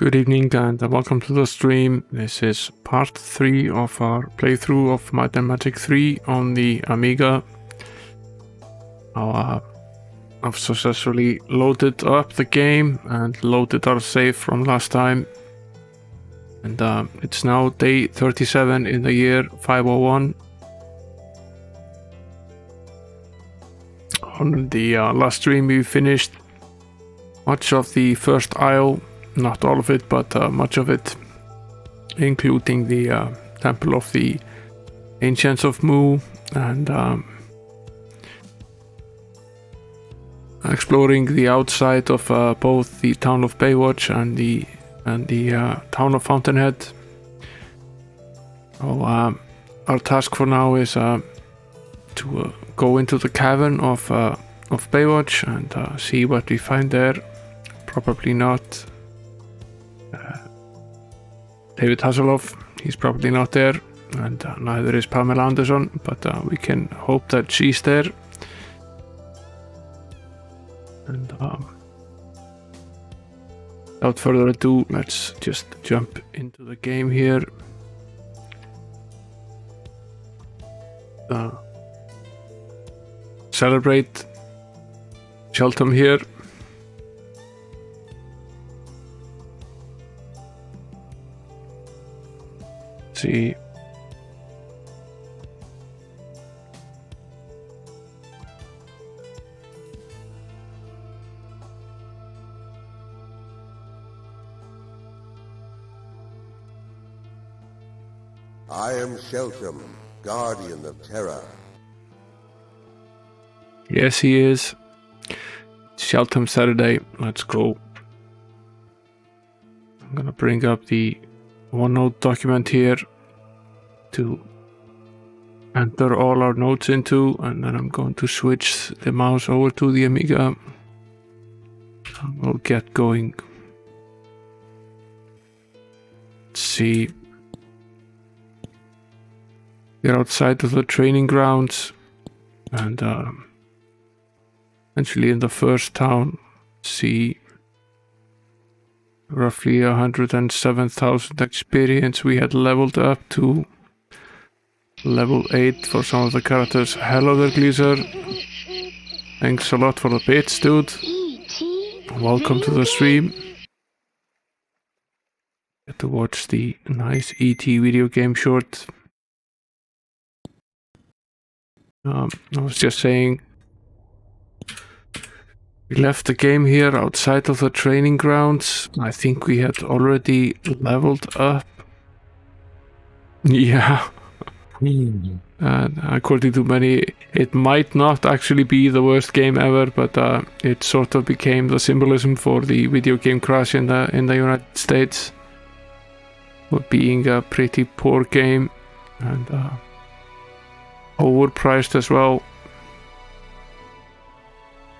Good evening and welcome to the stream. This is part 3 of our playthrough of Might and Magic 3 on the Amiga. I've successfully loaded up the game and loaded our save from last time. And it's now day 37 in the year 501. On the last stream we finished much of the first isle. Not all of it, but much of it, including the Temple of the Ancients of Mu and exploring the outside of both the town of Baywatch and the town of Fountainhead. So our task for now is to go into the cavern of Baywatch and see what we find there. Probably not David Hasselhoff, he's probably not there, and neither is Pamela Anderson, but we can hope that she's there. And without further ado, let's just jump into the game here. Celebrate Cheltenham here. See. I am Cheltenham, guardian of terror. Yes, he is. Cheltenham Saturday. Let's go. I'm gonna bring up the OneNote document here to enter all our notes into, and then I'm going to switch the mouse over to the Amiga and we'll get going. Let's see. We're outside of the training grounds and essentially in the first town. See, roughly 107,000 experience. We had leveled up to level 8 for some of the characters. Hello there, Gleezer. Thanks a lot for the bits, dude. Welcome to the stream. Get to watch the nice E.T. video game short. I was just saying, we left the game here outside of the training grounds. I think we had already leveled up. Yeah. And according to many, it might not actually be the worst game ever, but it sort of became the symbolism for the video game crash in the United States, for being a pretty poor game and overpriced as well.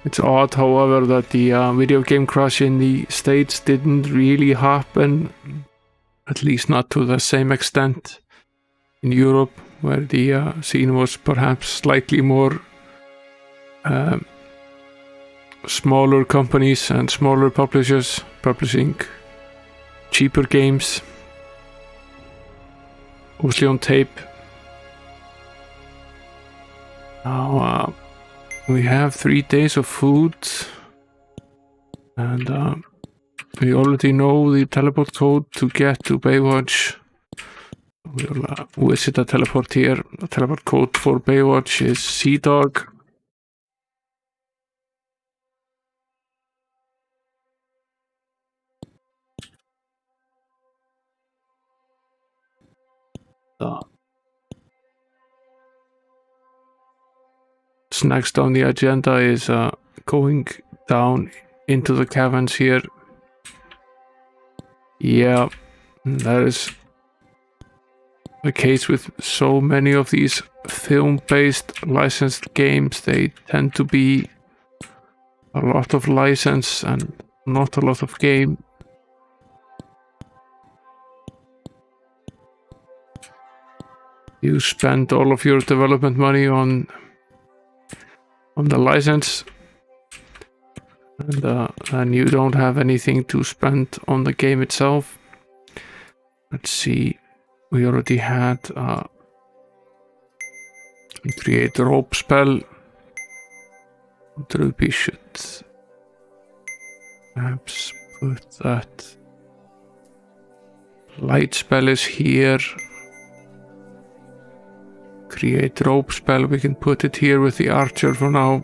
It's odd, however, that the video game crash in the States didn't really happen, at least not to the same extent in Europe, where the scene was perhaps slightly more smaller companies and smaller publishers publishing cheaper games, mostly on tape. Now, we have 3 days of food, and we already know the teleport code to get to Baywatch. We'll visit the teleport here. The teleport code for Baywatch is Sea Dog. Next on the agenda is going down into the caverns here. Yeah, that is the case with so many of these film-based licensed games. They tend to be a lot of license and not a lot of game. You spend all of your development money on the license, And you don't have anything to spend on the game itself. Let's see, we already had create a rope spell. Ruby should perhaps put that. Light spell is here. Create rope spell, we can put it here with the archer for now.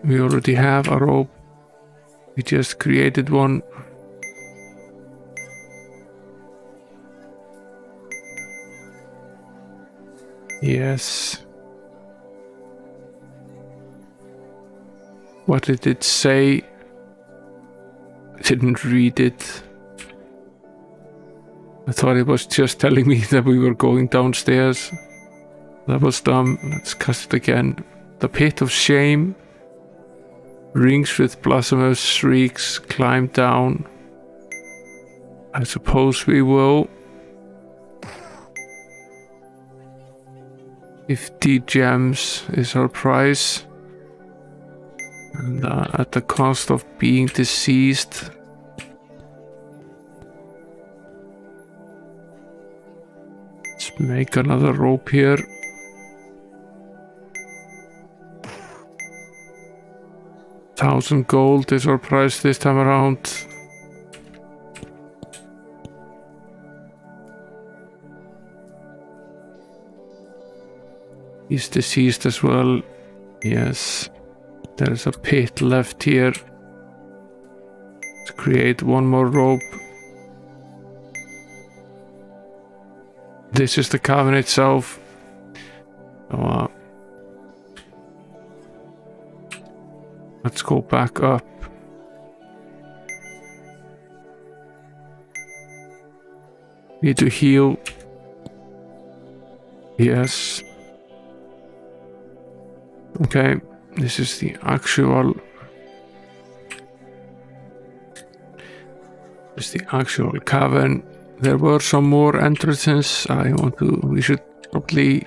We already have a rope. We just created one. Yes. What did it say? I didn't read it. I thought it was just telling me that we were going downstairs. That was dumb. Let's cast it again. The Pit of Shame. Rings with blasphemous shrieks. Climb down. I suppose we will. 50 gems is our price. And at the cost of being deceased. Let's make another rope here. $1,000 gold is our price this time around. He's deceased as well. Yes. There's a pit left here. Let's create one more rope. This is the cavern itself. So, let's go back up. Need to heal. Yes. Okay, this is the actual. This is the actual cavern. There were some more entrances. We should probably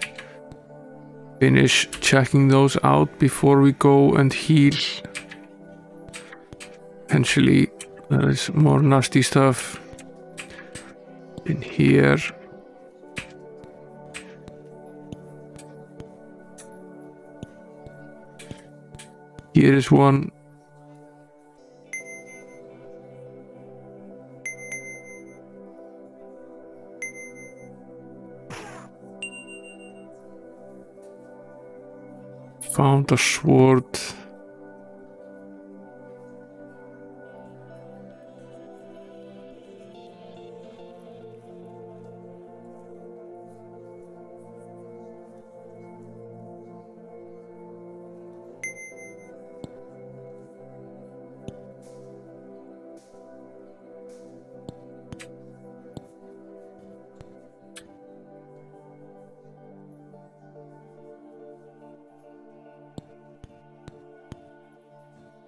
finish checking those out before we go and heal. Potentially there is more nasty stuff in here. Here is one. Found a sword.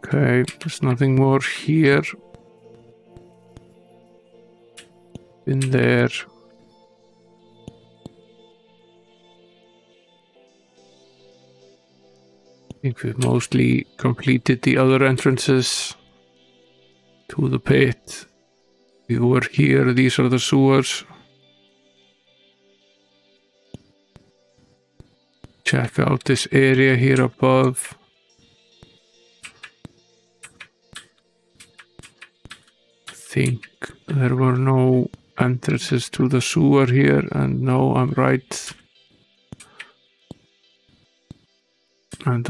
Okay, there's nothing more here. In there. I think we've mostly completed the other entrances to the pit. We were here, these are the sewers. Check out this area here above. I think there were no entrances to the sewer here, and no, I'm right. And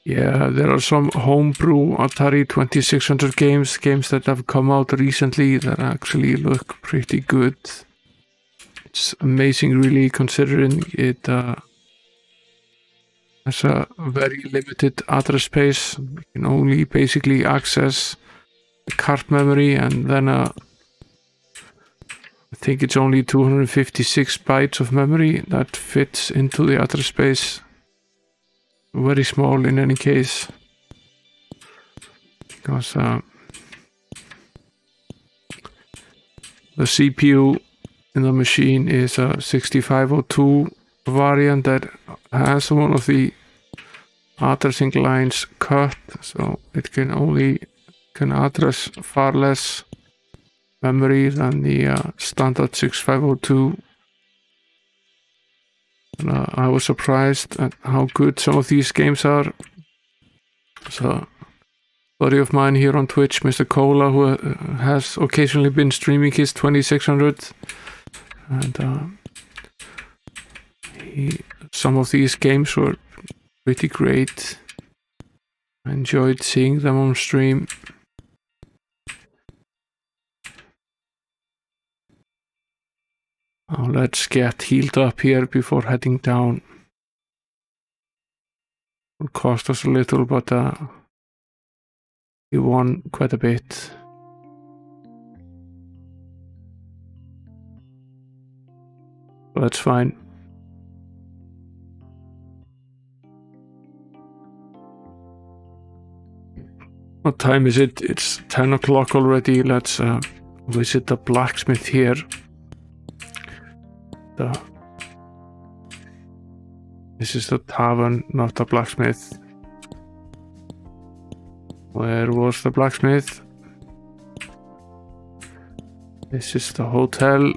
yeah, there are some homebrew Atari 2600 games that have come out recently that actually look pretty good. It's amazing, really, considering it has a very limited address space. You can only basically access the card memory, and then I think it's only 256 bytes of memory that fits into the address space. Very small in any case, because the CPU in the machine is a 6502 variant that has one of the addressing lines cut, so it can address far less memory than the standard 6502. I was surprised at how good some of these games are. So, a buddy of mine here on Twitch, Mr. Cola, who has occasionally been streaming his 2600, and some of these games were pretty great. I enjoyed seeing them on stream. Now let's get healed up here before heading down. It'll cost us a little, but we won quite a bit. That's fine. What time is it? It's 10 o'clock already. Let's visit the blacksmith here. This is the tavern, not the blacksmith. Where was the blacksmith? This is the hotel.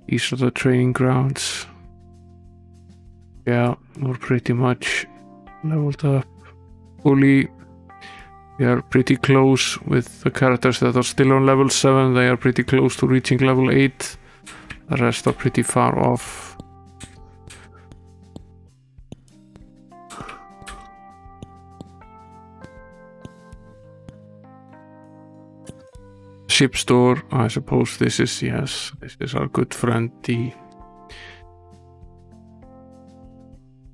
These are the training grounds. Yeah, we're pretty much leveled up fully. We are pretty close with the characters that are still on level 7. They are pretty close to reaching level 8. The rest are pretty far off. Ship store, I suppose this is, yes, this is our good friend, the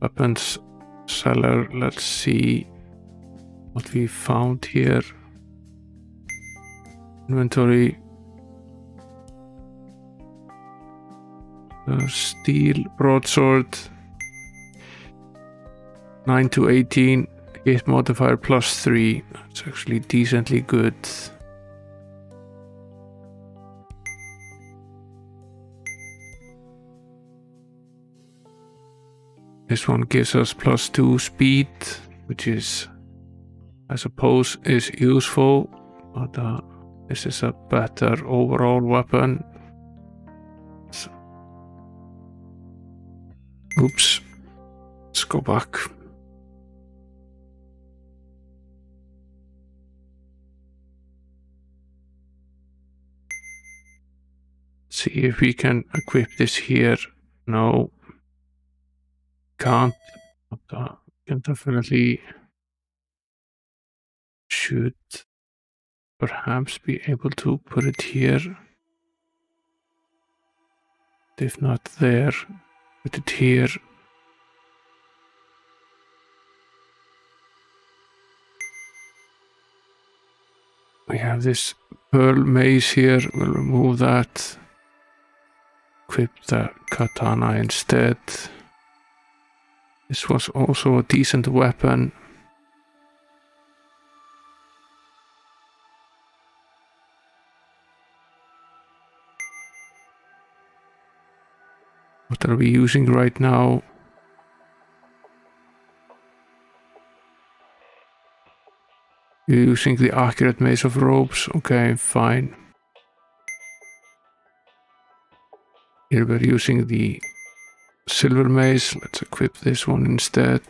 weapons seller. Let's see what we found here. Inventory. Steel broadsword. 9 to 18. Hit modifier +3. That's actually decently good. This one gives us +2 speed, which is, I suppose, is useful, but this is a better overall weapon. So, oops, let's go back. See if we can equip this here. No, can't, but can definitely should perhaps be able to put it here. If not there, put it here. We have this pearl mace here. We'll remove that. Equip the katana instead. This was also a decent weapon. What are we using right now? You're using the accurate mace of ropes. Okay, fine. Here we're using the silver mace. Let's equip this one instead.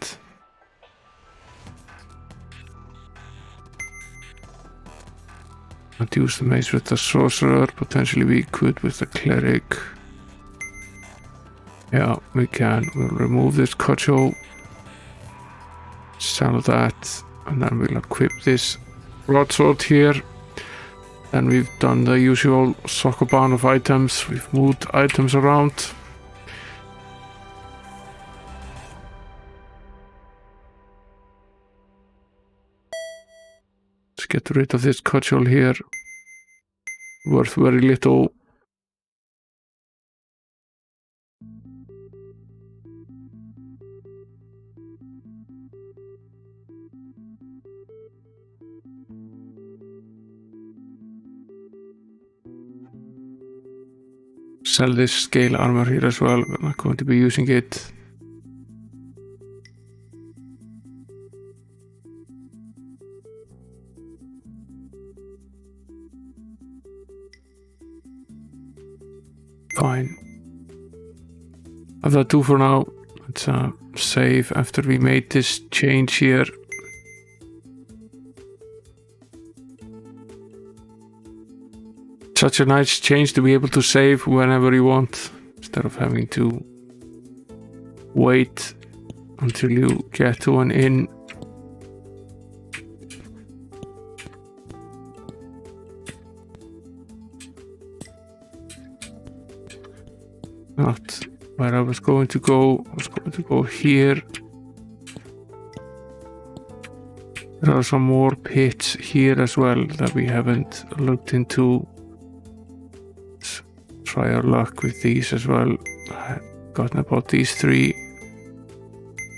Not use the mace with the sorcerer. Potentially we could with the cleric. Yeah, we can. We'll remove this cudgel. Sell that. And then we'll equip this broadsword here. Then we've done the usual sokoban of items. We've moved items around. Let's get rid of this cudgel here. Worth very little. sell this scale armor here as well. We're not going to be using it. Fine. That'll do for now. Let's save after we made this change here. Such a nice change to be able to save whenever you want, instead of having to wait until you get to an inn. Not where I was going to go. I was going to go here. There are some more pits here as well that we haven't looked into. Let's try our luck with these as well. I've forgotten about these 3.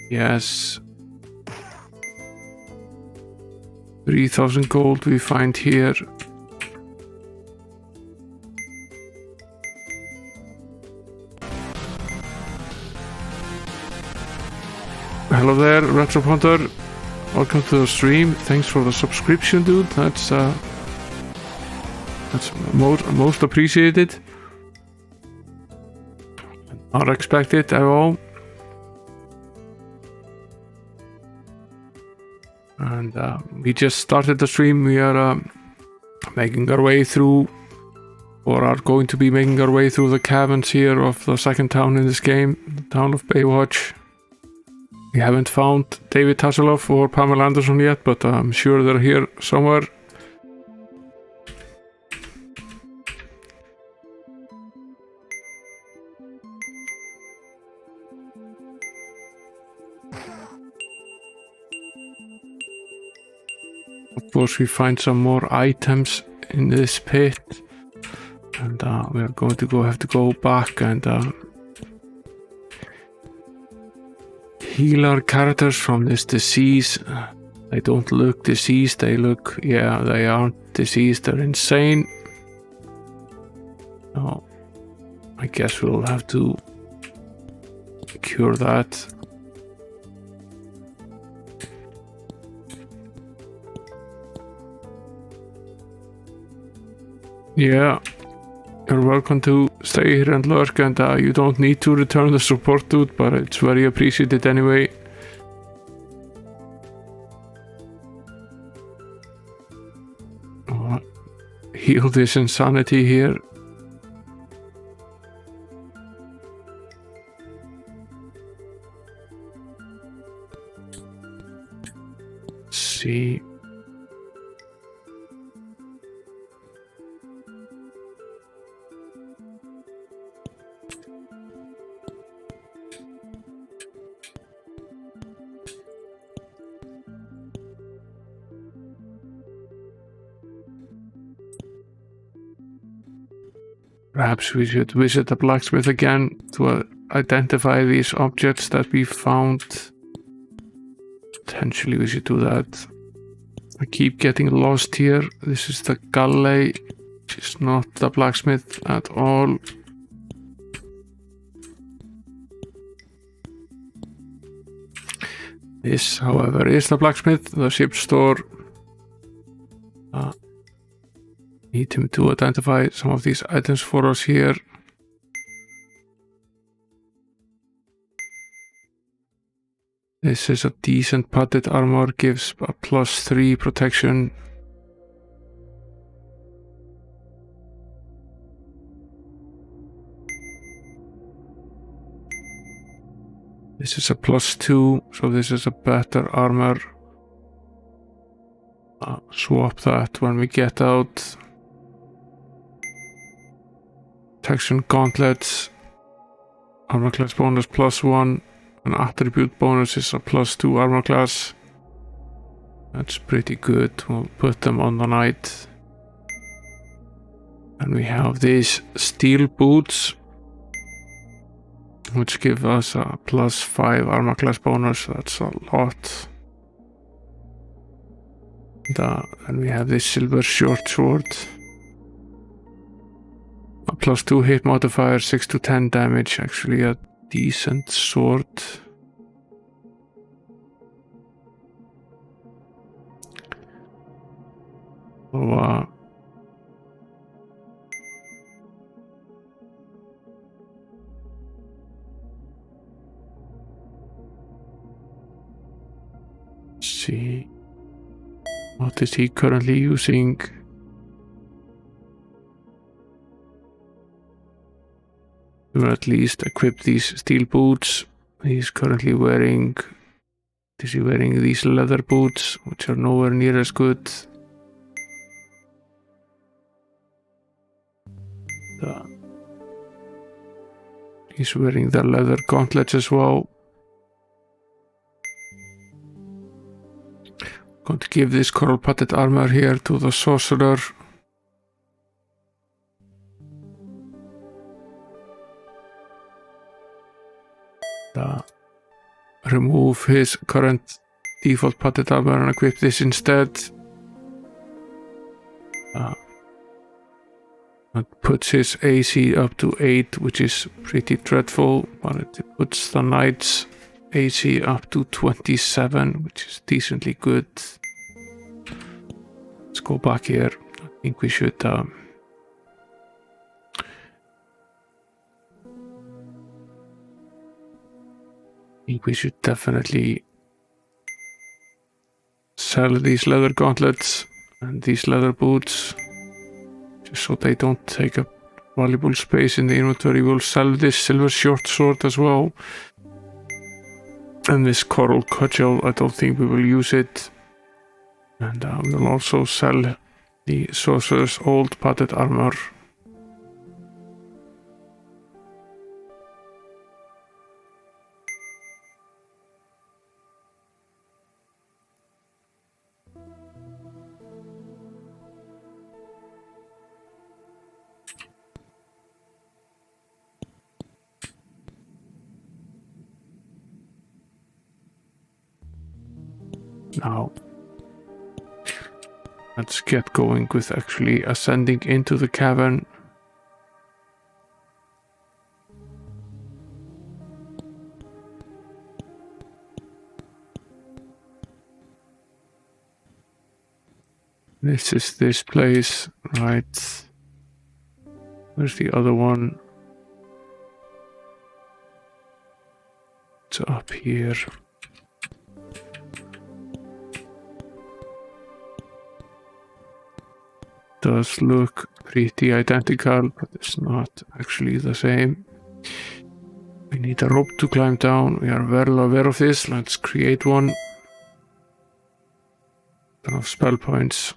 Yes. 3,000 gold we find here. Hello there, Retro Hunter. Welcome to the stream. Thanks for the subscription, dude. That's most appreciated. Not expected at all. And we just started the stream. We are making our way through, or are going to be making our way through the caverns here of the second town in this game, the town of Baywatch. We haven't found David Hasselhoff or Pamela Anderson yet, but I'm sure they're here somewhere. Of course, we find some more items in this pit, and we are going to have to go back and heal our characters from this disease. They don't look diseased, they look, yeah, they aren't diseased, they're insane. So I guess we'll have to cure that. Yeah, you're welcome to stay here and lurk, and you don't need to return the support, dude, but it's very appreciated anyway. Heal this insanity here. Let's see. Perhaps we should visit the blacksmith again to identify these objects that we found. Potentially we should do that. I keep getting lost here. This is the galley, which is not the blacksmith at all. This, however, is the blacksmith, the ship store. Need him to identify some of these items for us here. This is a decent padded armor, gives a +3 protection. This is a +2, so this is a better armor. Swap that when we get out. Protection gauntlets, armor class bonus +1, and attribute bonus is a +2 armor class. That's pretty good. We'll put them on the knight. And we have these steel boots, which give us a +5 armor class bonus. That's a lot. And we have this silver short sword. A +2 hit modifier, 6 to 10 damage. Actually a decent sword. So, let's see. What is he currently using? Or at least equip these steel boots. He's currently wearing... Is he wearing these leather boots, which are nowhere near as good? He's wearing the leather gauntlets as well. Going to give this coral padded armor here to the sorcerer. Remove his current default padded armor and equip this instead. That puts his AC up to 8, which is pretty dreadful, but it puts the knight's AC up to 27, which is decently good. Let's go back here. I think we should definitely sell these leather gauntlets and these leather boots, just so they don't take up valuable space in the inventory. We'll sell this silver short sword as well. And this coral cudgel, I don't think we will use it. And we'll also sell the sorcerer's old padded armor. Now, let's get going with actually ascending into the cavern. This is this place, right? Where's the other one? It's up here. Does look pretty identical, but it's not actually the same. We need a rope to climb down. We are well aware of this. Let's create one. Enough spell points.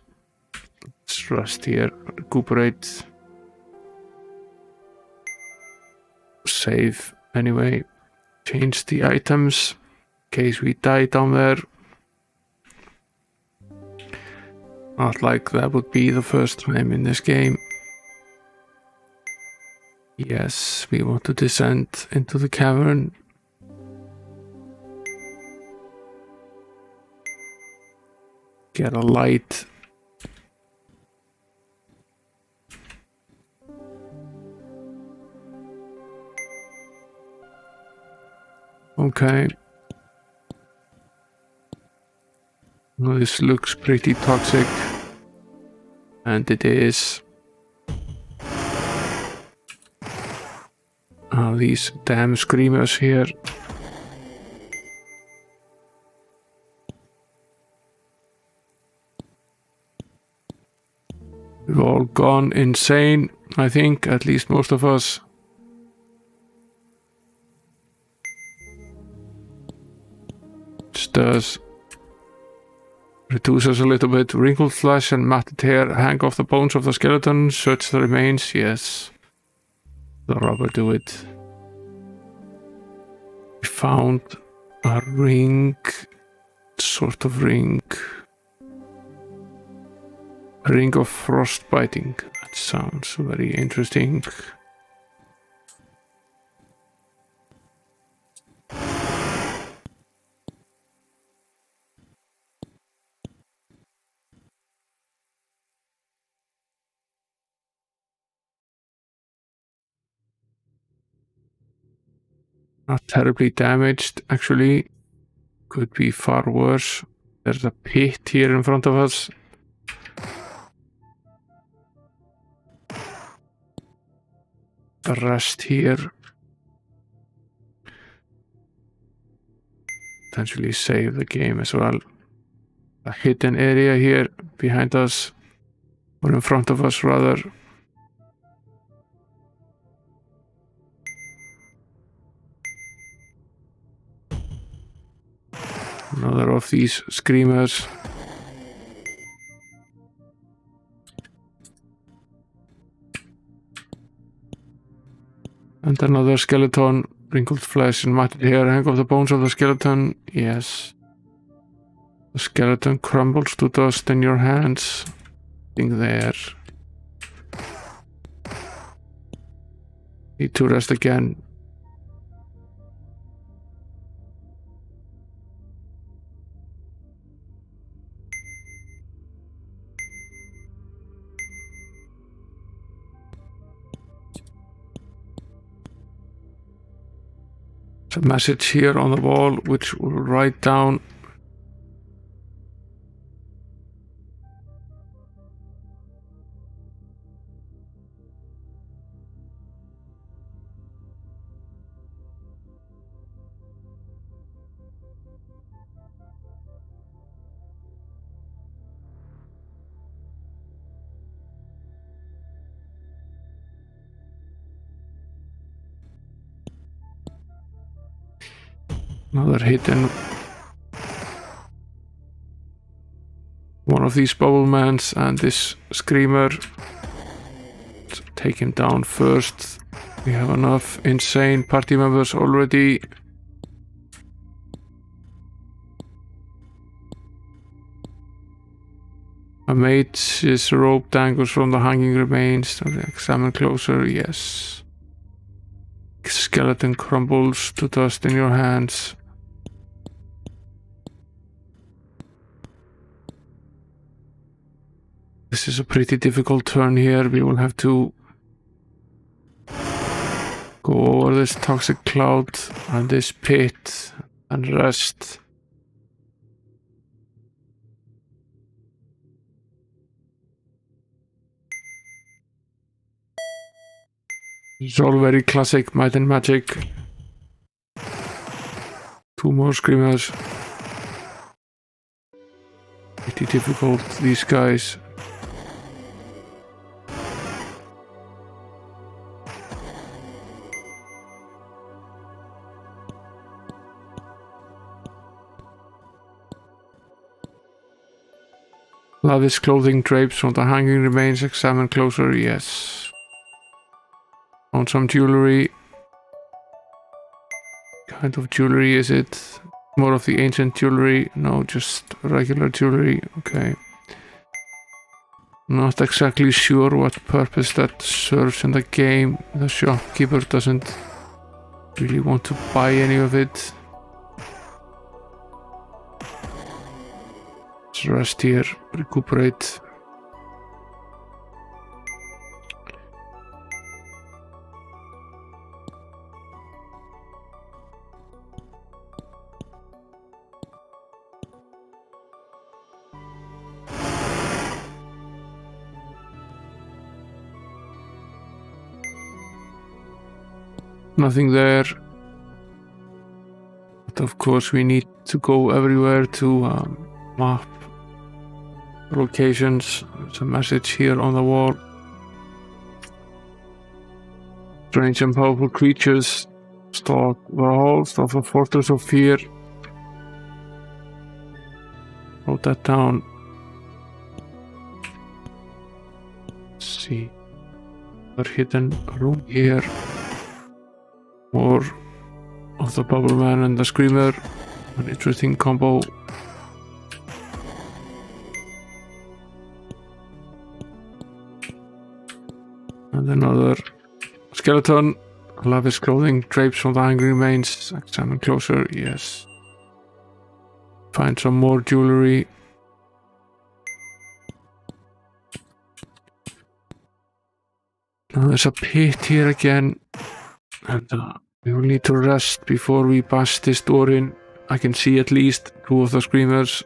Let's rest here, recuperate. Save anyway. Change the items in case we die down there. Not like that would be the first time in this game. Yes, we want to descend into the cavern. Get a light. Okay. Well, this looks pretty toxic. And it is. These damn screamers here. We've all gone insane, I think, at least most of us. Which does reduce us a little bit. Wrinkled flesh and matted hair hang off the bones of the skeleton. Search the remains. Yes. The rubber do it. We found a ring. Sort of ring. A ring of frostbiting. That sounds very interesting. Not terribly damaged, actually. Could be far worse. There's a pit here in front of us. A rest here. Potentially save the game as well. A hidden area here behind us, or in front of us rather. Another of these screamers. And another skeleton. Wrinkled flesh and matted hair hang off the bones of the skeleton. Yes. The skeleton crumbles to dust in your hands. Nothing there. Need to rest again. There's a message here on the wall which we'll write down. Another hidden one of these bubble mans and this screamer. Let's take him down first. We have enough insane party members already. A mage's rope dangles from the hanging remains. Examine closer, yes. Skeleton crumbles to dust in your hands. This is a pretty difficult turn here. We will have to go over this toxic cloud and this pit and rest. It's all very classic might and magic. 2 more screamers. Pretty difficult, these guys. Lavish clothing drapes from the hanging remains. Examine closer, yes. Found some jewelry. What kind of jewelry is it? More of the ancient jewelry? No, just regular jewelry. Okay. Not exactly sure what purpose that serves in the game. The shopkeeper doesn't really want to buy any of it. Let's rest here, recuperate. Nothing there. But of course we need to go everywhere to map locations. There's a message here on the wall. Strange and powerful creatures stalk the halls of a fortress of fear. Wrote that down. Let's see. A hidden room here. More of the bubble man and the screamer. An interesting combo. And another skeleton. Lavish clothing drapes from the hanging remains. Examine closer, yes. Find some more jewelry. Now there's a pit here again. And We will need to rest before we pass this door in. I can see at least 2 of the screamers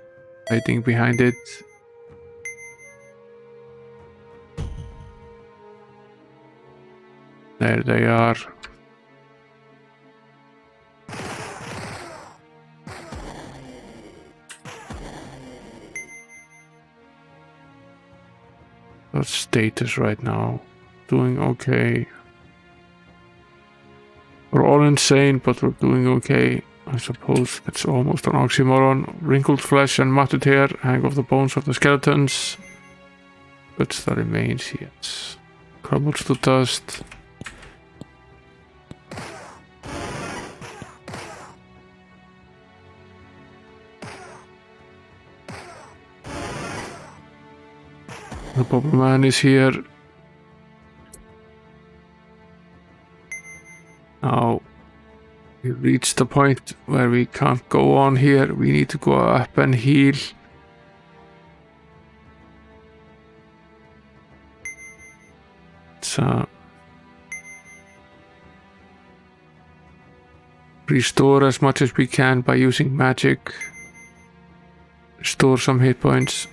hiding behind it. There they are. What's status right now? Doing okay. We're all insane, but we're doing okay. I suppose it's almost an oxymoron. Wrinkled flesh and matted hair hang off the bones of the skeletons. But the remains, yes. Crumbles to dust. The Bubble Man is here. Now, we've reached the point where we can't go on here. We need to go up and heal. Let's restore as much as we can by using magic. Restore some hit points.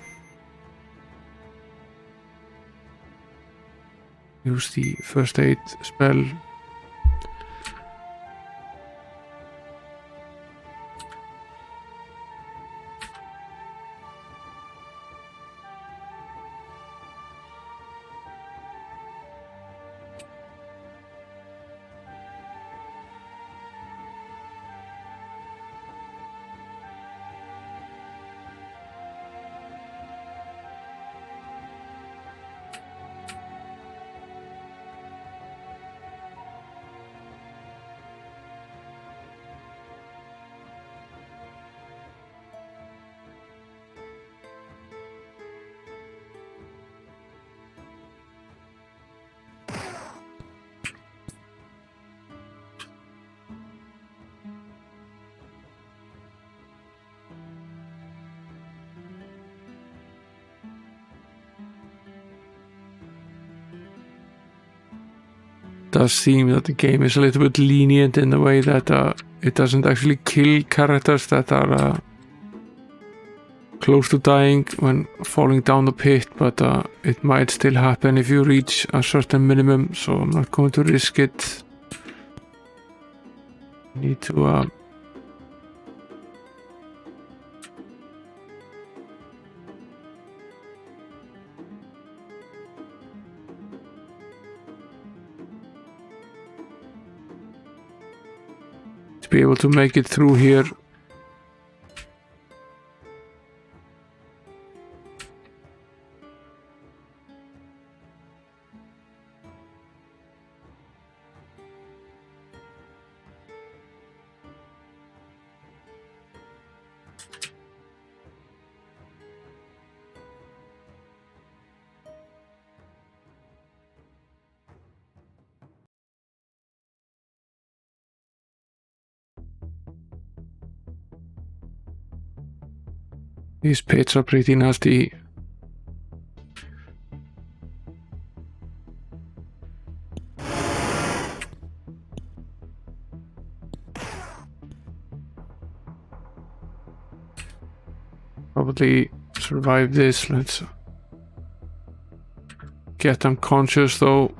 Use the first aid spell. Does seem that the game is a little bit lenient in the way that it doesn't actually kill characters that are close to dying when falling down the pit, but it might still happen if you reach a certain minimum, so I'm not going to risk it. Need to be able to make it through here. These pits are pretty nasty. Probably survive this. Let's get them conscious though.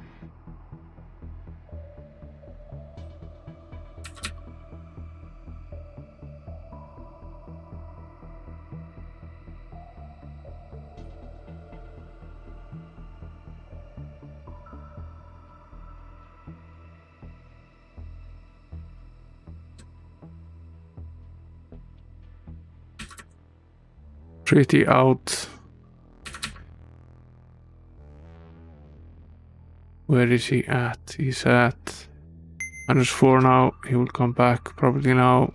Pretty out. Where is he at? He's at -4 now. He will come back probably now.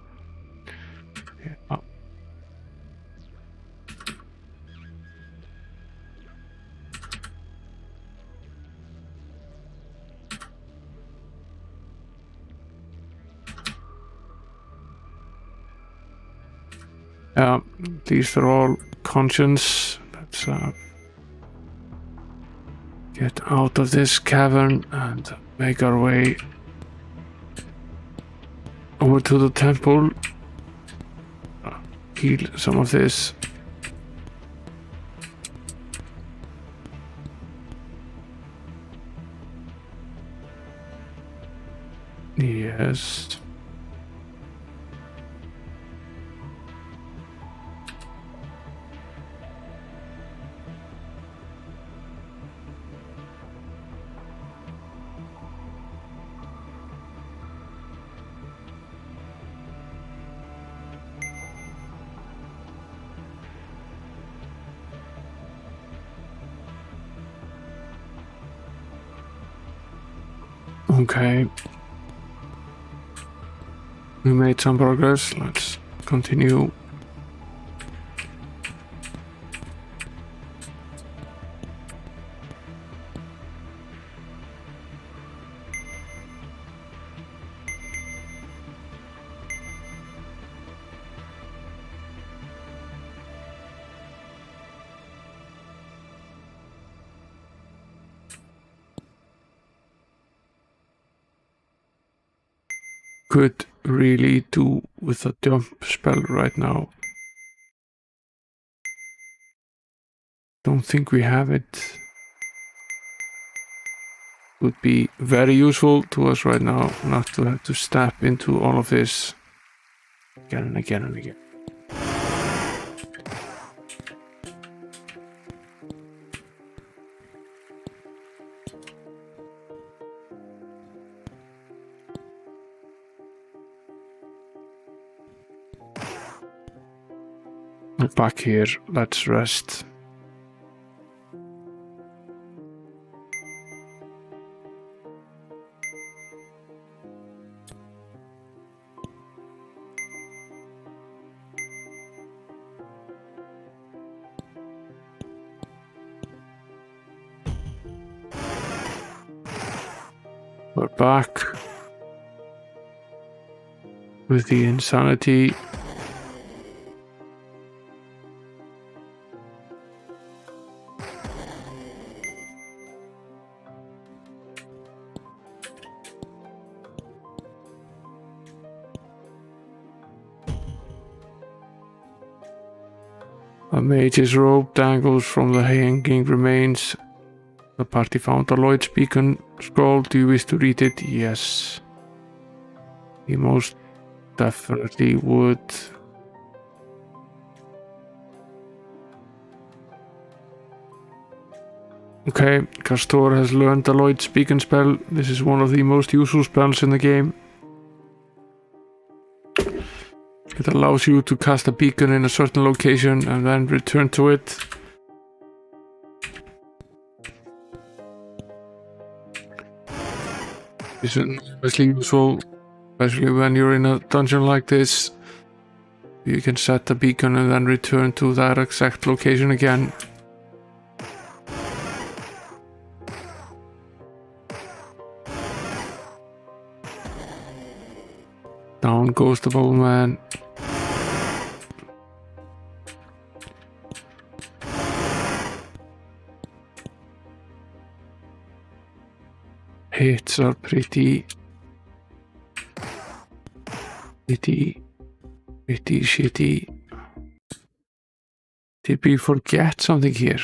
Yeah. These are all conscious. Let's get out of this cavern and make our way over to the temple. Heal some of this. Yes. Okay. We made some progress. Let's continue. Could really do with a jump spell right now. Don't think we have it. Would be very useful to us right now, not to have to step into all of this again and again and again. We're back here, let's rest. We're back with the insanity. A mage's robe dangles from the hanging remains. The party found a Lloyd's beacon scroll. Do you wish to read it? Yes. He most definitely would. Okay, Castor has learned the Lloyd's beacon spell. This is one of the most useful spells in the game. It allows you to cast a beacon in a certain location and then return to it. It's enormously useful, especially when you're in a dungeon like this. You can set the beacon and then return to that exact location again. Down goes the bubble man. Hits are pretty shitty. Did we forget something here?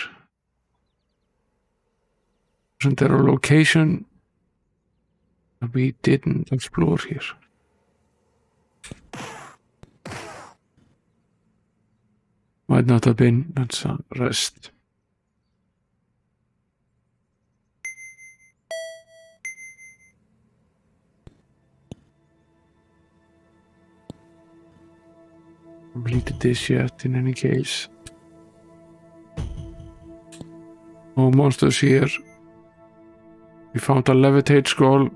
Wasn't there a location that we didn't explore here? Might not have been. Let's rest. Completed this yet, in any case. No monsters here. We found a levitate scroll.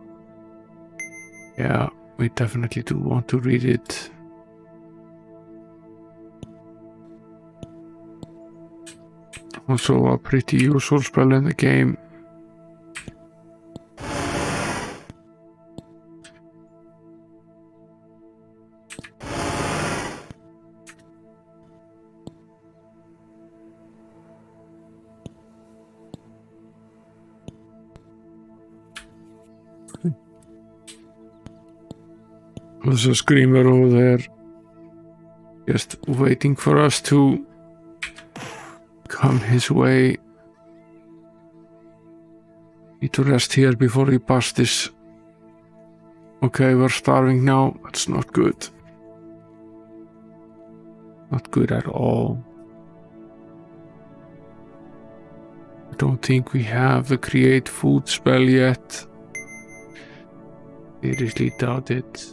Yeah, we definitely do want to read it. Also a pretty useful spell in the game. There's a screamer over there. Just waiting for us to come his way. Need to rest here before he passes this. Okay, we're starving now. That's not good. Not good at all. I don't think we have the create food spell yet. Seriously doubt it.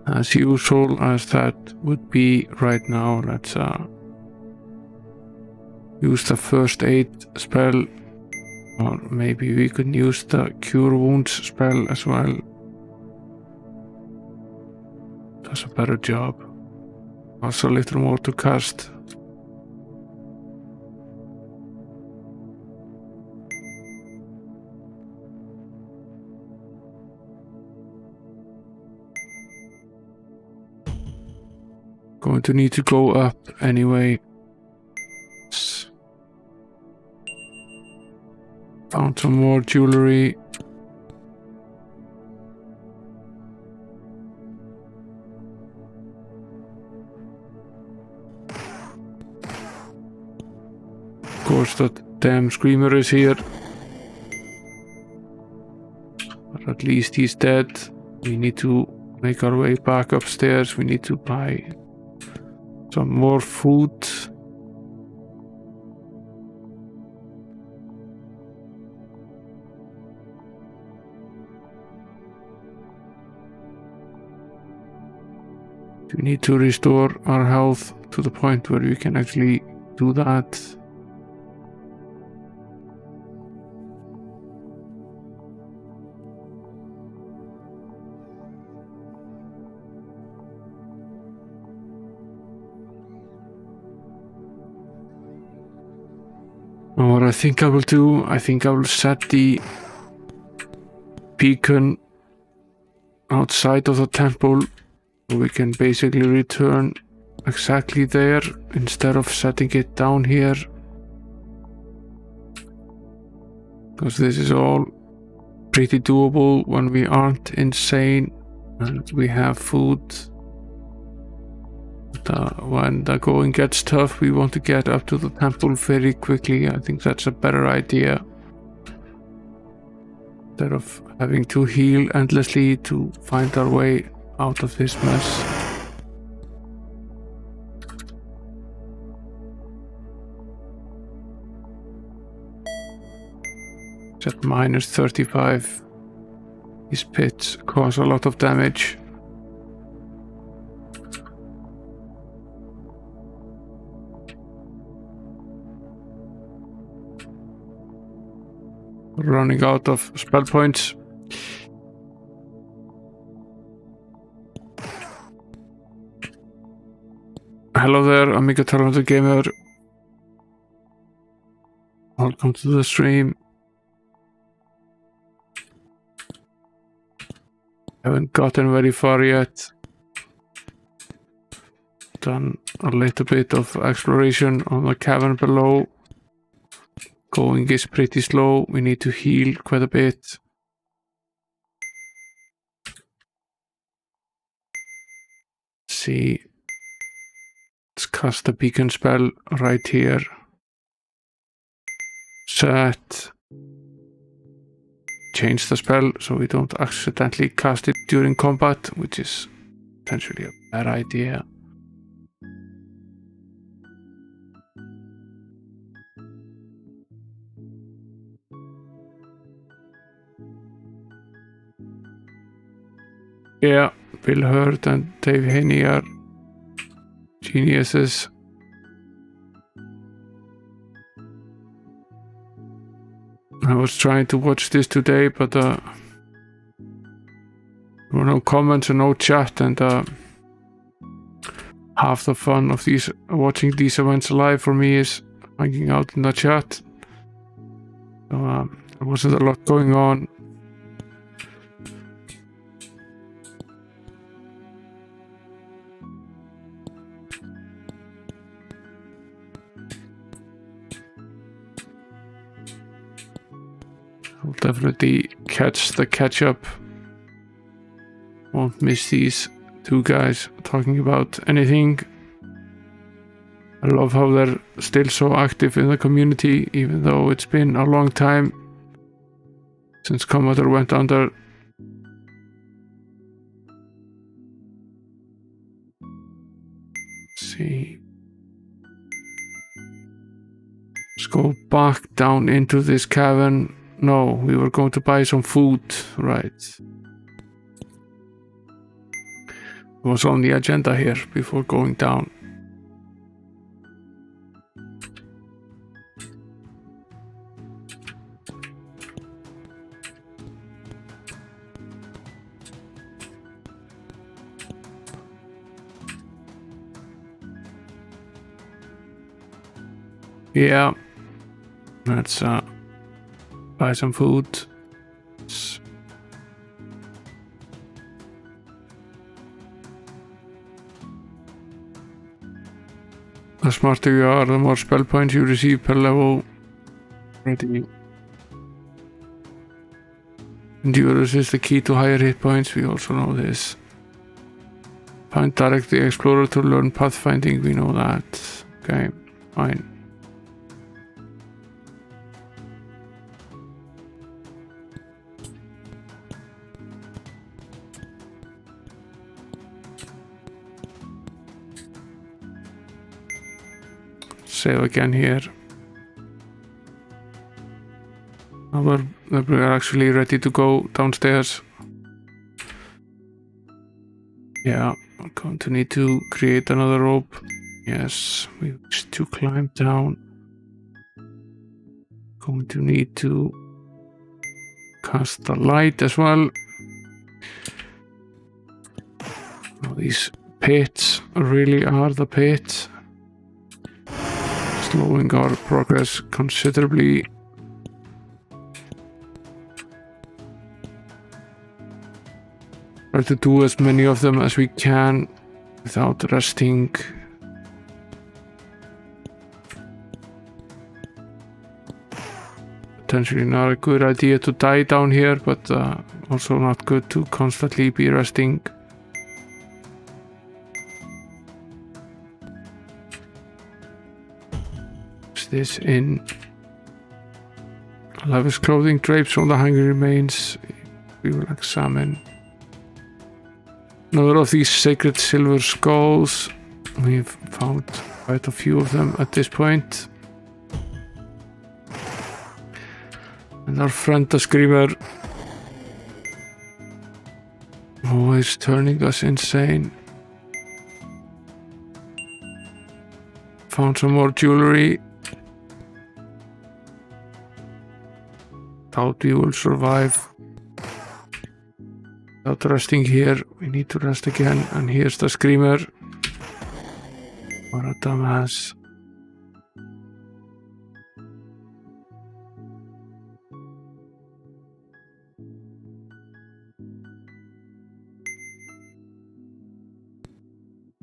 As usual, as that would be right now, let's use the first aid spell, or maybe we could use the cure wounds spell as well. Does a better job. Also a little more to cast. Going to need to go up anyway. Found some more jewelry. Of course that damn screamer is here. But at least he's dead. We need to make our way back upstairs. We need to buy some more food. We need to restore our health to the point where we can actually do that. And what I think I will do, I think I will set the beacon outside of the temple. We can basically return exactly there instead of setting it down here. Because this is all pretty doable when we aren't insane and we have food. But, when the going gets tough, we want to get up to the temple very quickly. I think that's a better idea. Instead of having to heal endlessly to find our way out of this mess. It's at minus 35. These pits cause a lot of damage. Running out of spell points. Hello there, Amiga Talented Gamer. Welcome to the stream. Haven't gotten very far yet. Done a little bit of exploration on the cavern below. Going is pretty slow. We need to heal quite a bit. Let's see. Let's cast the beacon spell right here. Set. Change the spell so we don't accidentally cast it during combat, which is potentially a bad idea. Yeah, Bill Hurd and Dave Haney are geniuses. I was trying to watch this today, but there were no comments and no chat, and half the fun of watching these events live for me is hanging out in the chat. So there wasn't a lot going on. I'll definitely catch the catch-up. Won't miss these two guys talking about anything. I love how they're still so active in the community, even though it's been a long time since Commodore went under. Let's see. Let's go back down into this cavern. No, we were going to buy some food, right? It was on the agenda here before going down. Yeah, let's buy some food. The smarter you are, the more spell points you receive per level. Ready. Endurance is the key to higher hit points, we also know this. Find direct the explorer to learn pathfinding, we know that. Okay, fine. Save again here. We're actually ready to go downstairs. Yeah, I'm going to need to create another rope. Yes, we wish to climb down. Going to need to cast the light as well. Oh, these pits really are the pits. Slowing our progress considerably. Try to do as many of them as we can without resting. Potentially not a good idea to die down here, but also not good to constantly be resting. This in lavish clothing drapes on the hanging remains. We will examine another of these sacred silver skulls. We've found quite a few of them at this point. And our friend the Screamer, always turning us insane. Found some more jewelry. Doubt we will survive. Without resting here, we need to rest again. And here's the Screamer. What a dumbass.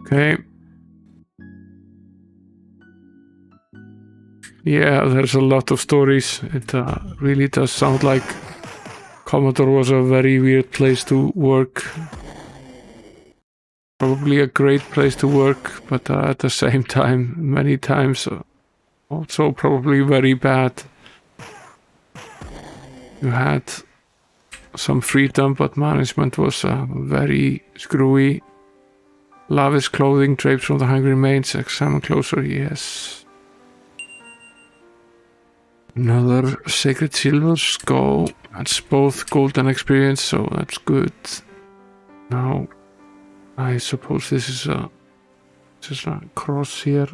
Okay. Yeah, there's a lot of stories. It really does sound like Commodore was a very weird place to work. Probably a great place to work, but at the same time, many times also probably very bad. You had some freedom, but management was very screwy. Lavish clothing drapes from the hanging remains. Examine closer, yes. Another sacred silver skull. That's both gold and experience, so that's good. Now, I suppose this is a cross here.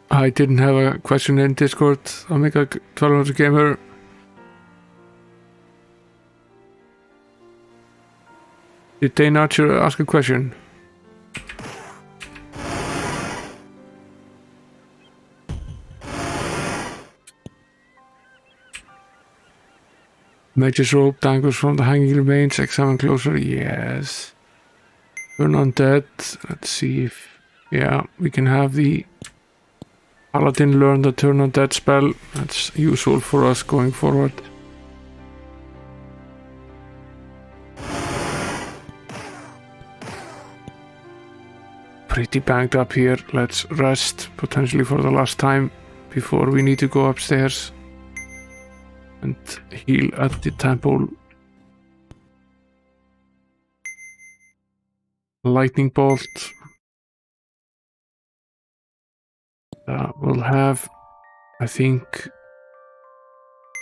I didn't have a question in Discord, Amiga 1200 Gamer. Did they not ask a question? Mage's rope dangles from the hanging remains. Examine closer. Yes. Turn undead. Let's see if... Yeah, we can have the Paladin learn the turn undead spell. That's useful for us going forward. Pretty banged up here. Let's rest, potentially for the last time, before we need to go upstairs and heal at the temple. Lightning bolt. We'll have, I think,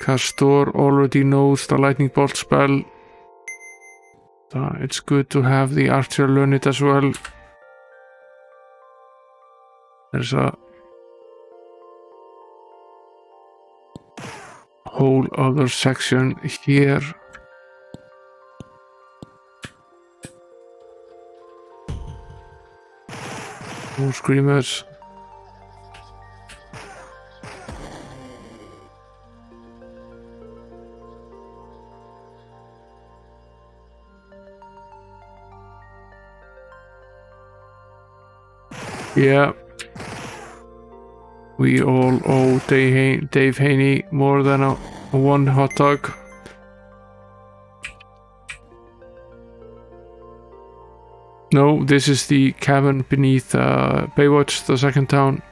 Castor already knows the lightning bolt spell. It's good to have the archer learn it as well. There's a whole other section here. More screamers. Yeah. We all owe Dave Haney more than a one hot dog. No, this is the cavern beneath Baywatch, the second town.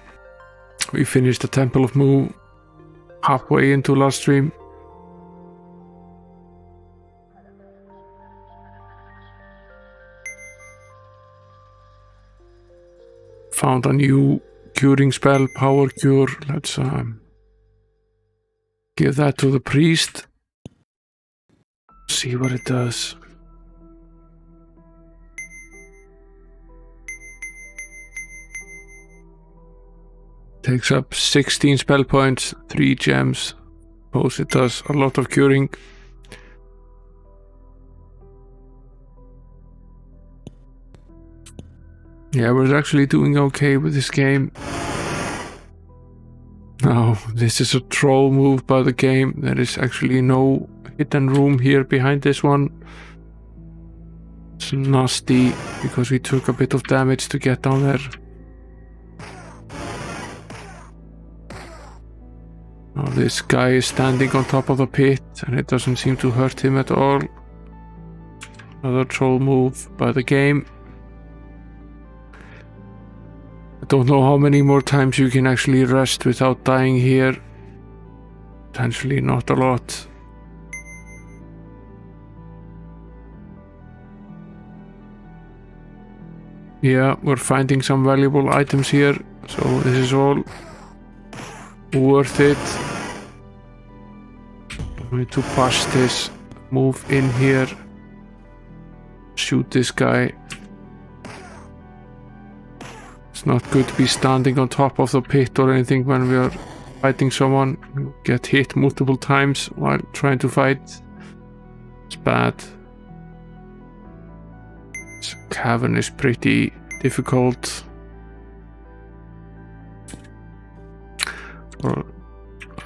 We finished the Temple of Mu halfway into last stream. Found a new curing spell, power cure. Let's give that to the priest. See what it does. Takes up 16 spell points, 3 gems. Suppose it does a lot of curing. Yeah, we're actually doing okay with this game. Now, this is a troll move by the game. There is actually no hidden room here behind this one. It's nasty because we took a bit of damage to get down there. Now this guy is standing on top of the pit and it doesn't seem to hurt him at all. Another troll move by the game. I don't know how many more times you can actually rest without dying here. Potentially not a lot. Yeah, we're finding some valuable items here, so this is all worth it. I'm going to push this, move in here, shoot this guy. It's not good to be standing on top of the pit or anything when we are fighting someone. You get hit multiple times while trying to fight. It's bad. This cavern is pretty difficult. Or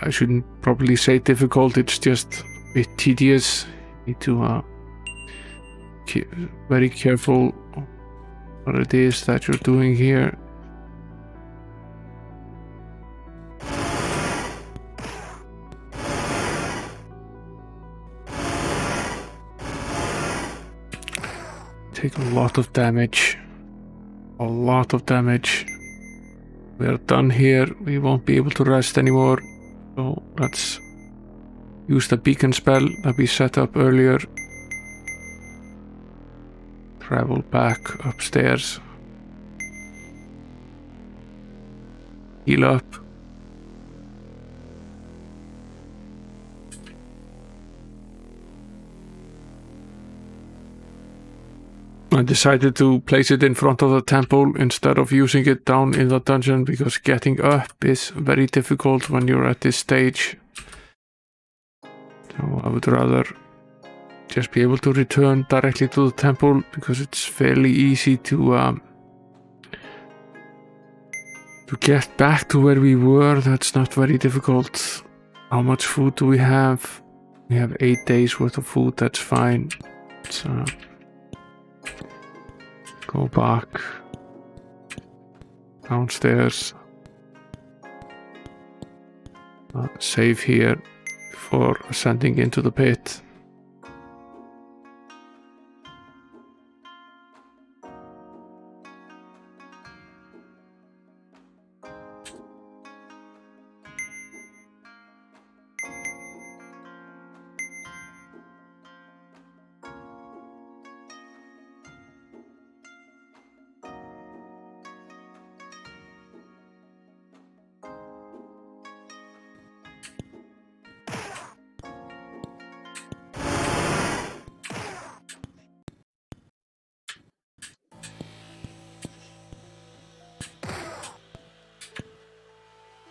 I shouldn't probably say difficult, it's just a bit tedious. You need to be very careful what it is that you're doing here. Take a lot of damage. A lot of damage. We are done here. We won't be able to rest anymore. So let's use the beacon spell that we set up earlier. Travel back upstairs. Heal up. I decided to place it in front of the temple instead of using it down in the dungeon because getting up is very difficult when you're at this stage. So I would rather just be able to return directly to the temple because it's fairly easy to get back to where we were. That's not very difficult. How much food do we have? We have 8 days worth of food, that's fine. Let's go back downstairs. Save here before ascending into the pit.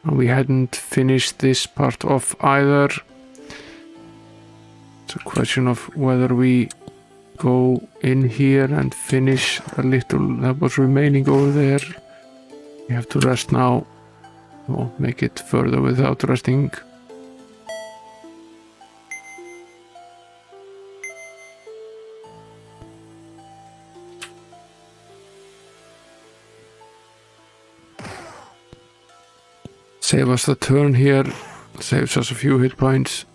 We hadn't finished this part off either. It's a question of whether we go in here and finish a little that was remaining over there. We have to rest now. We won't make it further without resting. Save us the turn here, saves us a few hit points.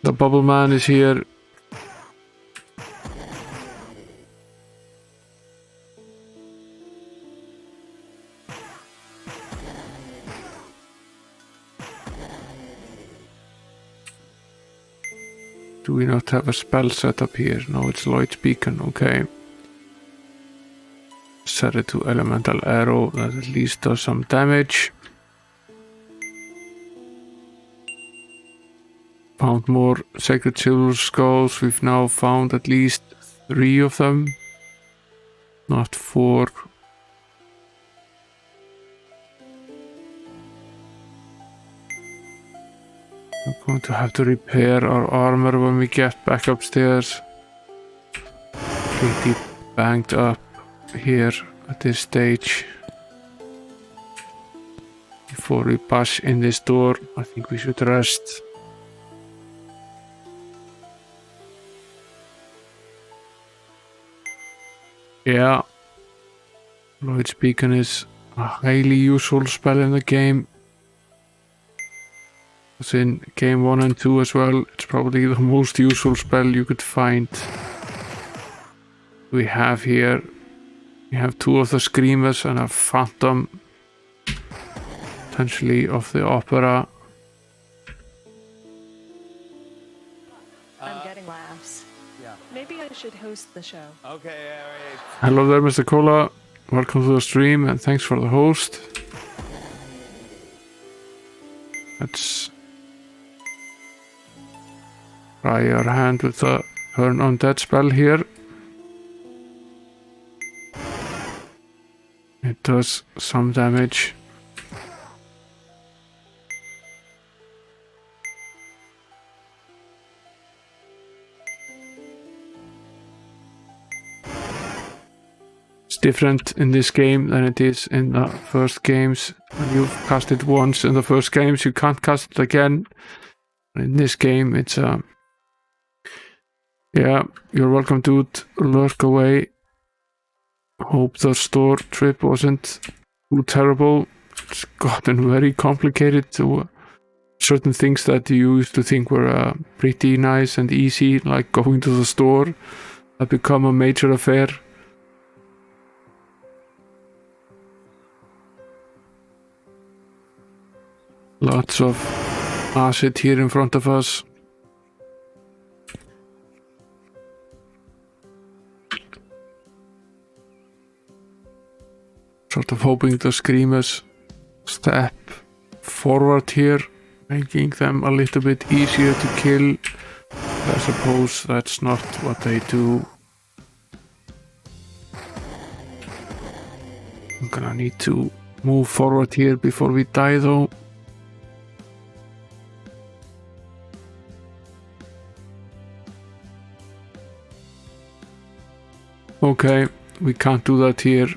The bubble man is here. Do we not have a spell set up here? No, it's Lloyd's Beacon, okay. Set it to Elemental Arrow, that at least does some damage. Found more Sacred Silver Skulls. We've now found at least 3 of them. Not 4. We're going to have to repair our armor when we get back upstairs. Pretty banged up here at this stage. Before we bash in this door, I think we should rest. Yeah, Lloyd's Beacon is a highly useful spell in the game. It's in game 1 and 2 as well. It's probably the most useful spell you could find. We have here, we have 2 of the Screamers and a Phantom, potentially of the Opera. I'm getting laughs. Yeah. Maybe I should host the show. Okay, all right. Hello there, Mr. Cola. Welcome to the stream and thanks for the host. Let's try our hand with the Turn Undead spell here. It does some damage. It's different in this game than it is in the first games. When you've cast it once in the first games, you can't cast it again. In this game, it's yeah, you're welcome, dude. Lurk away. Hope the store trip wasn't too terrible. It's gotten very complicated to certain things that you used to think were pretty nice and easy, like going to the store, have become a major affair. Lots of acid here in front of us. Sort of hoping the Screamers step forward here, making them a little bit easier to kill. I suppose that's not what they do. I'm gonna need to move forward here before we die though. Okay, we can't do that here.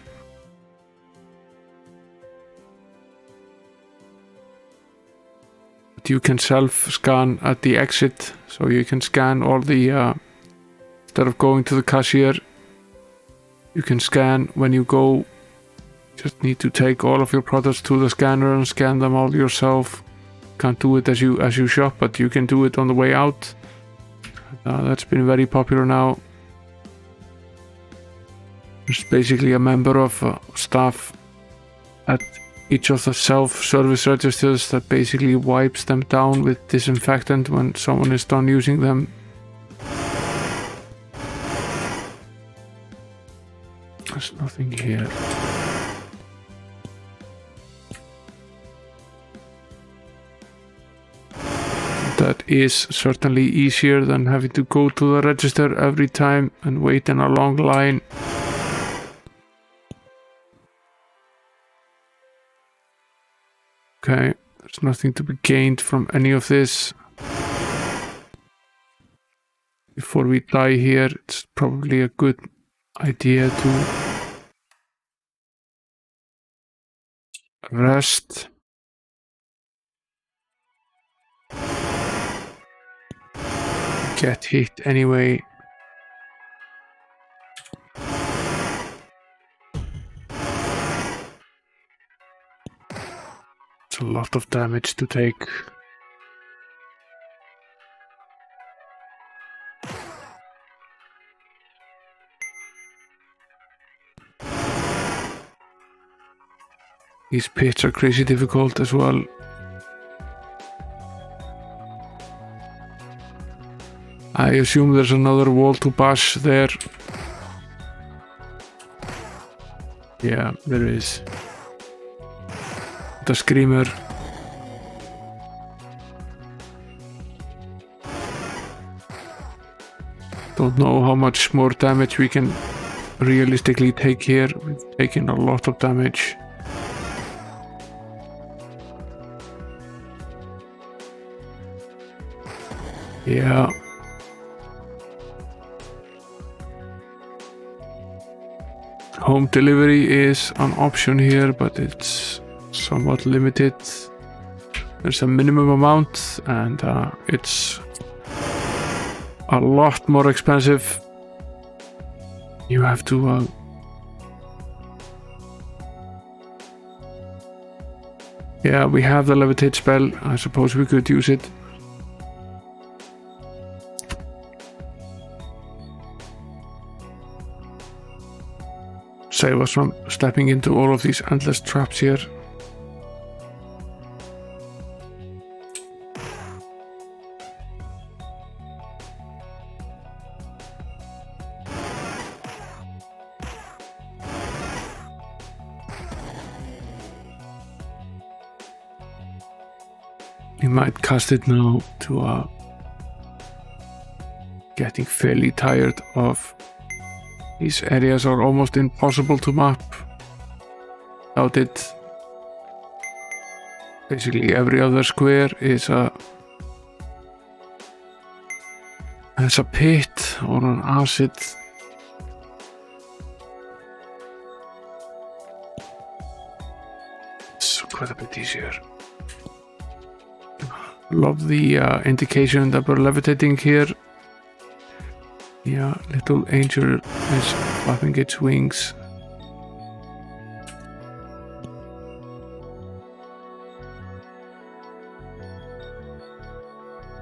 But you can self-scan at the exit, so you can scan all the, instead of going to the cashier, you can scan when you go. Just need to take all of your products to the scanner and scan them all yourself. Can't do it as you shop, but you can do it on the way out. That's been very popular now. There's basically a member of staff at each of the self-service registers that basically wipes them down with disinfectant when someone is done using them. There's nothing here. That is certainly easier than having to go to the register every time and wait in a long line. Okay, there's nothing to be gained from any of this. Before we die here, it's probably a good idea to rest. Get hit anyway. It's a lot of damage to take. These pits are crazy difficult as well. I assume there's another wall to bash there. Yeah, there is. The screamer. Don't know how much more damage we can realistically take here. We've taken a lot of damage. Yeah. Home delivery is an option here, but it's somewhat limited. There's a minimum amount, and it's a lot more expensive. You have to yeah, we have the levitate spell. I suppose we could use it. Save us from stepping into all of these endless traps here. We might cast it now to getting fairly tired of. These areas are almost impossible to map without it. Basically every other square is has a pit or an acid. It's quite a bit easier. Love the indication that we're levitating here. Yeah, little angel is flapping its wings.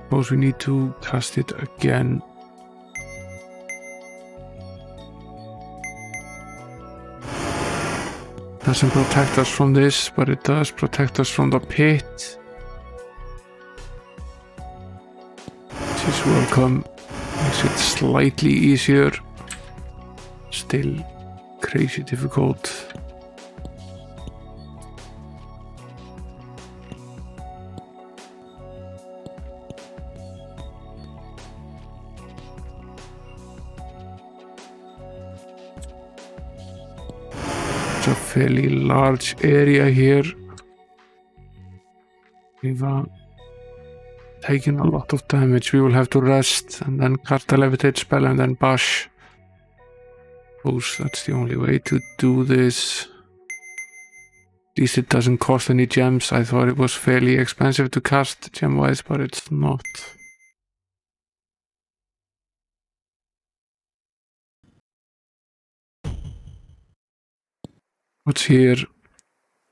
Suppose we need to cast it again. Doesn't protect us from this, but it does protect us from the pit. Which is welcome. Makes it slightly easier. Still crazy difficult. It's a fairly large area here. We've taken a lot of damage. We will have to rest and then cast the levitate spell and then bash. suppose that's the only way to do this. At least it doesn't cost any gems. I thought it was fairly expensive to cast gem-wise, but it's not. What's here?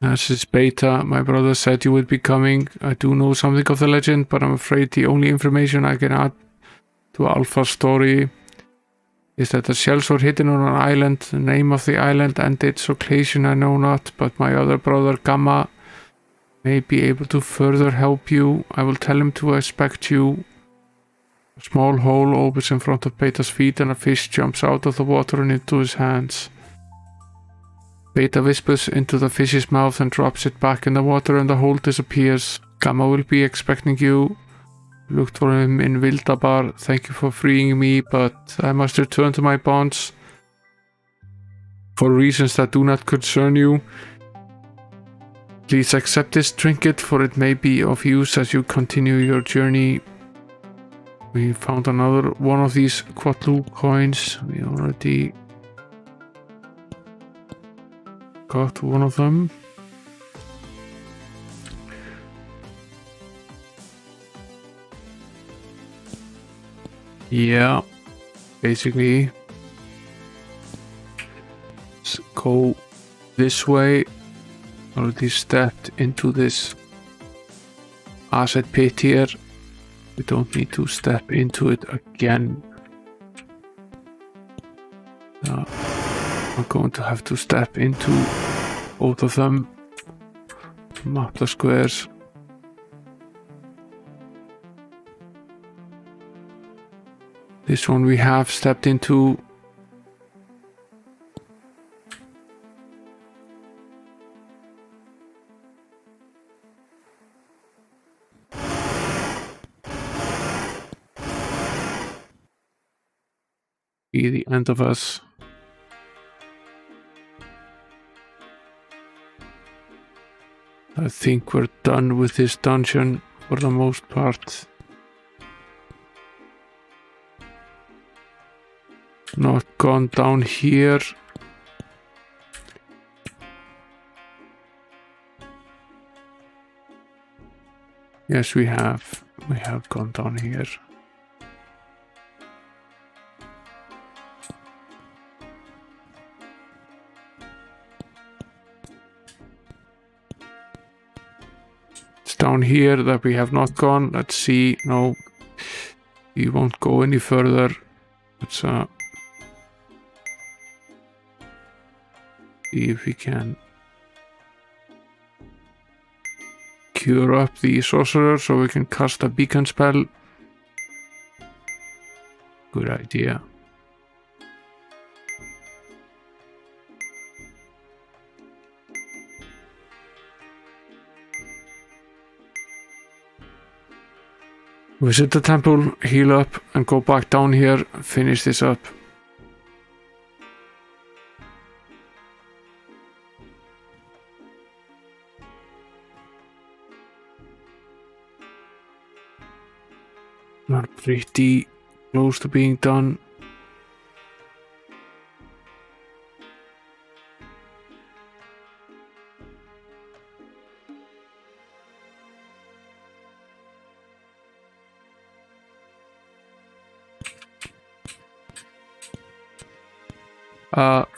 This is beta. My brother said you would be coming. I do know something of the legend, but I'm afraid the only information I can add to Alpha's story is that the shells were hidden on an island. The name of the island and its location I know not, but my other brother Gamma may be able to further help you. I will tell him to expect you. A small hole opens in front of Beta's feet and a fish jumps out of the water and into his hands. Beta whispers into the fish's mouth and drops it back in the water and the hole disappears. Gamma will be expecting you. Looked for him in Vildabar. Thank you for freeing me, but I must return to my bonds for reasons that do not concern you. Please accept this trinket, for it may be of use as you continue your journey. We found another one of these Quatlu coins. We already got one of them. Yeah, basically, let's go this way. Already stepped into this asset pit here. We don't need to step into it again. I'm going to have to step into both of them. Map the squares. This one we have stepped into. Be the end of us. I think we're done with this dungeon for the most part. Not gone down here. Yes, we have. We have gone down here. It's down here that we have not gone. Let's see. No, we won't go any further. Let's see if we can cure up the sorcerer so we can cast a beacon spell. Good idea. Visit the temple, heal up, and go back down here, finish this up. We're pretty close to being done.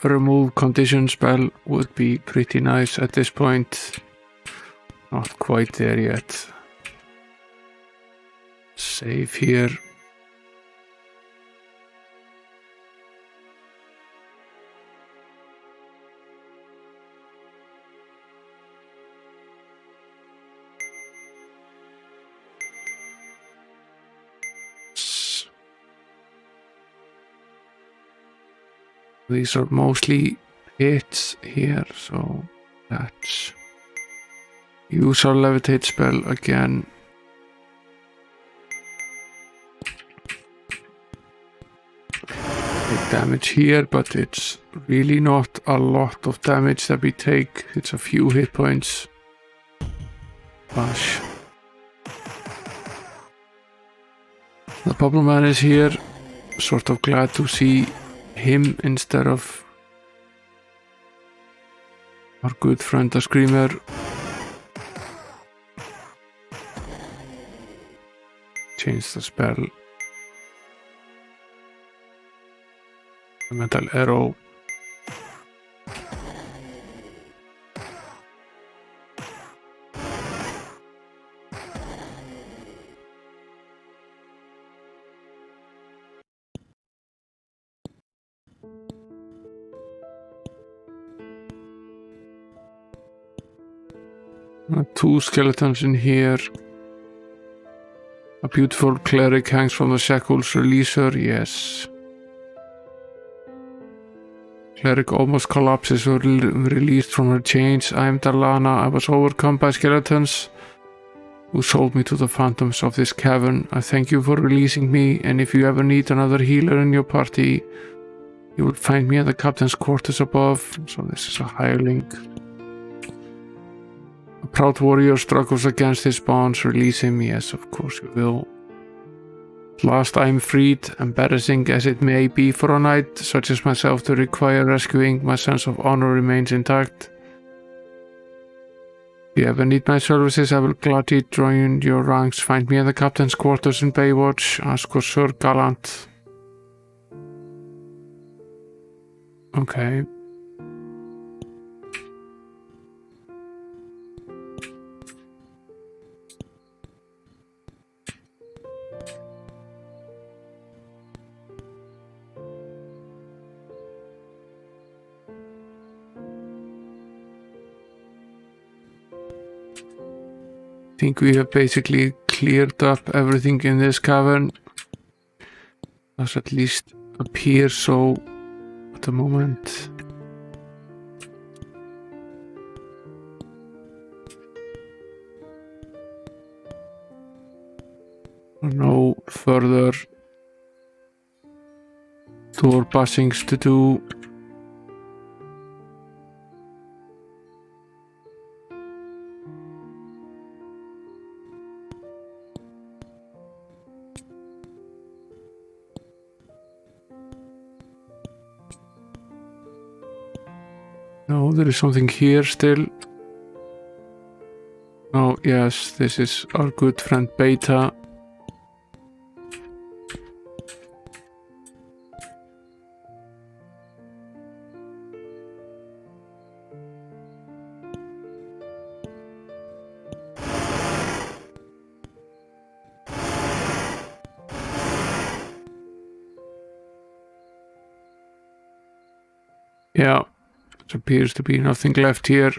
Remove condition spell would be pretty nice at this point. Not quite there yet. Save here. These are mostly pits here, so let's use our levitate spell again. Take damage here, but it's really not a lot of damage that we take. It's a few hit points. Bash. The problem man is here. Sort of glad to see him instead of our good friend the Screamer. Change the spell. Metal arrow. Two skeletons in here. A beautiful cleric hangs from the shackles. Release her, yes. Cleric almost collapses or released from her chains. I am Darlana. I was overcome by skeletons who sold me to the phantoms of this cavern. I thank you for releasing me, and if you ever need another healer in your party, you will find me at the captain's quarters above. So this is a hireling. A proud warrior struggles against his bonds. Release him. Yes, of course you will. At last I am freed. Embarrassing as it may be for a knight such as myself to require rescuing, my sense of honor remains intact. If you ever need my services, I will gladly join your ranks. Find me at the captain's quarters in Baywatch. Ask for Sir Gallant. Okay. I think we have basically cleared up everything in this cavern. Does at least appear so at the moment. No further door passings to do. No, there is something here still. Oh, yes, this is our good friend Beta. Yeah, there appears to be nothing left here. At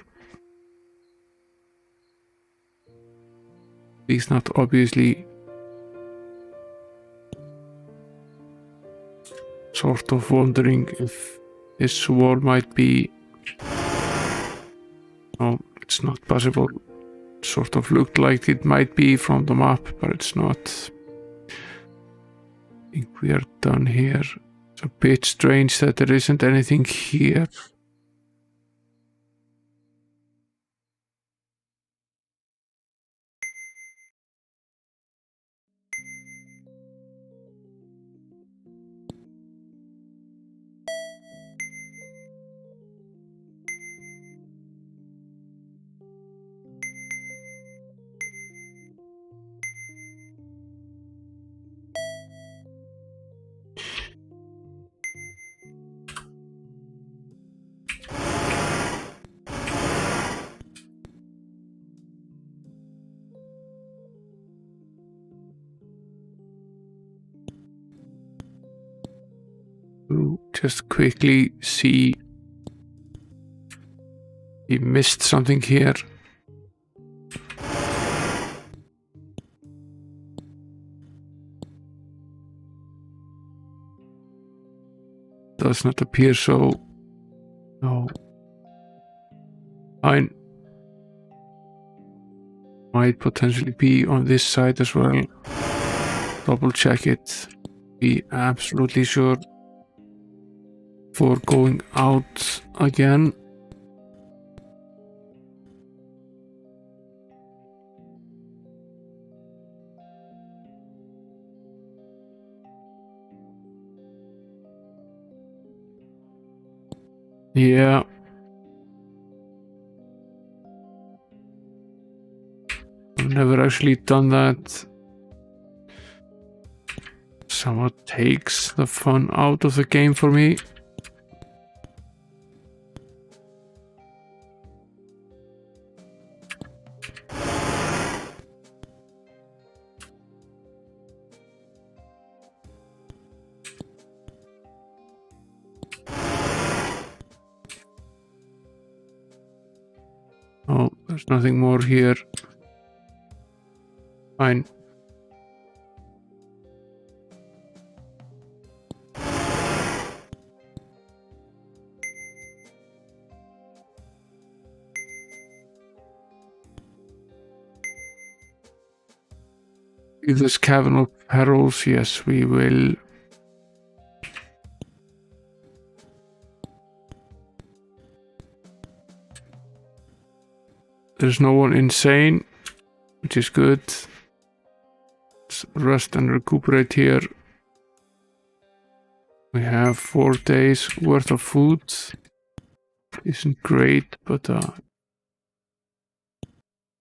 least not obviously. Sort of wondering if this wall might be... No, it's not possible. It sort of looked like it might be from the map, but it's not. I think we are done here. It's a bit strange that there isn't anything here. Just quickly see. He missed something here. Does not appear so. No. I might potentially be on this side as well. Double check it. Be absolutely sure for going out again. Yeah. I've never actually done that. Somewhat takes the fun out of the game for me. Oh, there's nothing more here. Fine. This Cavern of Perils, yes, we will. There's no one insane, which is good. Let's rest and recuperate here. We have 4 days worth of food. Isn't great, but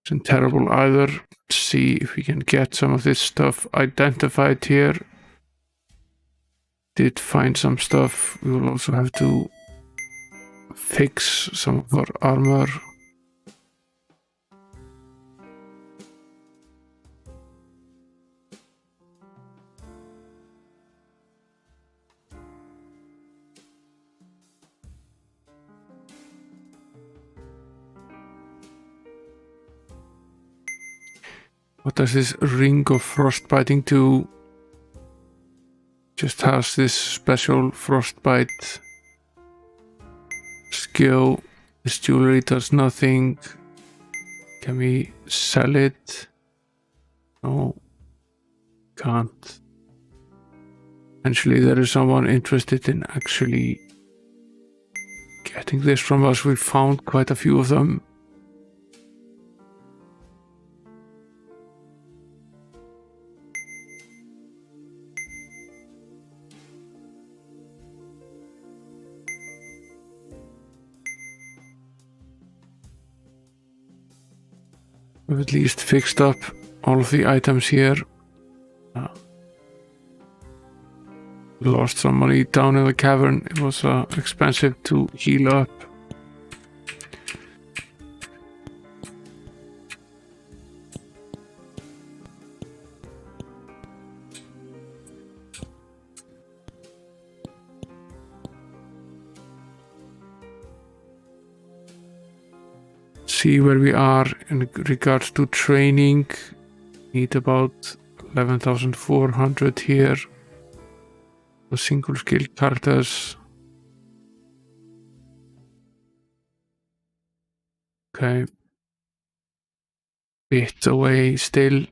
isn't terrible either. Let's see if we can get some of this stuff identified here. Did find some stuff. We will also have to fix some of our armor. What does this ring of frostbiting do? Just has this special frostbite skill. This jewelry does nothing. Can we sell it? No, can't. Eventually there is someone interested in actually getting this from us. We found quite a few of them. We've at least fixed up all of the items here. Lost some money down in the cavern. It was expensive to heal up. See where we are in regards to training. Need about 11,400 here. The single skill characters. Okay. Bit away still.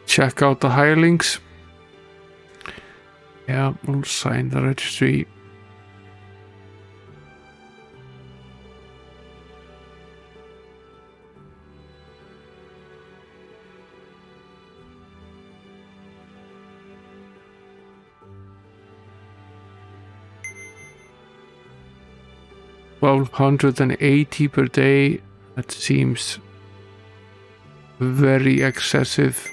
Check out the hirelings. Yeah, we'll sign the registry. $1,280 per day. That seems very excessive.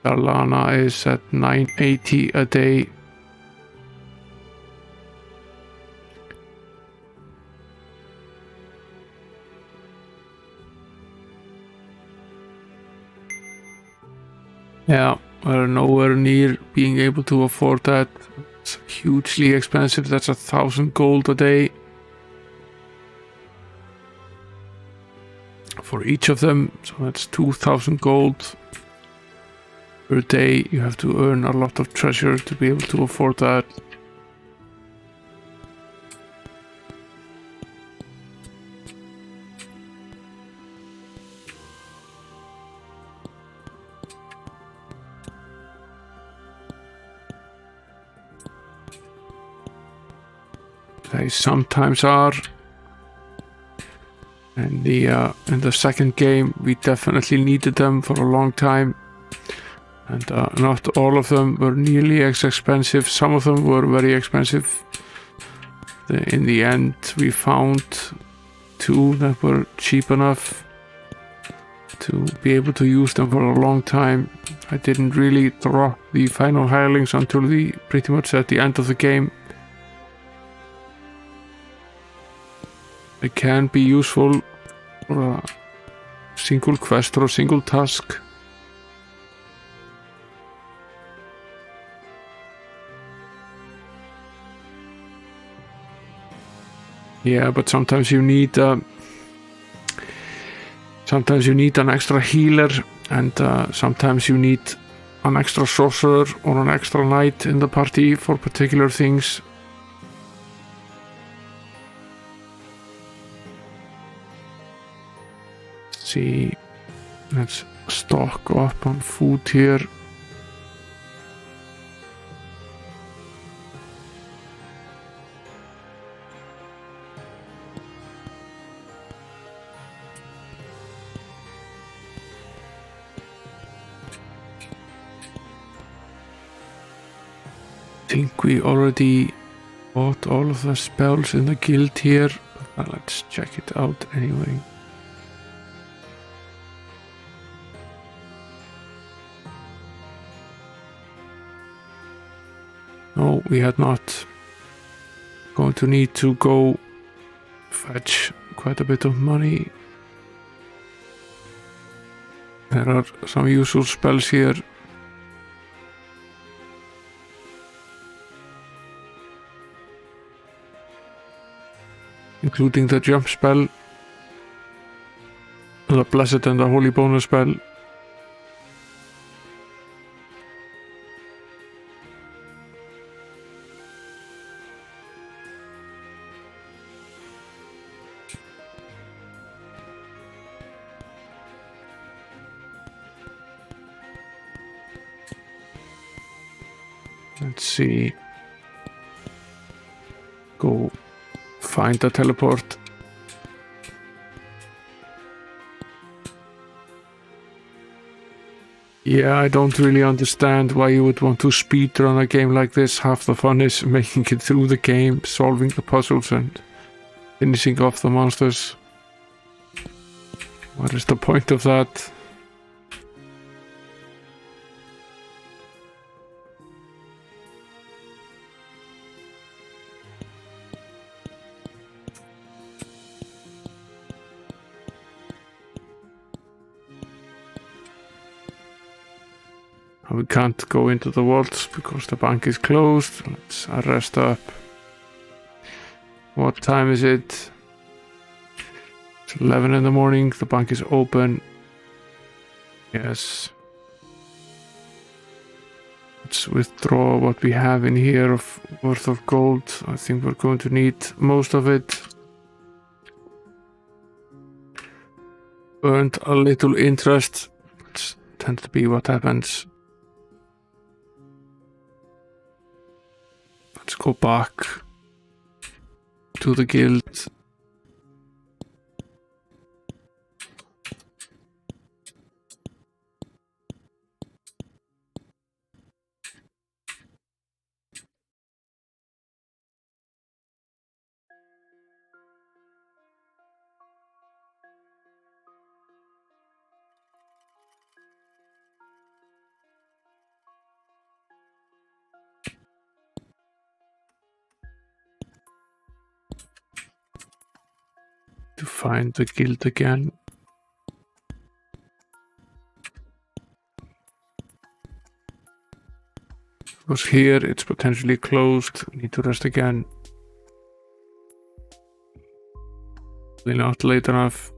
Alana is at $980 a day. Yeah, we're nowhere near being able to afford that. It's hugely expensive. That's 1,000 gold a day for each of them. So that's 2,000 gold per day. You have to earn a lot of treasure to be able to afford that. They sometimes are. And in the second game, we definitely needed them for a long time. And not all of them were nearly as expensive. Some of them were very expensive. In the end, we found 2 that were cheap enough to be able to use them for a long time. I didn't really drop the final hirelings until pretty much at the end of the game. It can be useful for a single quest or a single task. Yeah, but sometimes you need an extra healer, and sometimes you need an extra sorcerer or an extra knight in the party for particular things. See, let's stock up on food here. I think we already bought all of the spells in the guild here, but let's check it out anyway. No, we had not. Going to need to go fetch quite a bit of money. There are some useful spells here. Including the jump spell, the blessed and the holy bonus spell. Let's see. Go find the teleport. Yeah, I don't really understand why you would want to speedrun a game like this. Half the fun is making it through the game, solving the puzzles and finishing off the monsters. What is the point of that? We can't go into the vaults because the bank is closed. Let's rest up. What time is it? It's 11 in the morning. The bank is open. Yes. Let's withdraw what we have in here of worth of gold. I think we're going to need most of it. Earned a little interest. It tends to be what happens. Let's go back to the guild. To find the guild again. Because here it's potentially closed. We need to rest again. Probably not late enough.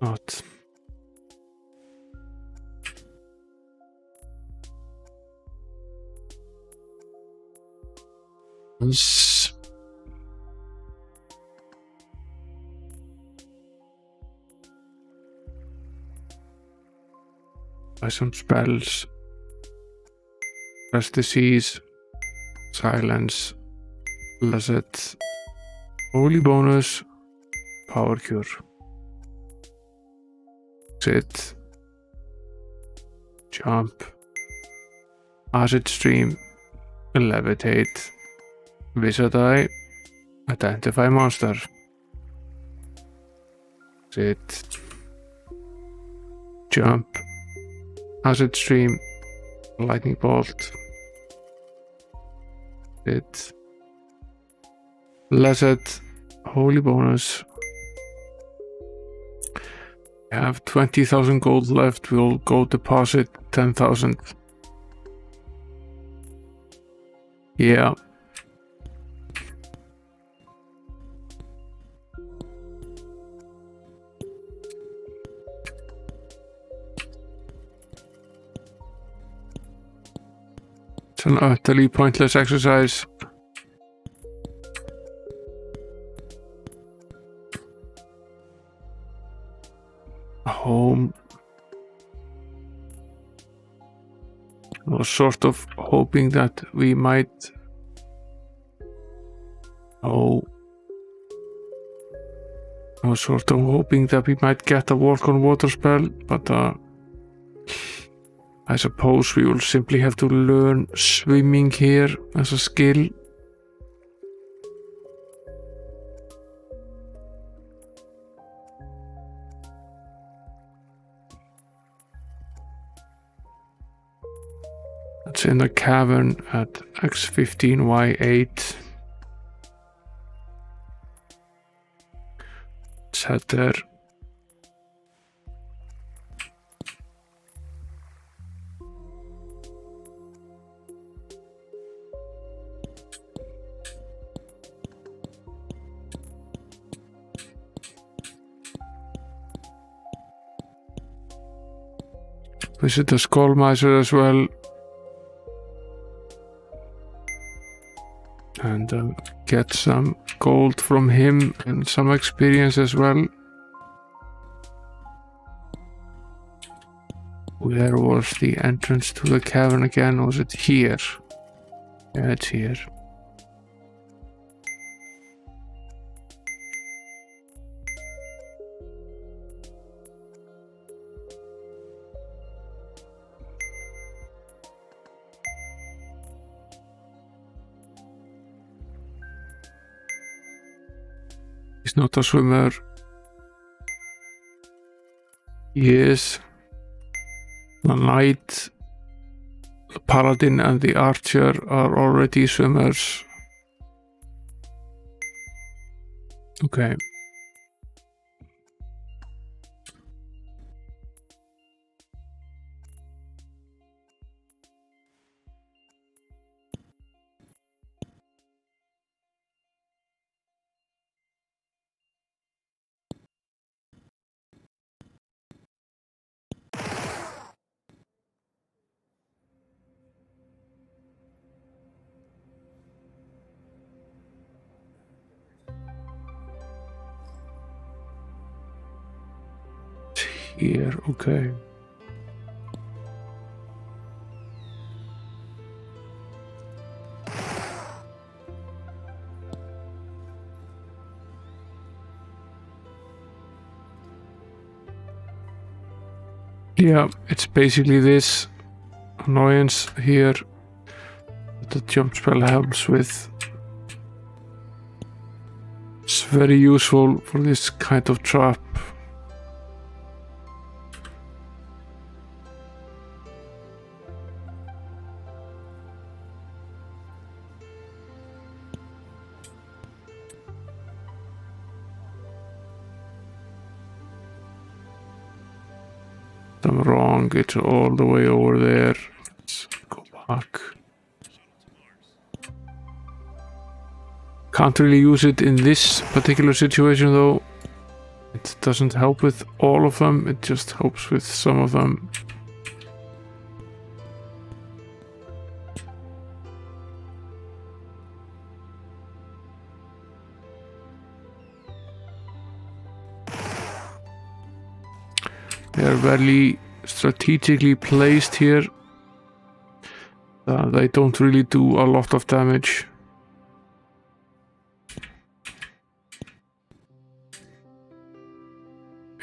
Not. Yes. Buy some spells. Rest disease. Silence. Blessed. Holy bonus. Power cure. Sit. Jump. Acid stream. Levitate. Wizard eye. Identify monster. Sit. Jump. Acid stream. Lightning bolt. Sit. Blessed. Holy bonus. We have 20,000 gold left. We'll go deposit 10,000. Yeah. It's an utterly pointless exercise. Home. I was sort of hoping that we might. Oh. I was sort of hoping that we might get a walk on water spell, but I suppose we will simply have to learn swimming here as a skill. It's in the cavern at X15Y8. Let's head there. Visit the skull miser as well. And get some gold from him and some experience as well. Where was the entrance to the cavern again? Was it here? Yeah, it's here. He's not a swimmer. He is. The knight, the paladin and the archer are already swimmers. Okay. Here, okay. Yeah, it's basically this annoyance here that the jump spell helps with. It's very useful for this kind of trap. I'm wrong, it's all the way over there. Let's go back. Can't really use it in this particular situation though. It doesn't help with all of them, it just helps with some of them. They are very strategically placed here. They don't really do a lot of damage.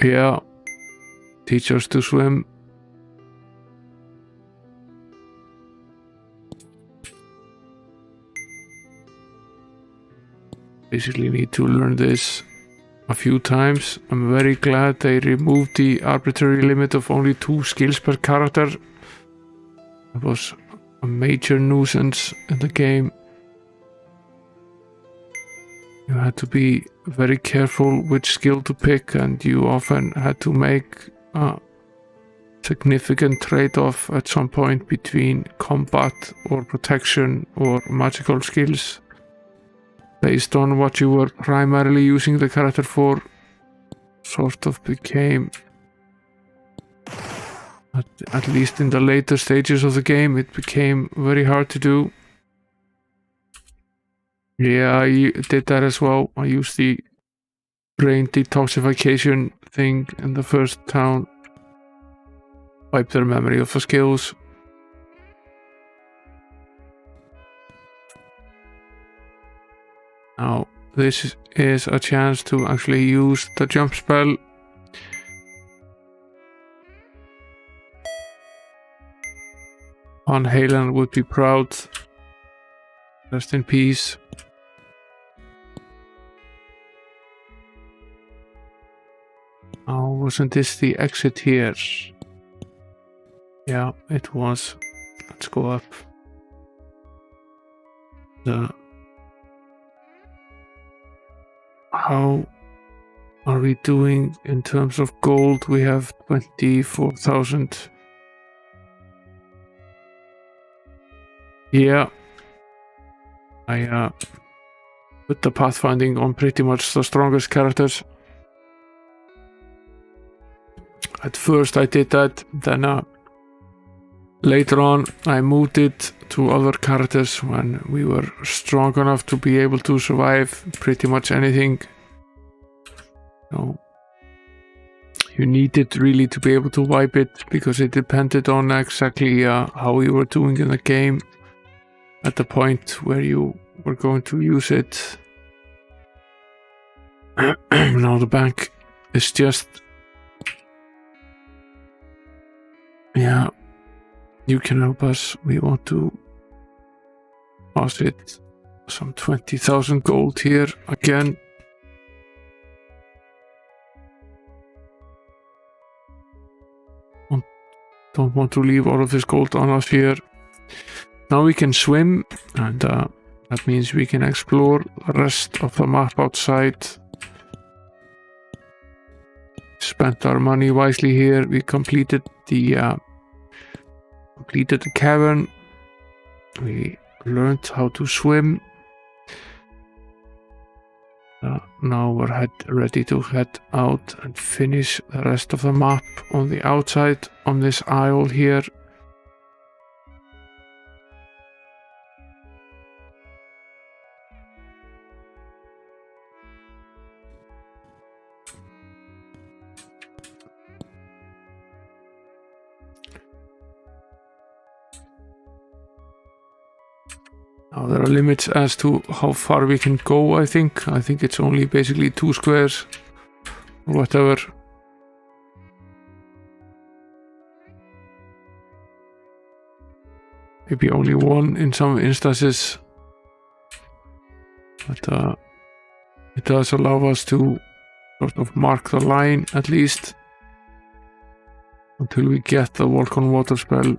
Yeah. Teach us to swim. Basically need to learn this a few times. I'm very glad they removed the arbitrary limit of only 2 skills per character. It was a major nuisance in the game. You had to be very careful which skill to pick, and you often had to make a significant trade-off at some point between combat or protection or magical skills based on what you were primarily using the character for. Sort of became, at least in the later stages of the game, it became very hard to do. Yeah, I did that as well. I used the brain detoxification thing in the first town. Wipe their memory of the skills. Now, this is a chance to actually use the jump spell. Van Halen would be proud. Rest in peace. Oh, wasn't this the exit here? Yeah, it was. Let's go up. How are we doing in terms of gold? We have 24,000. Yeah. I put the pathfinding on pretty much the strongest characters. At first I did that, then later on I moved it to other characters when we were strong enough to be able to survive pretty much anything. So you needed really to be able to wipe it, because it depended on exactly how you were doing in the game at the point where you were going to use it. Now the bank is just... Yeah, you can help us. We want to deposit some 20,000 gold here again. Don't want to leave all of this gold on us here. Now we can swim, and that means we can explore the rest of the map outside. Spent our money wisely here. We completed the cavern. We learned how to swim. Now we're ready to head out and finish the rest of the map on the outside on this isle here. Now there are limits as to how far we can go, I think. I think it's only basically 2 squares or whatever. Maybe only 1 in some instances. But it does allow us to sort of mark the line, at least, until we get the walk on water spell.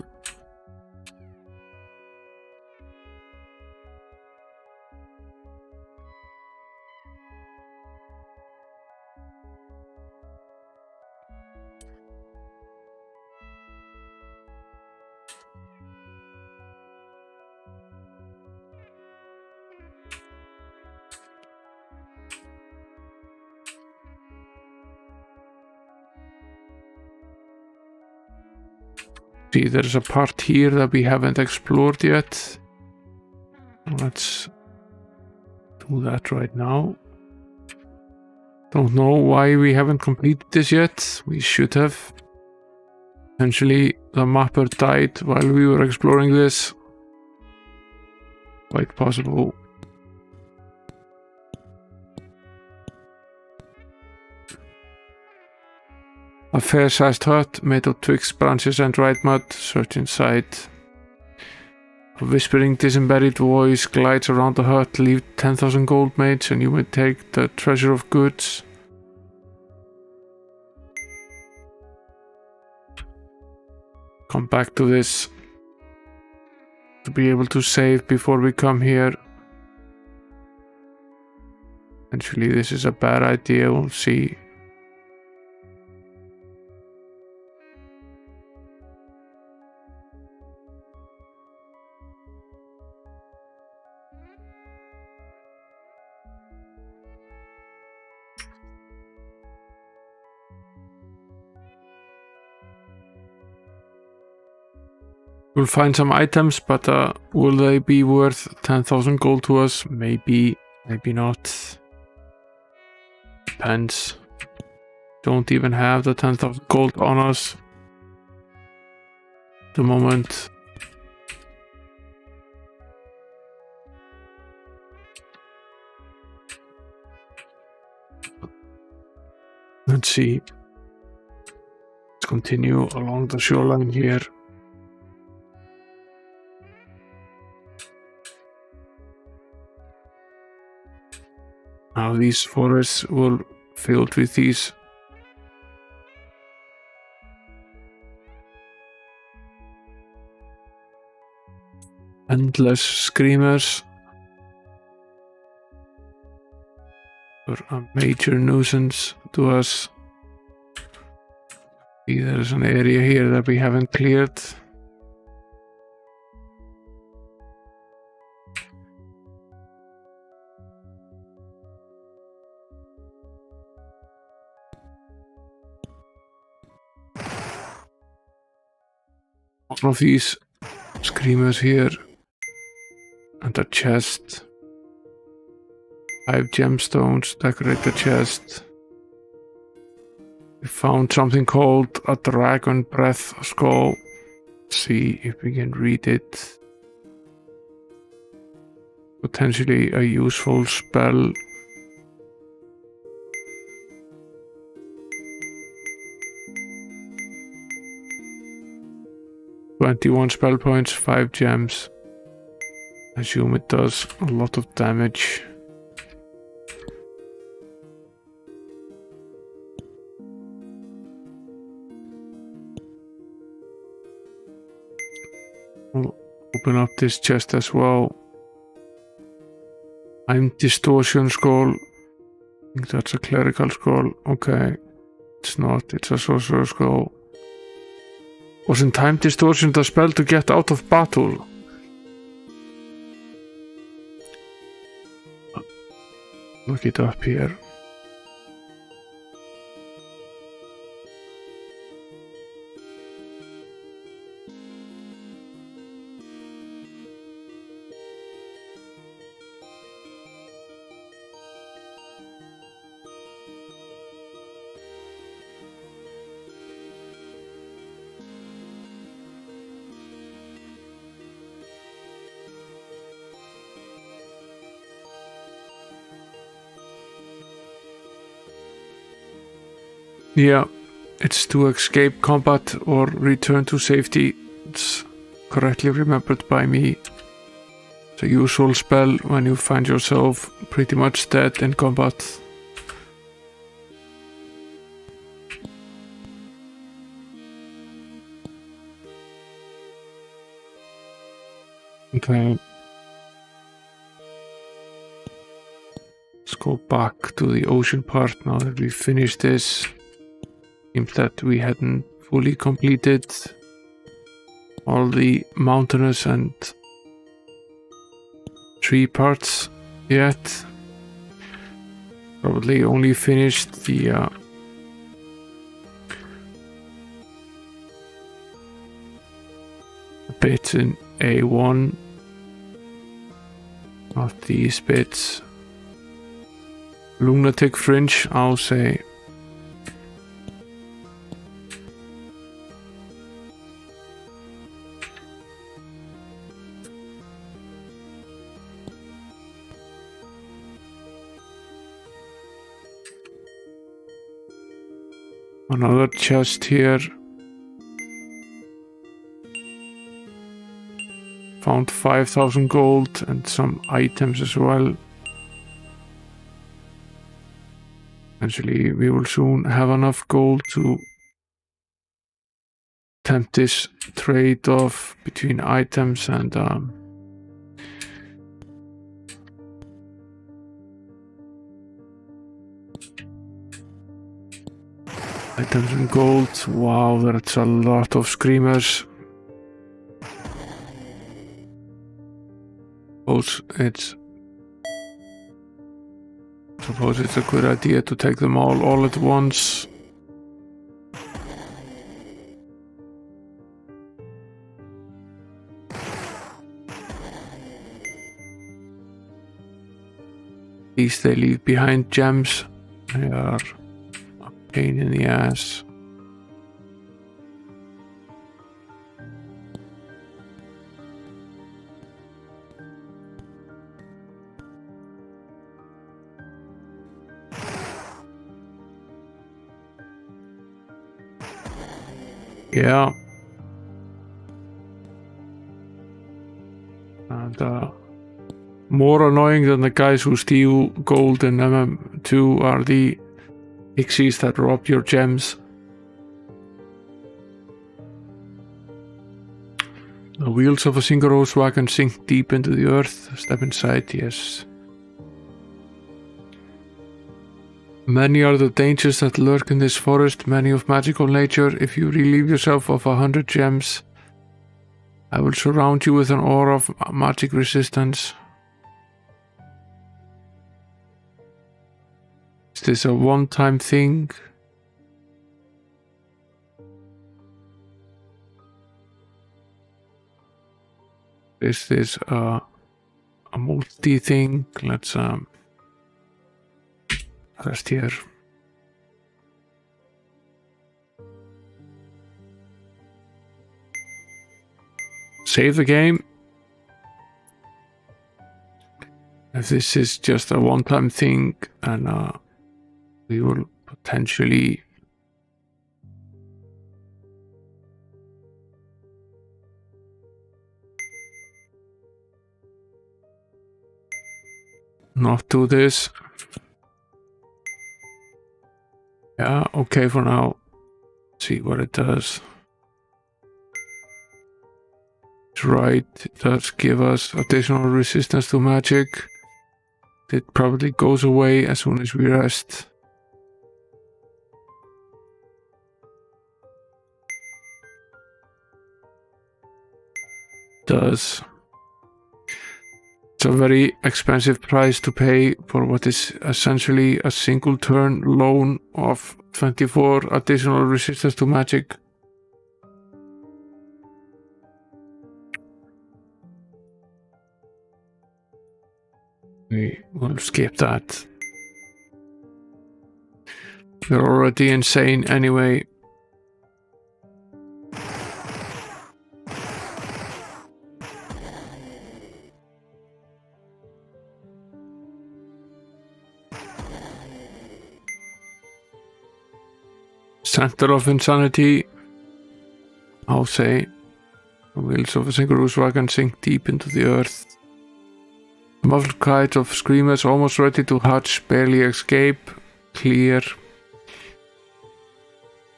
See, there's a part here that we haven't explored yet. Let's do that right now. Don't know why we haven't completed this yet. We should have. Essentially, the mapper died while we were exploring this. Quite possible. A fair-sized hut made of twigs, branches, and dried mud. Search inside. A whispering, disembodied voice glides around the hut. Leave 10,000 gold mates, and you may take the treasure of goods. Come back to this to be able to save before we come here. Actually, this is a bad idea. We'll see. We'll find some items, but will they be worth 10,000 gold to us? Maybe, maybe not. Depends. Don't even have the 10,000 gold on us at the moment. Let's see. Let's continue along the shoreline here. Now these forests will filled with these endless screamers. They're a major nuisance to us. See, there's an area here that we haven't cleared. One of these screamers here, and a chest. 5 gemstones decorate the chest. We found something called a dragon breath skull. Let's see if we can read it. Potentially a useful spell. "21 spell points, 5 gems. I assume it does a lot of damage. We'll open up this chest as well. I'm distortion scroll. I think that's a clerical scroll. Okay. It's not, it's a sorcerer scroll. Wasn't time distortion the spell to get out of battle? Look it up here. Yeah, it's to escape combat or return to safety. It's correctly remembered by me. It's a usual spell when you find yourself pretty much dead in combat. Okay. Let's go back to the ocean part now that we finished this. Seems that we hadn't fully completed all the mountainous and tree parts yet. Probably only finished the bits in A1, not these bits. Lunatic Fringe, I'll say. Another chest here. Found 5,000 gold and some items as well. Eventually we will soon have enough gold to attempt this trade-off between items and items and gold. Wow, that's a lot of screamers. Suppose it's a good idea to take them all at once. At least they leave behind gems. They are a pain in the ass. Yeah. And more annoying than the guys who steal gold in MM2 are the pixies that rob your gems. The wheels of a single rose wagon sink deep into the earth. Step inside, yes. Many are the dangers that lurk in this forest, many of magical nature. If you relieve yourself of 100 gems, I will surround you with an aura of magic resistance. Is this a one-time thing? Is this a multi-thing? Let's rest here. Save the game. If this is just a one-time thing, and we will potentially not do this. Yeah, okay for now. See what it does. It's right, it does give us additional resistance to magic. It probably goes away as soon as we rest. Does. It's a very expensive price to pay for what is essentially a single turn loan of 24 additional resistance to magic. We will skip that. We're already insane anyway. Center of insanity, I'll say. The wheels of a single rose wagon sink deep into the earth. The muffled cries of screamers almost ready to hatch barely escape. Clear.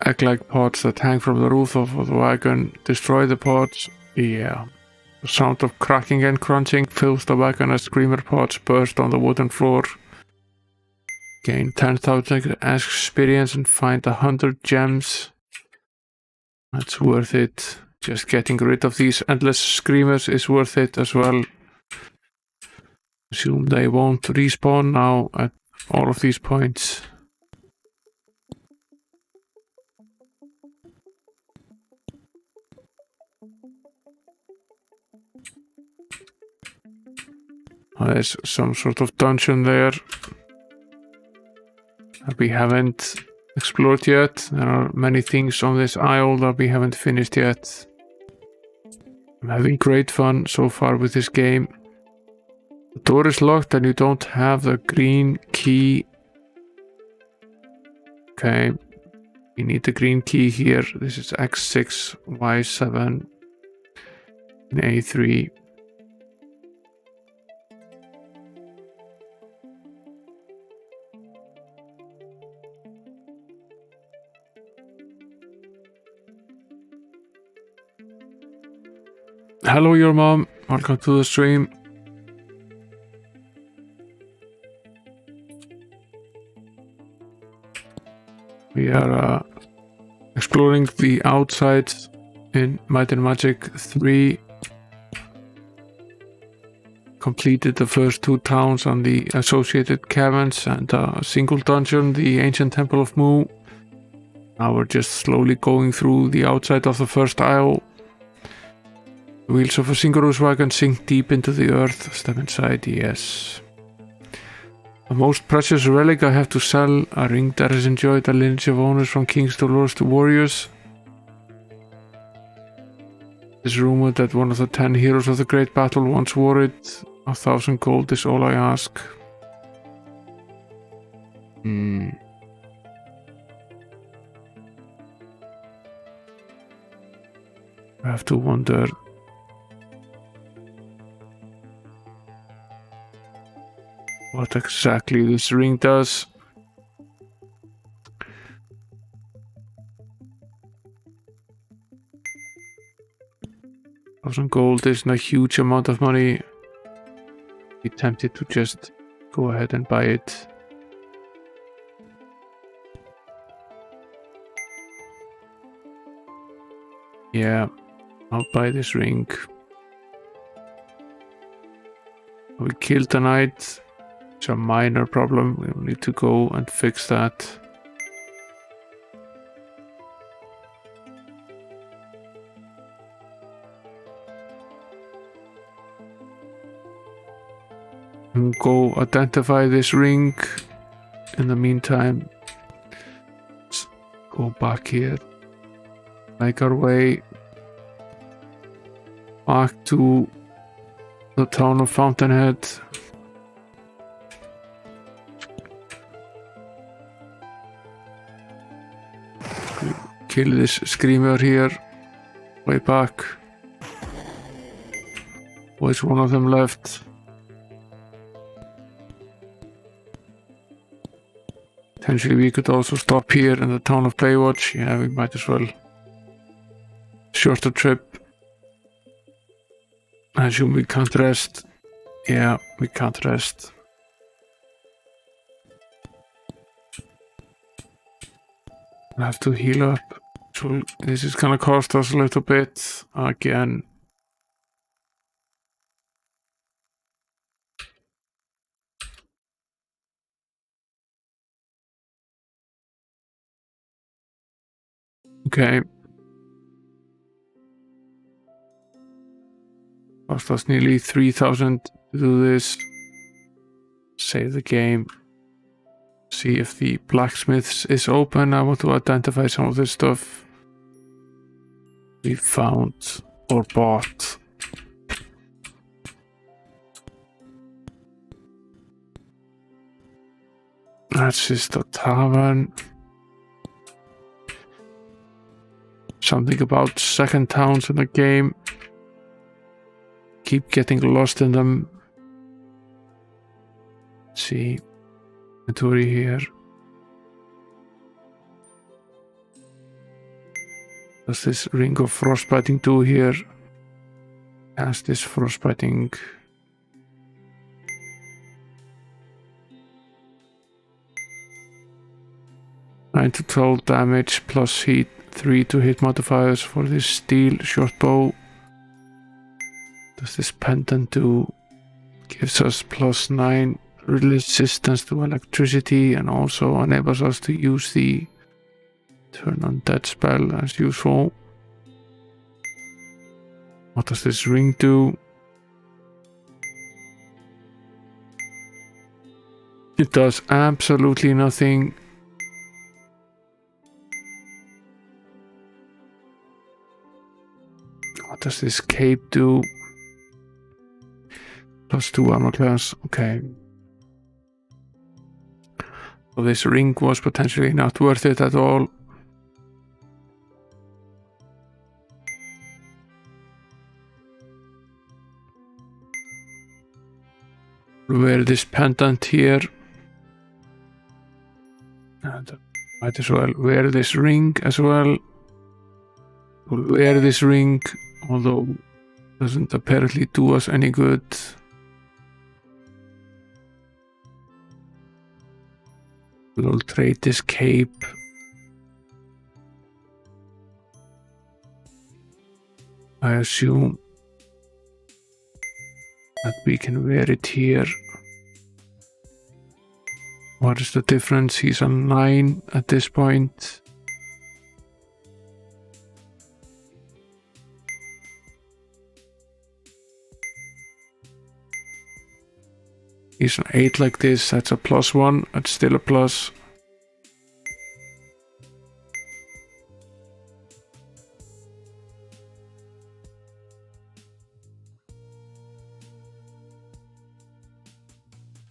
Egg-like pods that hang from the roof of the wagon destroy the pods. Yeah. The sound of cracking and crunching fills the wagon as screamer pods burst on the wooden floor. Gain 10,000 experience and find 100 gems. That's worth it. Just getting rid of these endless screamers is worth it as well. Assume they won't respawn now at all of these points. There's some sort of dungeon there that we haven't explored yet. There are many things on this isle that we haven't finished yet. I'm having great fun so far with this game. The door is locked and you don't have the green key. Okay. We need the green key here. This is X6, Y7, and A3. Hello, your mom. Welcome to the stream. We are exploring the outside in Might and Magic 3. Completed the first 2 towns on the associated caverns and a single dungeon, the Ancient Temple of Mu. Now we're just slowly going through the outside of the first isle. The wheels of a Singaroo's wagon sink deep into the earth. Step inside, yes. The most precious relic I have to sell, a ring that has enjoyed a lineage of owners from kings to lords to warriors. It is rumored that one of the 10 heroes of the great battle once wore it. 1,000 gold is all I ask. I have to wonder. What exactly this ring does. $1,000 gold isn't a huge amount of money. Be tempted to just go ahead and buy it. Yeah, I'll buy this ring. We killed the knight. It's a minor problem. We need to go and fix that. Go identify this ring. In the meantime, let's go back here. Make our way back to the town of Fountainhead. Kill this screamer here. Way back. Where's one of them left? Potentially we could also stop here in the town of Baywatch. Yeah, we might as well. Shorter trip. I assume we can't rest. Yeah, we can't rest. I have to heal up. So this is gonna cost us a little bit again. Okay. Cost us nearly 3,000 to do this. Save the game. See if the blacksmith is open. I want to identify some of this stuff we found or bought. That's just a tavern. Something about second towns in the game. Keep getting lost in them. Let's see. Inventory here. Does this ring of frostbiting do here? Has this frostbiting? Nine to 12 damage plus heat, 3 to hit modifiers for this steel short bow. Does this pendant do? Gives us plus 9 resistance to electricity and also enables us to use the turn on dead spell as usual. What does this ring do? It does absolutely nothing. What does this cape do? Plus 2 armor class, okay. So this ring was potentially not worth it at all. wear this pendant here. And might as well wear this ring as well. We'll wear this ring, although it doesn't apparently do us any good. We'll trade this cape. I assume that we can wear it here. What is the difference? He's on 9 at this point. He's an 8 like this, that's a +1, that's still a plus.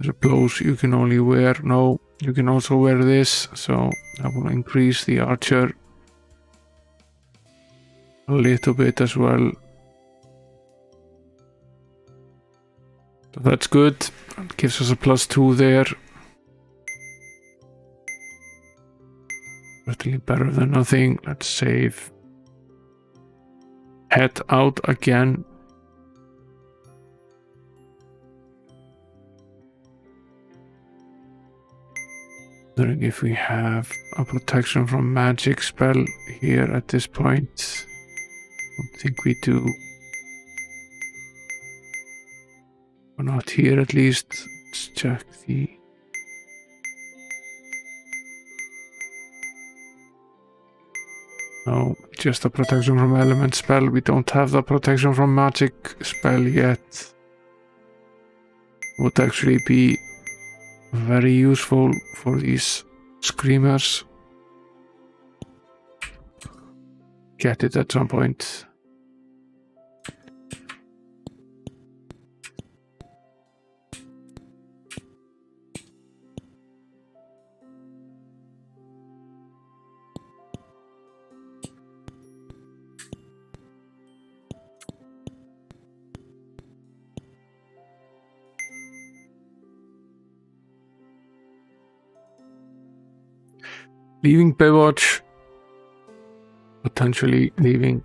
I suppose you can only wear, no, you can also wear this, so that will increase the archer a little bit as well. So that's good, it gives us a +2 there. Certainly better than nothing. Let's save. Head out again. Wondering if we have a protection from magic spell here at this point. Don't think we do. Or not here at least. Let's check the... No, just a protection from element spell. We don't have the protection from magic spell yet. Would actually be very useful for these screamers. Get it at some point. Leaving Baywatch, potentially leaving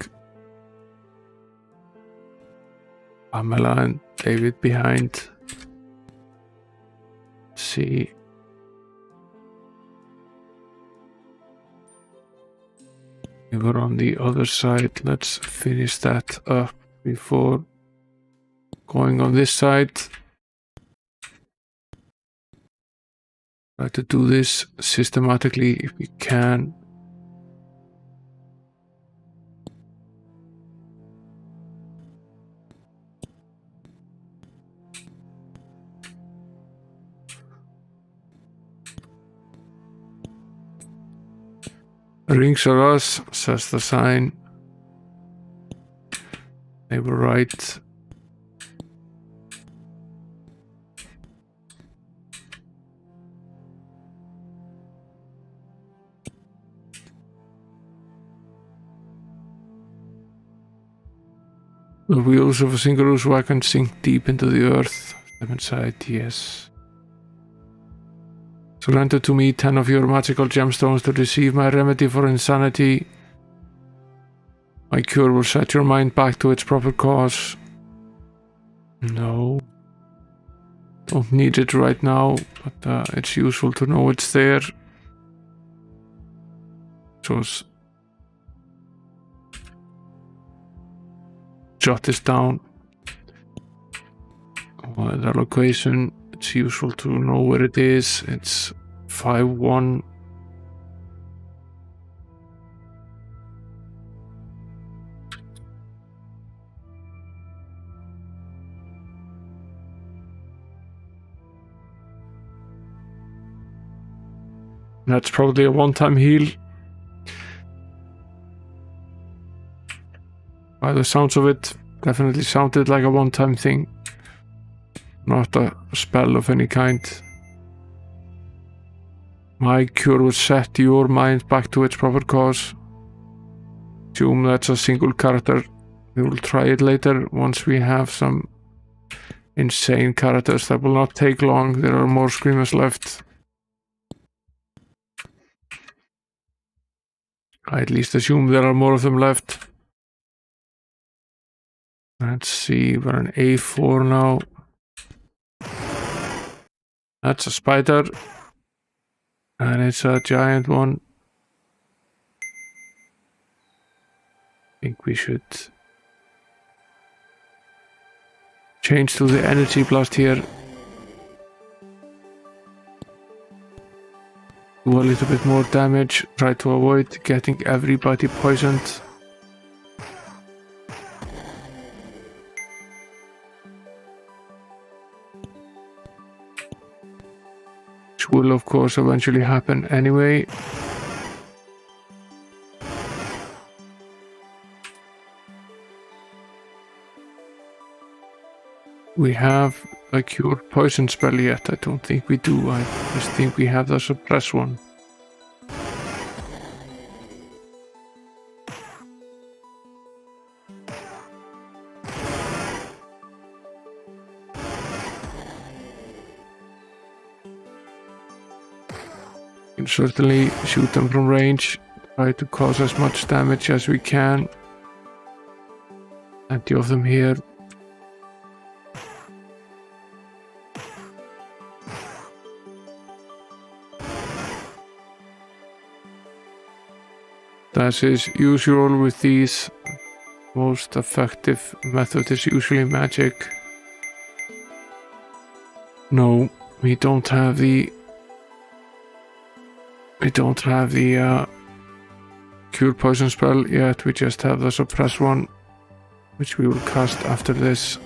Pamela and David behind. Let's see. We were on the other side. Let's finish that up before going on this side. Try to do this systematically if we can. Rings are us, says the sign. They were right. The wheels of a single-use wagon sink deep into the earth. Step inside, yes. Surrender to me 10 of your magical gemstones to receive my remedy for insanity. My cure will set your mind back to its proper cause. No. Don't need it right now, but it's useful to know it's there. So jot this down. The location, it's useful to know where it is. It's 5-1. That's probably a one-time heal. By the sounds of it, definitely sounded like a one-time thing. Not a spell of any kind. My cure will set your mind back to its proper cause. Assume that's a single character. We will try it later once we have some insane characters that will not take long. There are more screamers left. I at least assume there are more of them left. Let's see, we're on A4 now. That's a spider. And it's a giant one. I think we should change to the energy blast here. Do a little bit more damage. Try to avoid getting everybody poisoned. Which will of course eventually happen anyway. We have a cure poison spell yet? I don't think we do. I just think we have the suppress one. We can certainly shoot them from range. Try to cause as much damage as we can. Plenty of them here. As is usual with these, most effective method is usually magic. No, we don't have the cure poison spell yet. We just have the suppress one, which we will cast after this.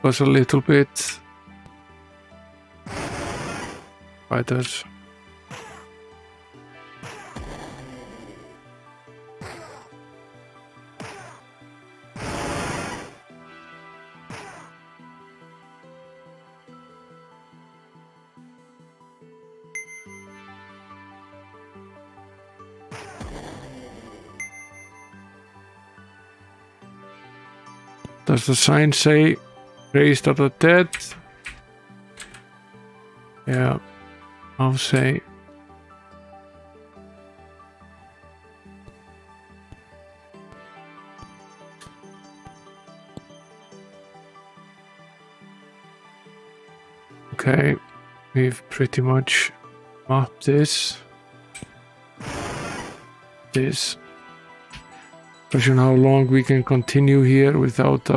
Was a little bit spiders. Does the sign say raised of the dead? Yeah, I'll say. Okay, we've pretty much mapped this. Question how long we can continue here without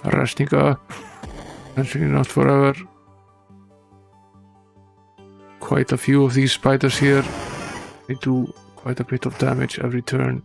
resting up. Actually not forever. Quite a few of these spiders here. They do quite a bit of damage every turn.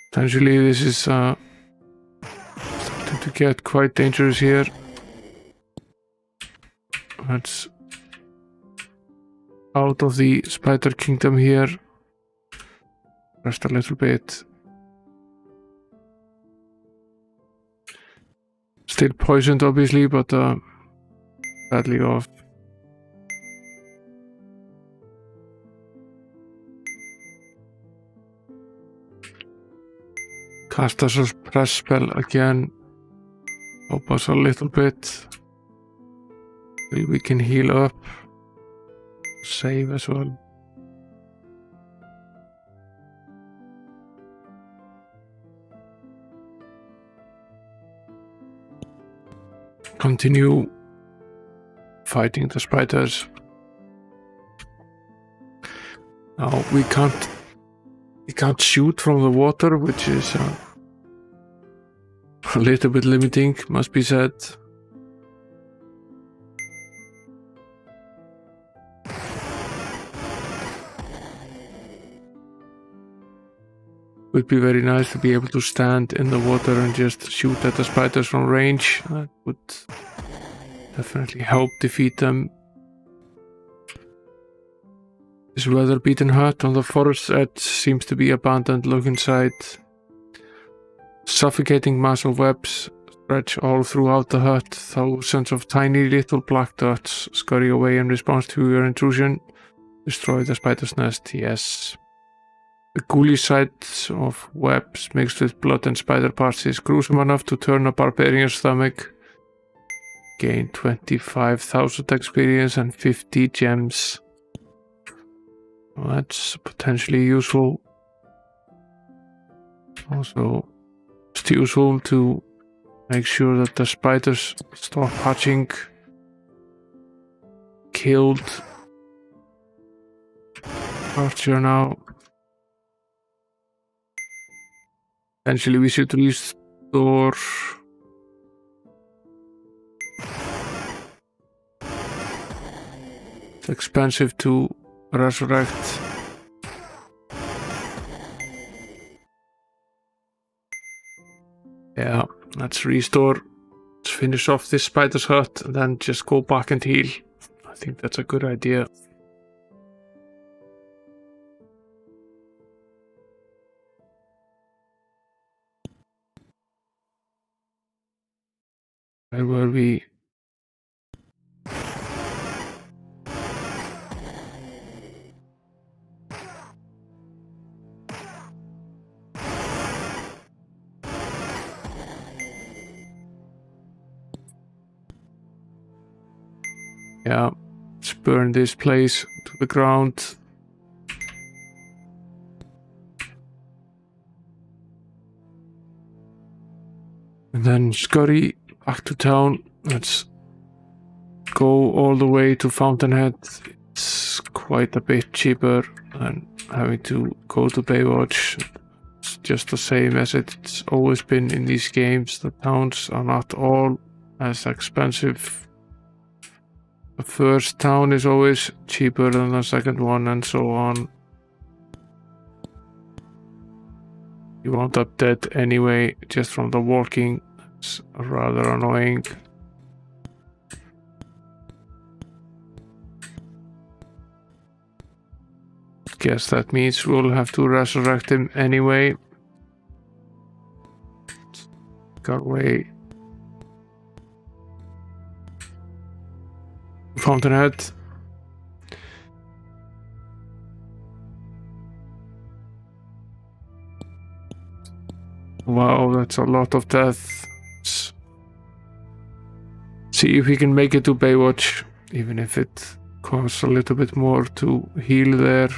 Potentially this is starting to get quite dangerous here. Let's out of the spider kingdom here. Rest a little bit. Still poisoned, obviously, but badly off. Cast a suppress spell again. Help us a little bit. We can heal up. Save as well. Continue fighting the spiders. Now we can't shoot from the water, which is a little bit limiting, must be said. Would be very nice to be able to stand in the water and just shoot at the spiders from range. That would definitely help defeat them. This weather-beaten hut on the forest edge seems to be abandoned. Look inside. Suffocating mass of webs stretch all throughout the hut. Thousands of tiny little black dots scurry away in response to your intrusion. Destroy the spider's nest, yes. The ghoulish sight of webs mixed with blood and spider parts is gruesome enough to turn a barbarian's stomach. Gain 25,000 experience and 50 gems. Well, that's potentially useful. Also, it's useful to make sure that the spiders stop hatching. Killed archer now. Eventually we should restore. It's expensive to resurrect. Yeah, let's restore. Let's finish off this spider's hut and then just go back and heal. I think that's a good idea. Where were we? Yeah, let's burn this place to the ground. And then scurry back to town. Let's go all the way to Fountainhead. It's quite a bit cheaper than having to go to Baywatch. It's just the same as it's always been in these games. The towns are not all as expensive. The first town is always cheaper than the second one, and so on. You wound up dead anyway, just from the walking. It's rather annoying. Guess that means we'll have to resurrect him anyway. Got away. Fountainhead. Wow, that's a lot of death. Let's see if we can make it to Baywatch, even if it costs a little bit more to heal there.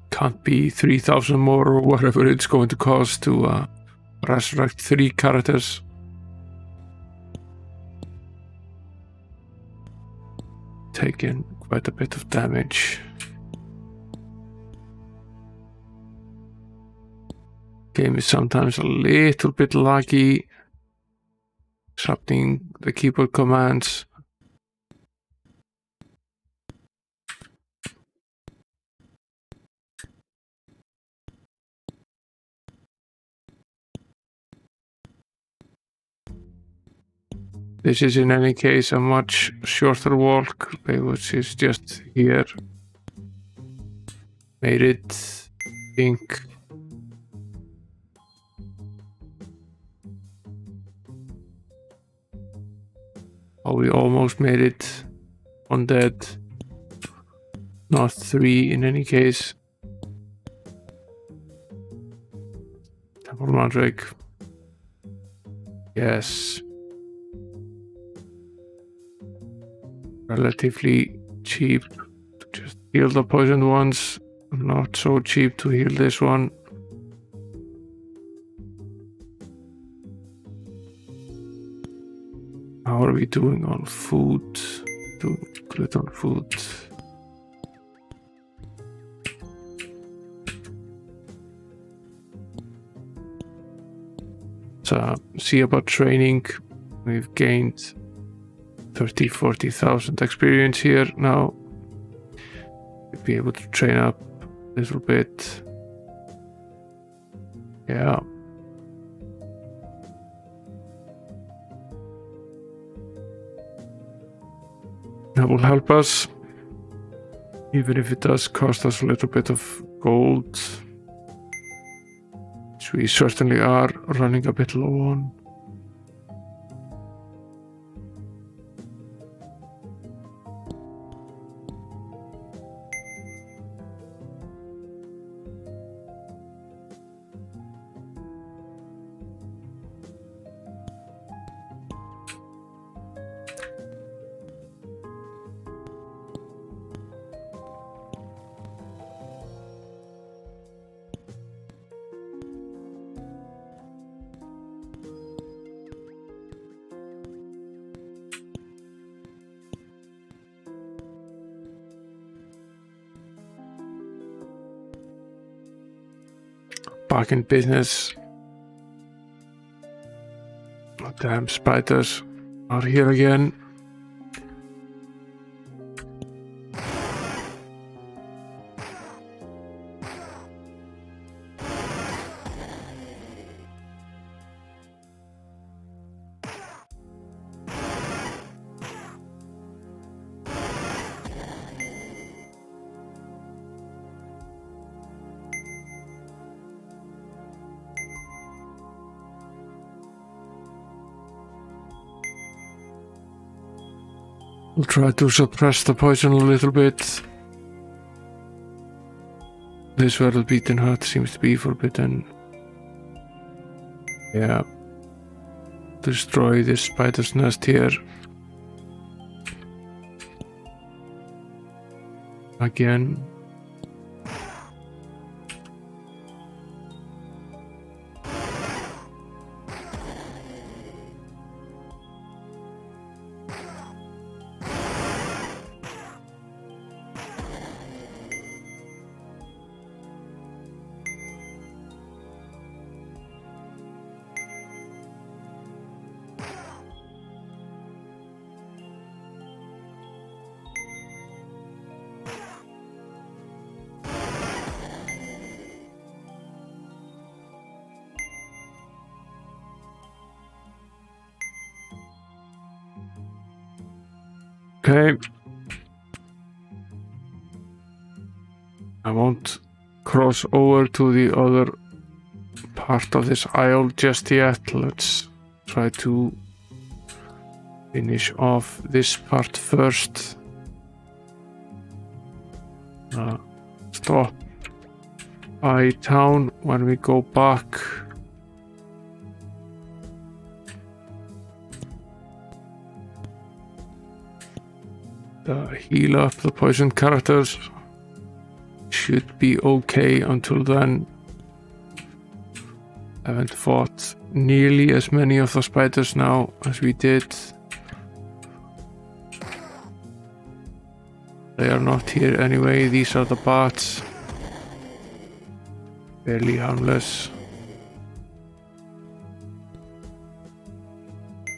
Can't be 3,000 more or whatever it's going to cost to resurrect 3 characters. Taken quite a bit of damage. Game is sometimes a little bit laggy, disrupting the keyboard commands. This is in any case a much shorter walk. Baywatch is just here. Made it think. Oh, we almost made it. One dead. Not 3 in any case. Temple Mandrake. Yes. Relatively cheap to just heal the poisoned ones. Not so cheap to heal this one. How are we doing on food? Doing good on food. So, see about training. We've gained 40,000 experience here now. We'll be able to train up a little bit. Yeah. That will help us, even if it does cost us a little bit of gold, which we certainly are running a bit low on. Back in business. Oh, damn spiders are here again. We'll try to suppress the poison a little bit. This well-beaten hut seems to be forbidden. Yeah. Destroy this spider's nest here. Again. Okay. I won't cross over to the other part of this isle just yet. Let's try to finish off this part first. Stop by town when we go back. Heal up the poison characters. Should be okay until then. Haven't fought nearly as many of the spiders now as we did. They are not here anyway. These are the bats. Fairly harmless.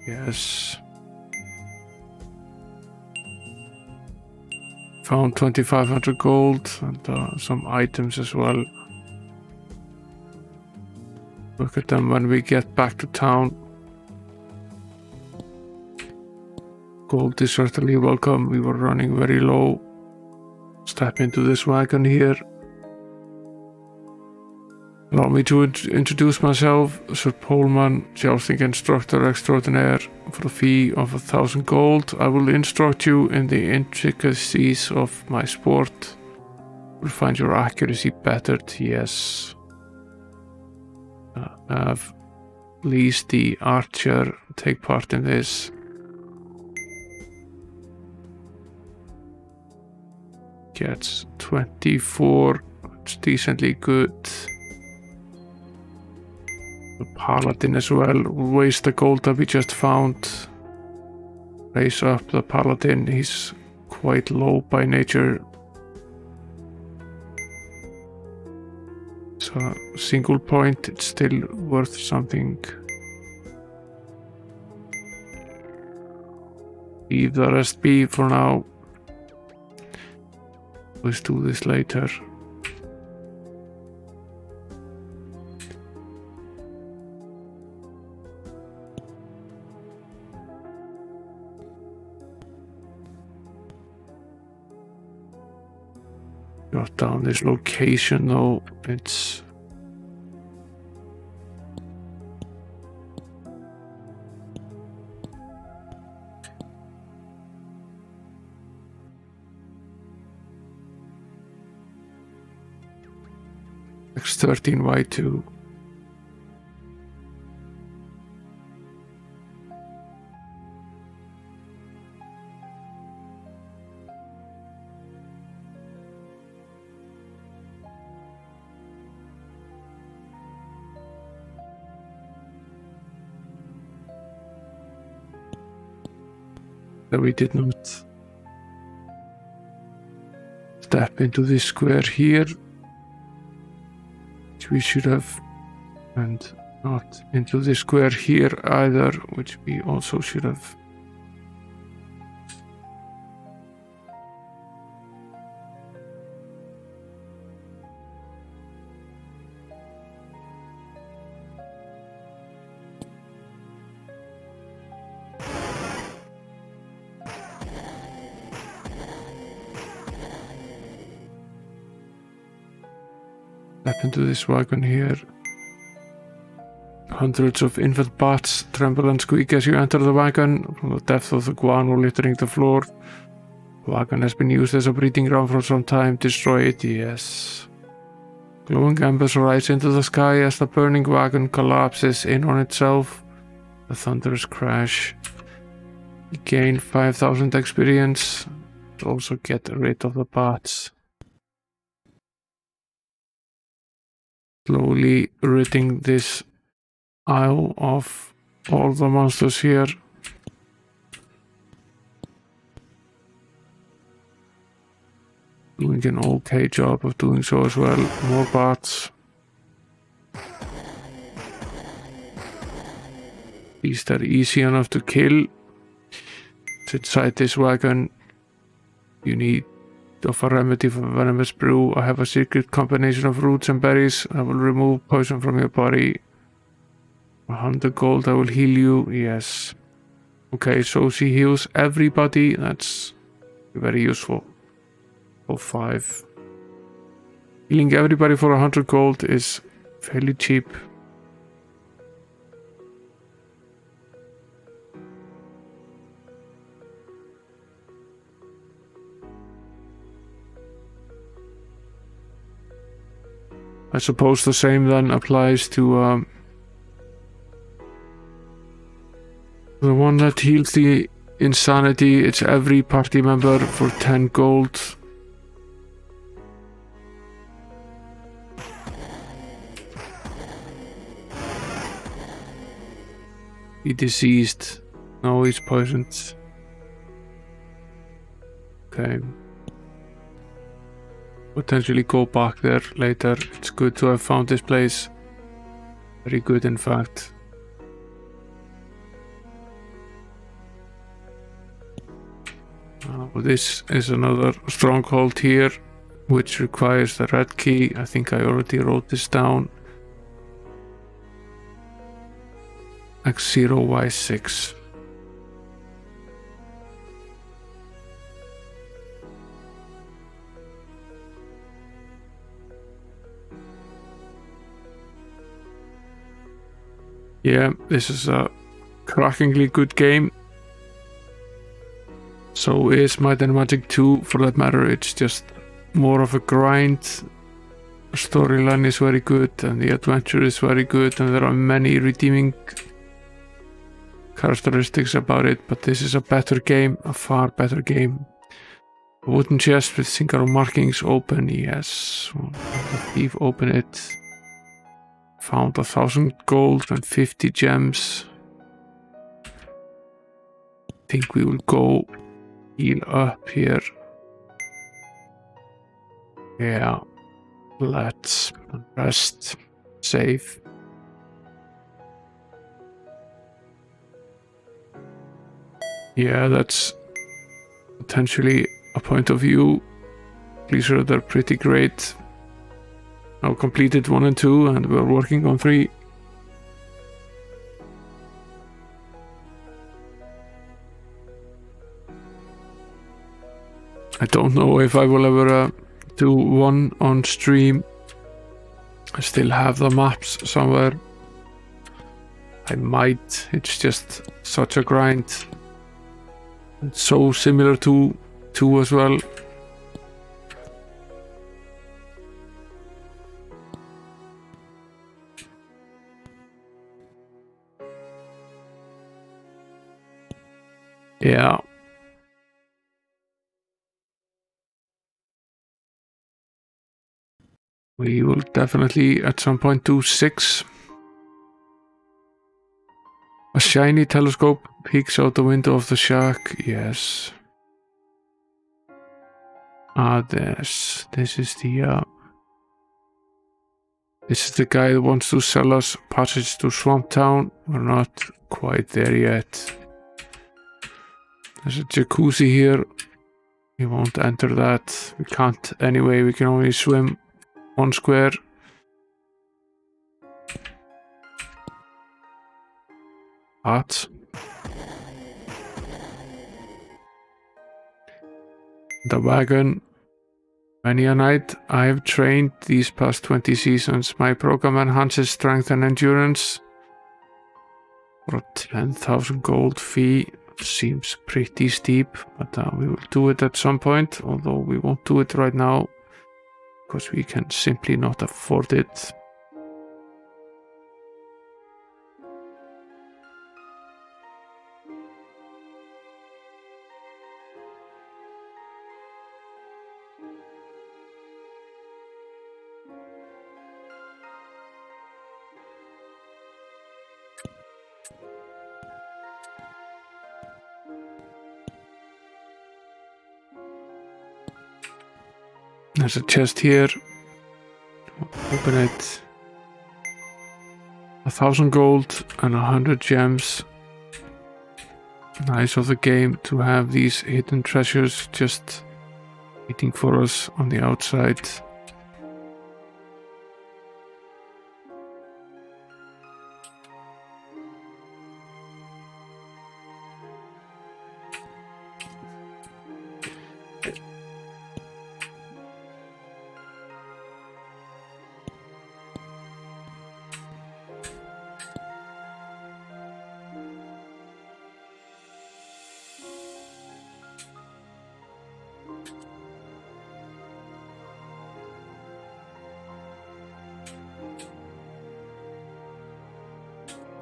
Yes. Found 2,500 gold and some items as well. Look at them when we get back to town. Gold is certainly welcome. We were running very low. Step into this wagon here. Allow me to introduce myself, Sir Pullman, jousting instructor extraordinaire. For a fee of 1,000 gold, I will instruct you in the intricacies of my sport. Will find your accuracy bettered, yes. Have least the archer take part in this. Gets 24, it's decently good. The paladin as well, waste the gold that we just found. Raise up the paladin, he's quite low by nature. So single point, it's still worth something. Leave the rest be for now. Let's do this later. Jot down this location though, it's X13Y2. That we did not step into this square here, which we should have, and not into this square here either, which we also should have. Step into this wagon here. Hundreds of infant bats tremble and squeak as you enter the wagon. From the depth of the guano littering the floor. The wagon has been used as a breeding ground for some time. Destroy it, yes. Glowing embers rise into the sky as the burning wagon collapses in on itself. A thunderous crash. You gain 5,000 experience. Also get rid of the bats. Slowly ridding this isle of all the monsters here. Doing an okay job of doing so as well. More bats. These are easy enough to kill. Inside this wagon, you need of a remedy for venomous brew. I have a secret combination of roots and berries. I will remove poison from your body. 100 gold, I will heal you. Yes. Okay, so she heals everybody. That's very useful. For 5. Healing everybody for 100 gold is fairly cheap. I suppose the same then applies to the one that heals the insanity. It's every party member for 10 gold. He deceased. No, he's poisoned. Okay. Potentially go back there later. It's good to have found this place. Very good, in fact. This is another stronghold here, which requires the red key. I think I already wrote this down. X0Y6. Yeah, this is a crackingly good game. So is Might and Magic 2, for that matter. It's just more of a grind. The storyline is very good and the adventure is very good, and there are many redeeming characteristics about it, but this is a better game, a far better game. A wooden chest with single markings open, yes. Well, the thief open it. Found 1,000 gold and 50 gems. I think we will go heal up here. Yeah, let's rest, save. Yeah, that's potentially a point of view. These are they're pretty great. Now completed 1 and 2 and we're working on 3. I don't know if I will ever do 1 on stream. I still have the maps somewhere. I might. It's just such a grind. It's so similar to 2 as well. Yeah. We will definitely at some point do 6. A shiny telescope peeks out the window of the shack. Yes. This is the this is the guy who wants to sell us passage to Swamp Town. We're not quite there yet. There's a jacuzzi here. We won't enter that. We can't anyway. We can only swim 1 square. Hot. The wagon. Many a night I have trained these past 20 seasons. My program enhances strength and endurance. For a 10,000 gold fee. Seems pretty steep, but we will do it at some point, although we won't do it right now because we can simply not afford it. There's a chest here. Open it. 1,000 gold and 100 gems. Nice of the game to have these hidden treasures just waiting for us on the outside.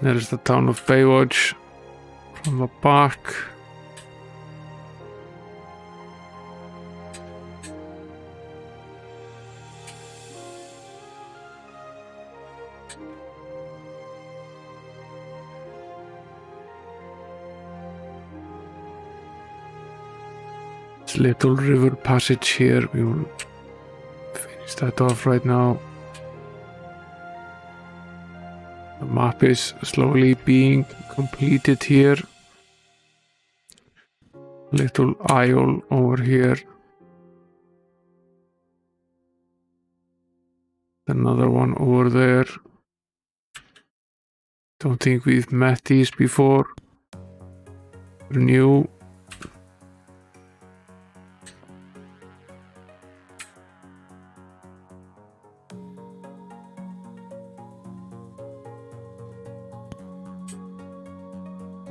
There's the town of Baywatch from the back. This little river passage here, we will finish that off right now. The map is slowly being completed here. Little isle over here. Another one over there. Don't think we've met these before. They're new.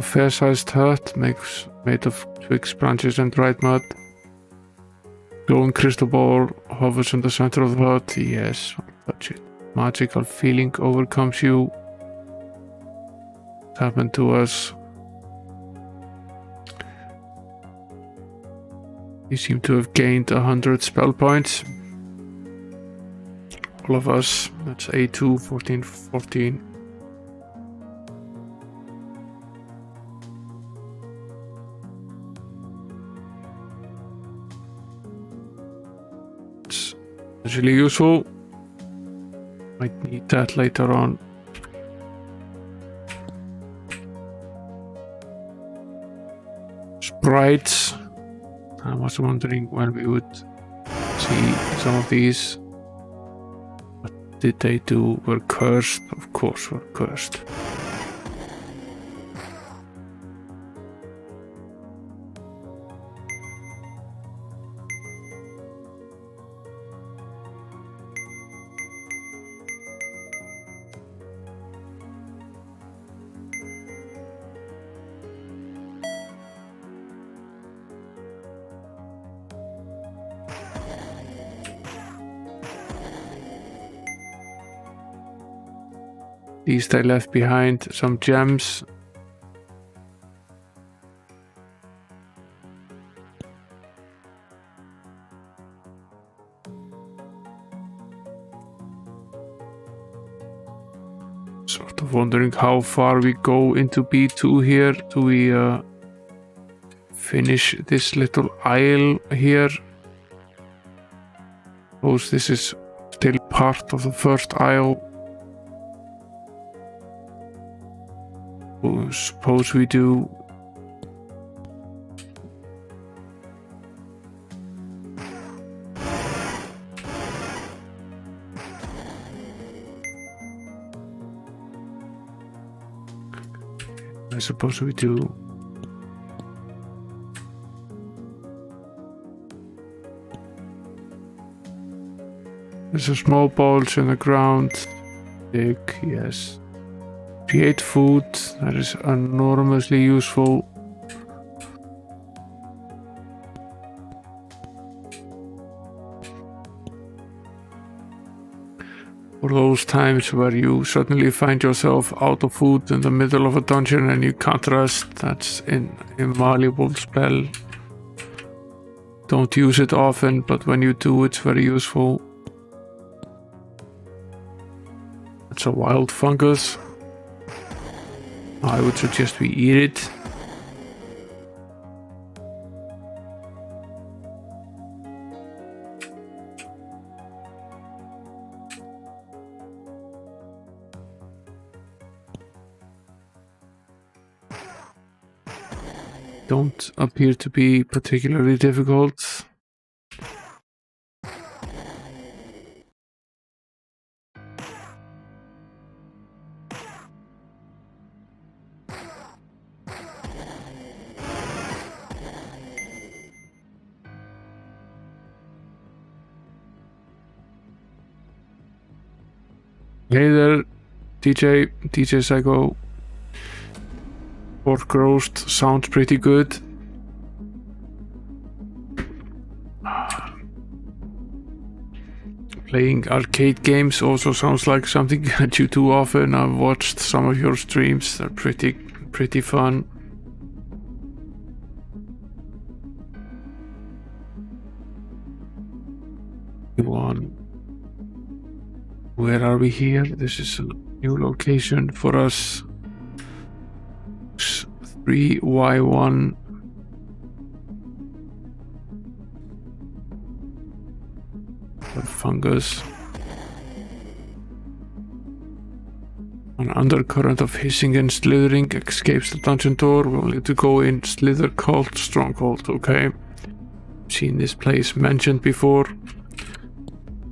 A fair-sized hut made of twigs, branches, and dried mud. Glowing crystal ball hovers in the center of the hut. Yes, touch it. Magical feeling overcomes you. What happened to us? We seem to have gained 100 spell points. All of us. That's A2, 14, 14. It's really useful. Might need that later on. Sprites. I was wondering when we would see some of these. What did they do? Were cursed? Of course, were cursed. These they left behind some gems. Sort of wondering how far we go into B2 here. Do we finish this little isle here? Suppose this is still part of the first isle. Suppose we do. I suppose we do. There's a small bulge in the ground. Dig, yes. Create food, that is enormously useful. For those times where you suddenly find yourself out of food in the middle of a dungeon and you can't rest, that's an invaluable spell. Don't use it often, but when you do, it's very useful. It's a wild fungus. I would suggest we eat it. Don't appear to be particularly difficult. Hey there, DJ Psycho. Pork roast sounds pretty good. Playing arcade games also sounds like something that you do often. I've watched some of your streams. They're pretty fun. Where are we here? This is a new location for us. 3Y1. Fungus. An undercurrent of hissing and slithering escapes the dungeon door. We'll need to go in. Slither Cult Stronghold. Okay. Seen this place mentioned before.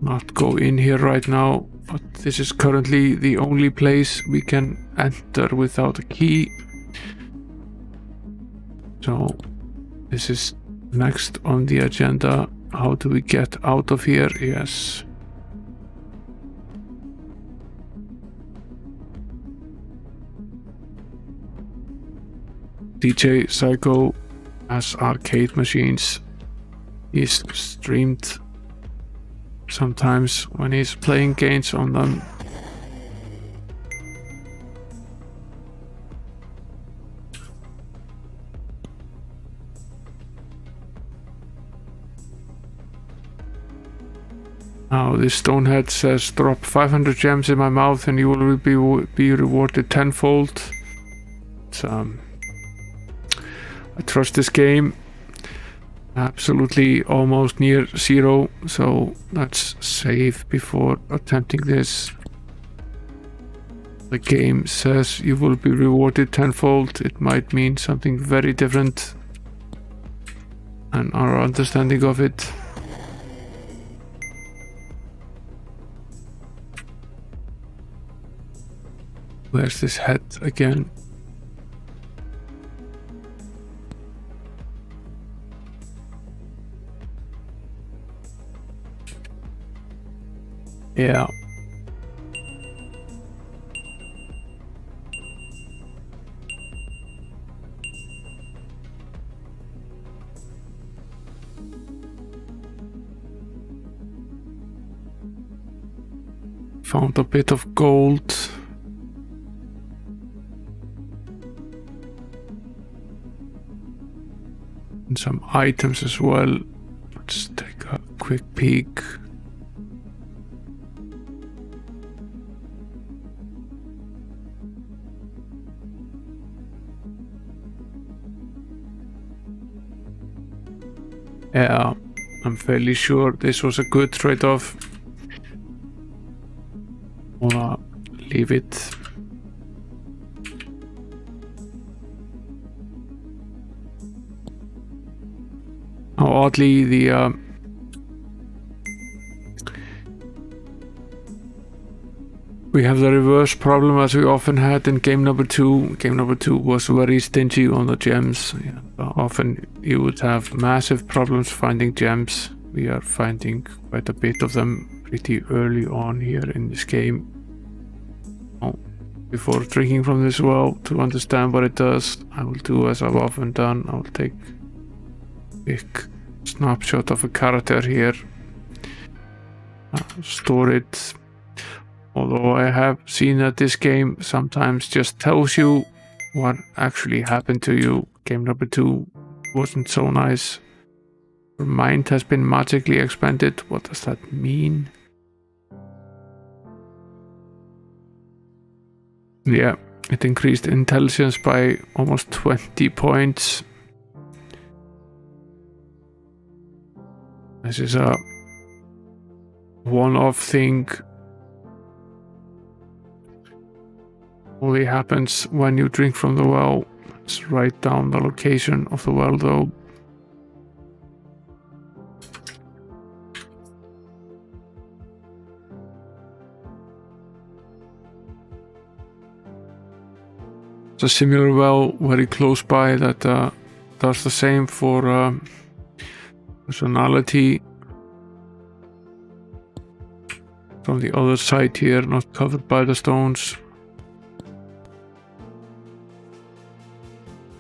Not go in here right now, but this is currently the only place we can enter without a key. So this is next on the agenda. How do we get out of here? Yes. DJ Psycho has arcade machines. He's streamed sometimes when he's playing games on them. Now this stonehead says drop 500 gems in my mouth and you will be rewarded tenfold. I trust this game. Absolutely almost near zero, so let's save before attempting this. The game says you will be rewarded tenfold. It might mean something very different and our understanding of it. Where's this head again? Yeah. Found a bit of gold. And some items as well. Let's take a quick peek. Yeah, I'm fairly sure this was a good trade-off. I'll leave it. How oddly we have the reverse problem as we often had in game number 2. Game number 2 was very stingy on the gems. Yeah, often you would have massive problems finding gems. We are finding quite a bit of them pretty early on here in this game. Before drinking from this well to understand what it does, I will do as I've often done. I will take a quick snapshot of a character here, store it. Although I have seen that this game sometimes just tells you what actually happened to you. Game number 2 wasn't so nice. Your mind has been magically expanded. What does that mean? Yeah, it increased intelligence by almost 20 points. This is a one-off thing. Only happens when you drink from the well. Let's write down the location of the well though. It's a similar well very close by that does the same for personality. From the other side here, not covered by the stones.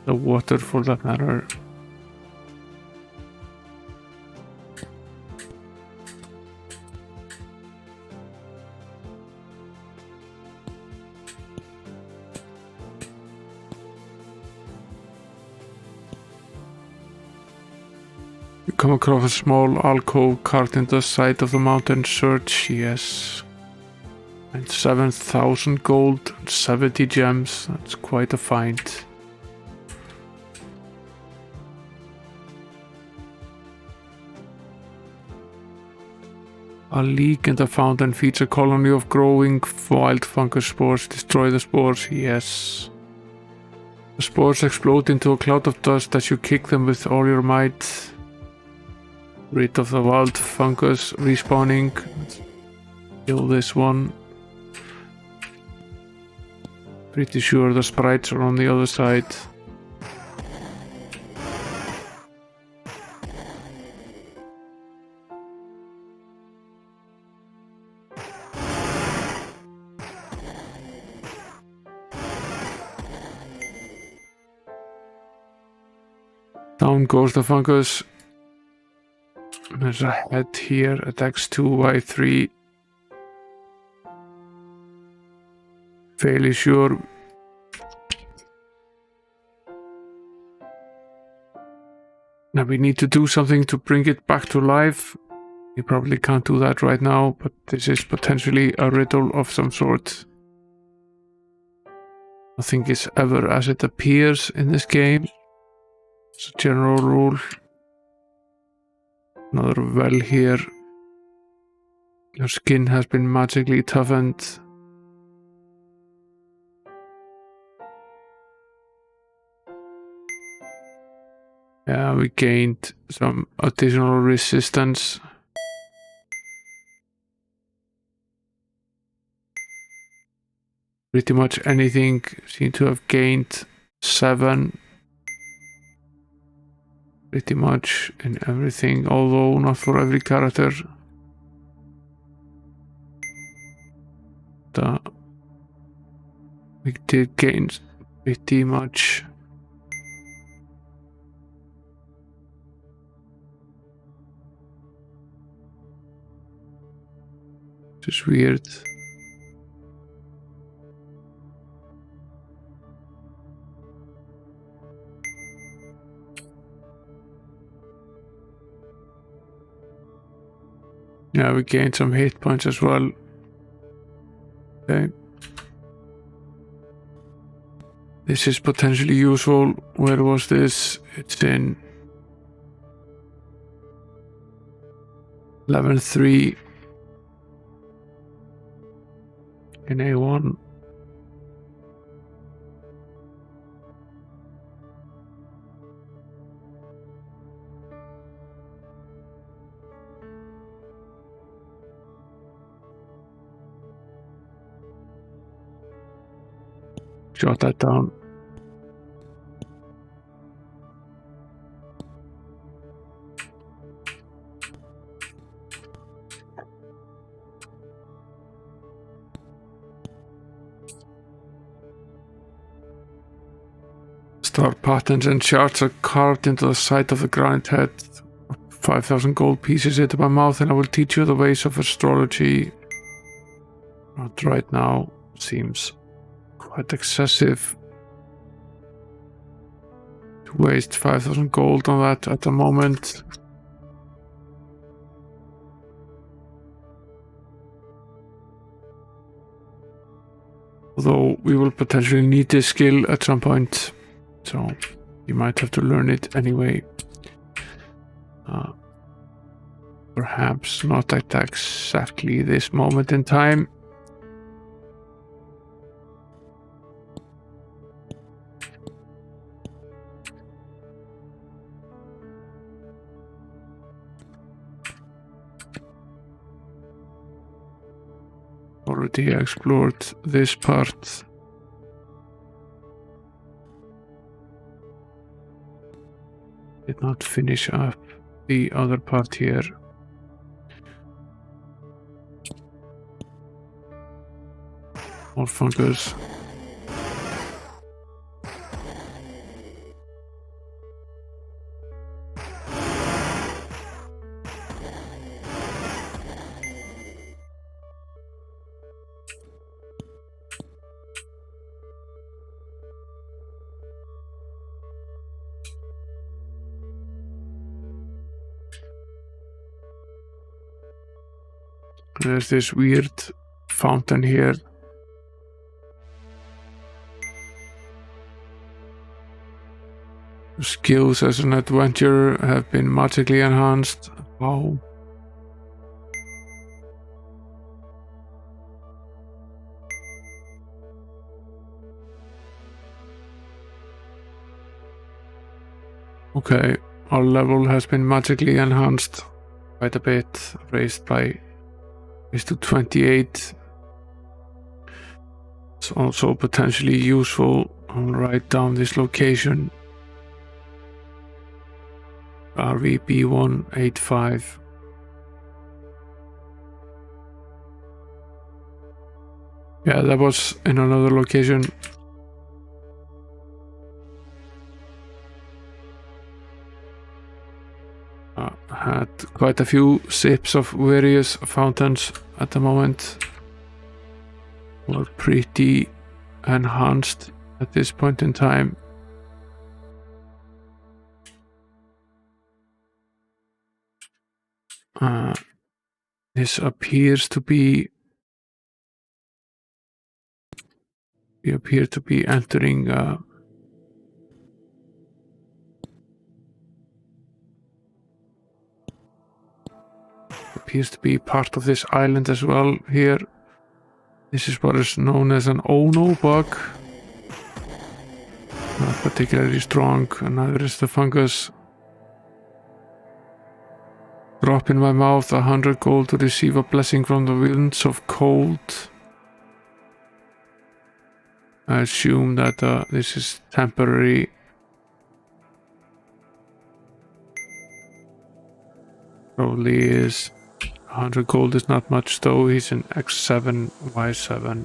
The water for that matter. You come across a small alcove carved into the side of the mountain. Search, yes. And 7,000 gold and 70 gems. That's quite a find. A leak in the fountain feeds a colony of growing wild fungus spores. Destroy the spores, yes. The spores explode into a cloud of dust as you kick them with all your might. Rid of the wild fungus respawning. Let's kill this one. Pretty sure the sprites are on the other side. Down goes the fungus. There's a head here, attacks 2y3. Fairly sure. Now we need to do something to bring it back to life. We probably can't do that right now, but this is potentially a riddle of some sort. Nothing is ever as it appears in this game. It's a general rule. Another well here. Your skin has been magically toughened. Yeah, we gained some additional resistance. Pretty much anything seem to have gained 7. Pretty much in everything, although not for every character. We did gain pretty much. Just weird. Yeah, we gained some hit points as well. Okay. This is potentially useful. Where was this? It's in level 3 in A1. Jot that down. Star patterns and charts are carved into the side of the granite head. 5,000 gold pieces into my mouth, and I will teach you the ways of astrology. Not right now. Seems quite excessive to waste 5,000 gold on that at the moment. Although we will potentially need this skill at some point, so you might have to learn it anyway. Perhaps not at exactly this moment in time. Already explored this part. Did not finish up the other part here. More fungus. There's this weird fountain here. Skills as an adventurer have been magically enhanced. Wow. Okay, our level has been magically enhanced quite a bit, raised to 28. It's also potentially useful. I'll write down this location. RVB185. Yeah, that was in another location. Had quite a few sips of various fountains at the moment. Were pretty enhanced at this point in time. This appears to be. We appear to be entering. Appears to be part of this island as well here. This is what is known as an Ono bug. Not particularly strong, and neither is the fungus. Drop in my mouth 100 gold to receive a blessing from the winds of cold. I assume that this is temporary. Probably is. 100 gold is not much though. He's an X7, Y7.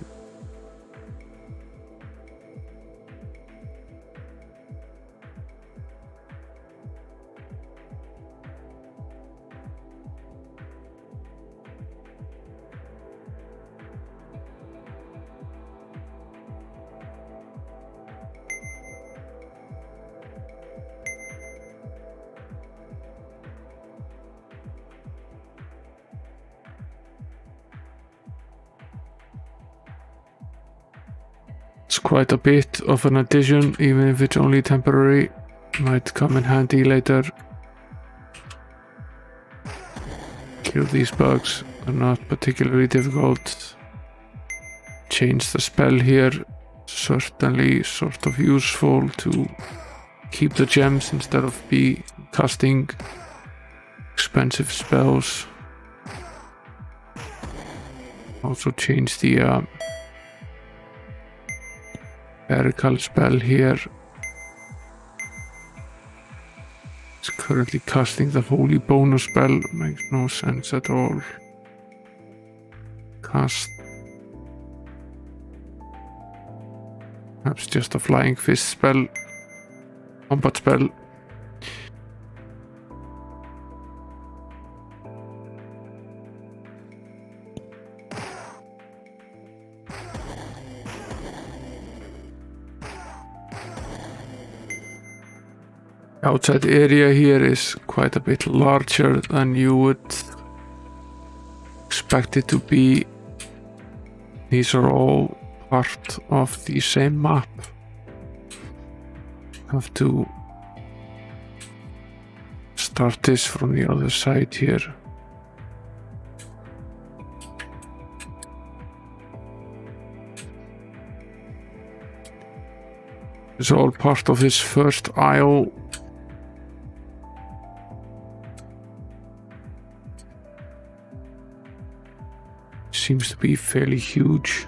It's quite a bit of an addition, even if it's only temporary. Might come in handy later. Kill these bugs, they're not particularly difficult. Change the spell here, certainly sort of useful to keep the gems instead of be casting expensive spells. Also change the Miracle spell here. It's currently casting the holy bonus spell. Makes no sense at all. Cast. Perhaps just a flying fist spell. Combat spell. Outside area here is quite a bit larger than you would expect it to be. These are all part of the same map. Have to start this from the other side here. It's all part of this first isle. Seems to be fairly huge.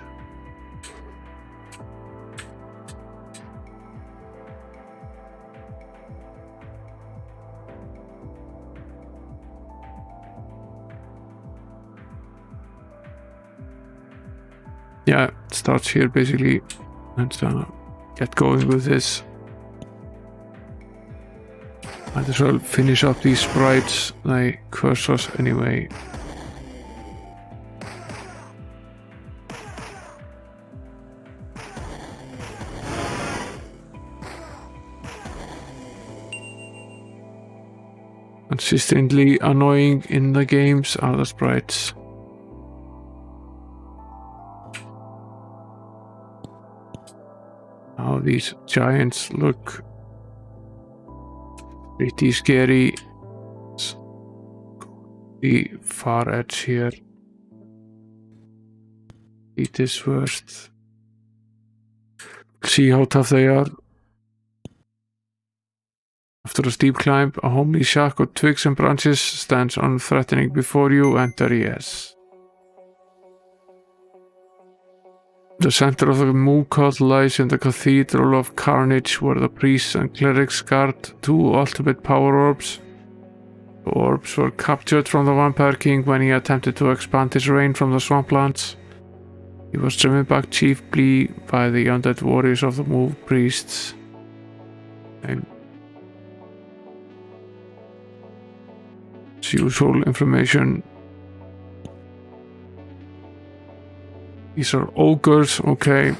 Yeah, it starts here basically. Let's get going with this. Might as well finish up these sprites. They curse us anyway. Consistently annoying in the games are the sprites. Now these giants look pretty scary. The far edge here. It is worst. See how tough they are. After a steep climb, a homely shack of twigs and branches stands unthreatening before you. Enter, yes. The center of the moo cult lies in the Cathedral of Carnage, where the priests and clerics guard two ultimate power orbs. The orbs were captured from the Vampire King when he attempted to expand his reign from the swamplands. He was driven back chiefly by the undead warriors of the moo priests. useful information. These are ogres, okay.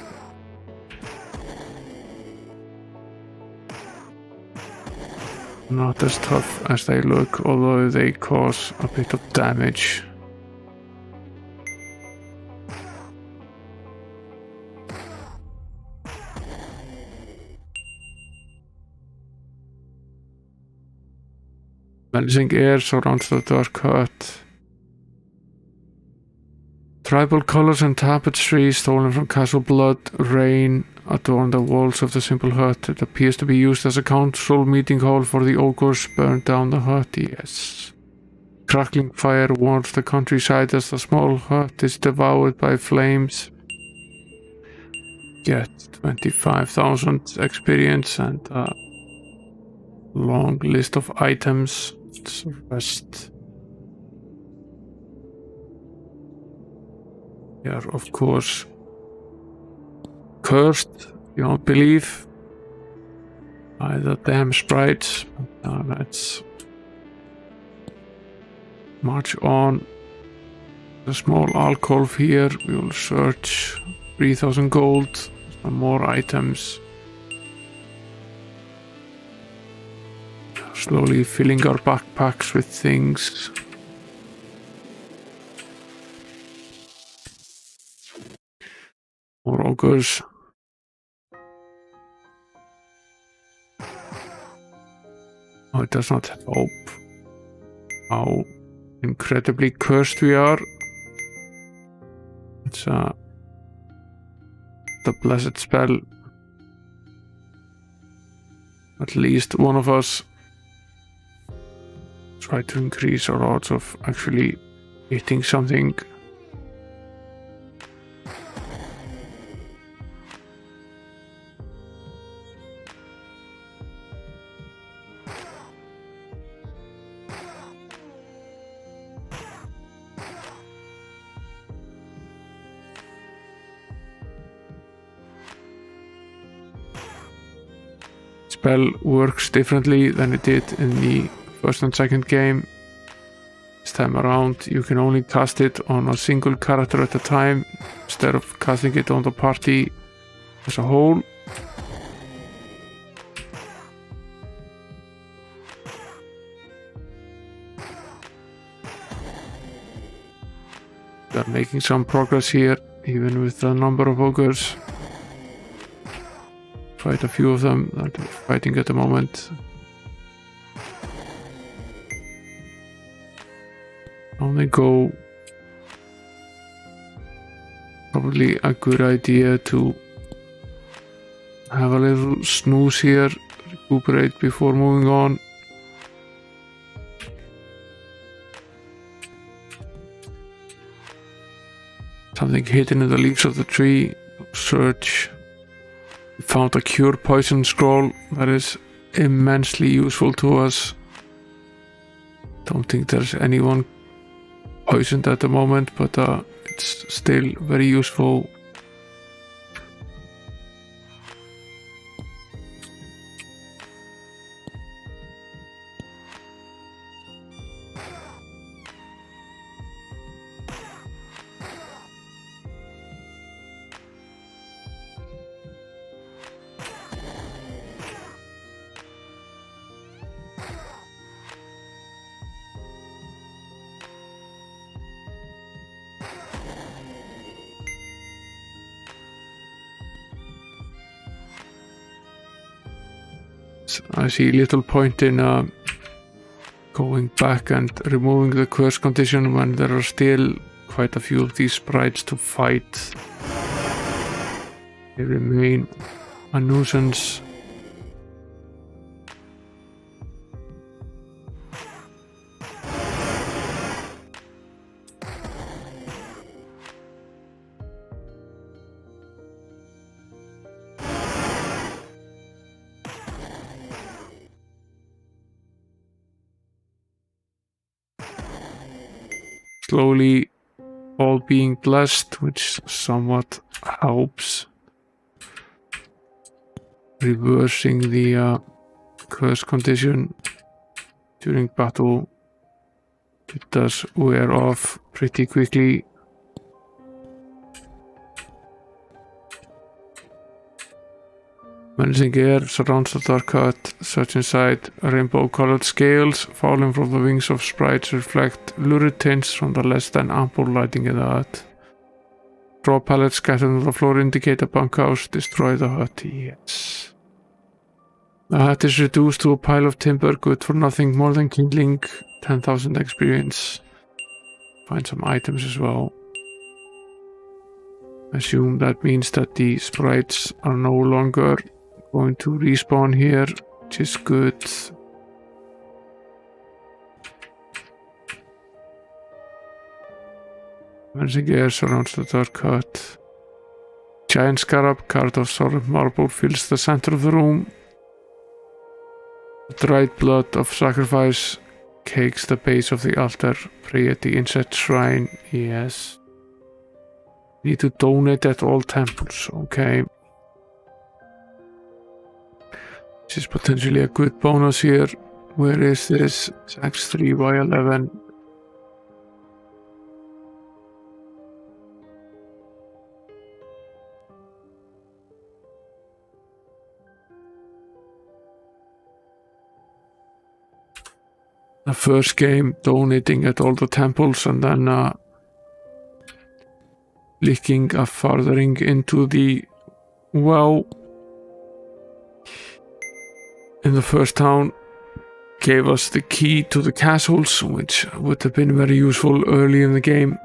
Not as tough as they look, although they cause a bit of damage. Menacing air surrounds the dark hut. Tribal colors and tapestry stolen from castle blood rain adorn the walls of the simple hut. It appears to be used as a council meeting hall for the ogres burned down the hut. Yes. Crackling fire warms the countryside as the small hut is devoured by flames. Get 25,000 experience and a long list of items. Rest. We are, of course, cursed beyond belief by the damn sprites. Now let's march on. A small alcove here. We will search 3,000 gold. Some more items. Slowly filling our backpacks with things. More ogres. Oh, it does not help how incredibly cursed we are. It's the blessed spell. At least one of us try to increase our odds of actually hitting something. Spell works differently than it did in the first and second game. This time around you can only cast it on a single character at a time instead of casting it on the party as a whole. We are making some progress here, even with the number of ogres. Quite a few of them that are fighting at the moment. On they go. Probably a good idea to have a little snooze here, recuperate before moving on. Something hidden in the leaves of the tree. Search. We found a cure poison scroll that is immensely useful to us. Don't think there's anyone poisoned at the moment, but it's still very useful. I see little point in going back and removing the curse condition when there are still quite a few of these sprites to fight. They remain a nuisance. Slowly all being blessed, which somewhat helps reversing the curse condition during battle. it does wear off pretty quickly. Menacing air surrounds the dark hut. Search inside. Rainbow-colored scales falling from the wings of sprites reflect lurid tints from the less than ample lighting in the hut. Straw pallets scattered on the floor indicate a bunkhouse. Destroy the hut. Yes. The hut is reduced to a pile of timber, good for nothing more than kindling. 10,000 experience. Find some items as well. Assume that means that the sprites are no longer going to respawn here, which is good. Menacing air surrounds the dark hut. Giant scarab carved of solid marble fills the center of the room. The dried blood of sacrifice cakes the base of the altar. Pray at the insect shrine. Yes. Need to donate at all temples. Okay. This is potentially a good bonus here. Where is this? It's X3Y11. The first game, donating at all the temples and then leaking a farthing into the well in the first town gave us the key to the castles, which would have been very useful early in the game.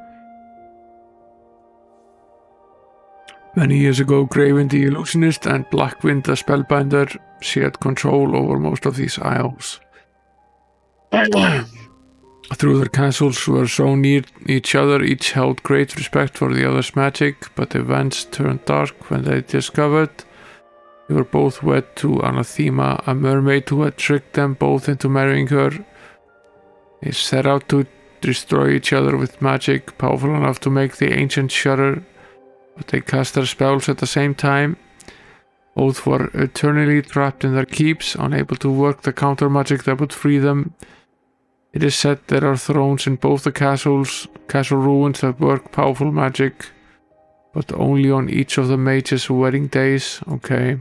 Many years ago, Graven the Illusionist and Blackwind the Spellbinder shared control over most of these isles. Through their castles were so near each other, each held great respect for the other's magic, but events turned dark when they discovered they were both wed to Anathema, a mermaid who had tricked them both into marrying her. They set out to destroy each other with magic powerful enough to make the ancient shudder, but they cast their spells at the same time. Both were eternally trapped in their keeps, unable to work the counter magic that would free them. It is said there are thrones in both the castle ruins that work powerful magic, but only on each of the mages' wedding days. Okay.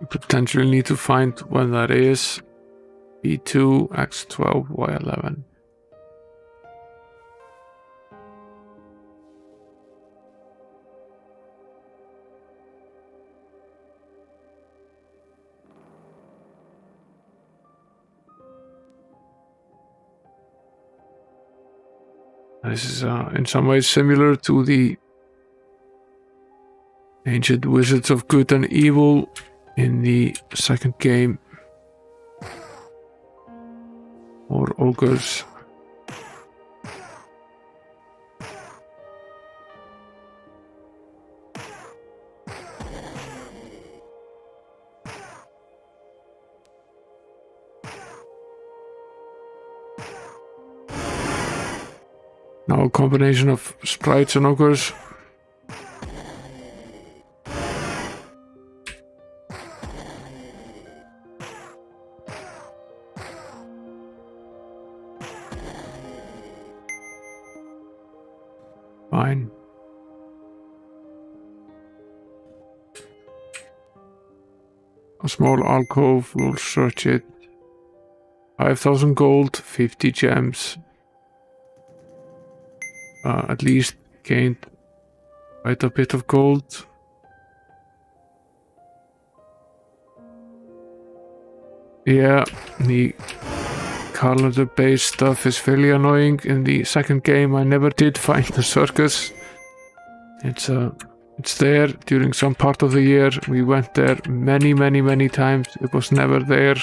We potentially need to find when that is. B2, X12, Y11. This is in some ways similar to the ancient wizards of good and evil in the second game, or ogres. Now a combination of sprites and ogres. Fine. A small alcove, we'll search it. 5,000 gold, 50 gems. At least gained quite a bit of gold. Yeah, the calendar-based stuff is fairly annoying. In the second game, I never did find the circus. It's there during some part of the year. We went there many times. It was never there.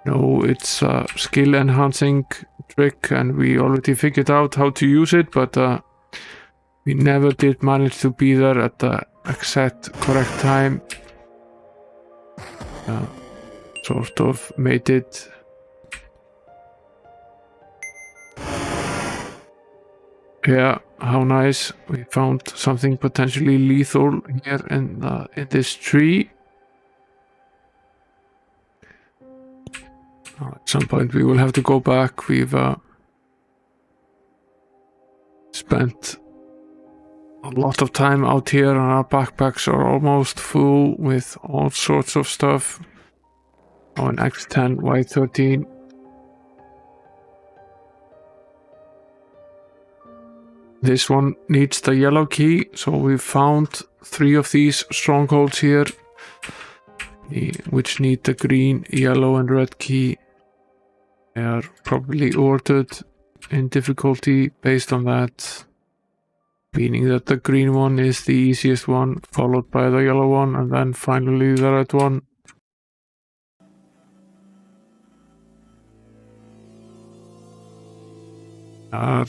No, it's a skill-enhancing trick, and we already figured out how to use it, but we never did manage to be there at the exact correct time. Sort of made it. Yeah, how nice. We found something potentially lethal here in this tree. At some point we will have to go back. We've spent a lot of time out here and our backpacks are almost full with all sorts of stuff. Oh, an X10, Y13. This one needs the yellow key, so we've found 3 of these strongholds here, which need the green, yellow and red key. They are probably ordered in difficulty based on that, meaning that the green one is the easiest one, followed by the yellow one, and then finally the red one. Are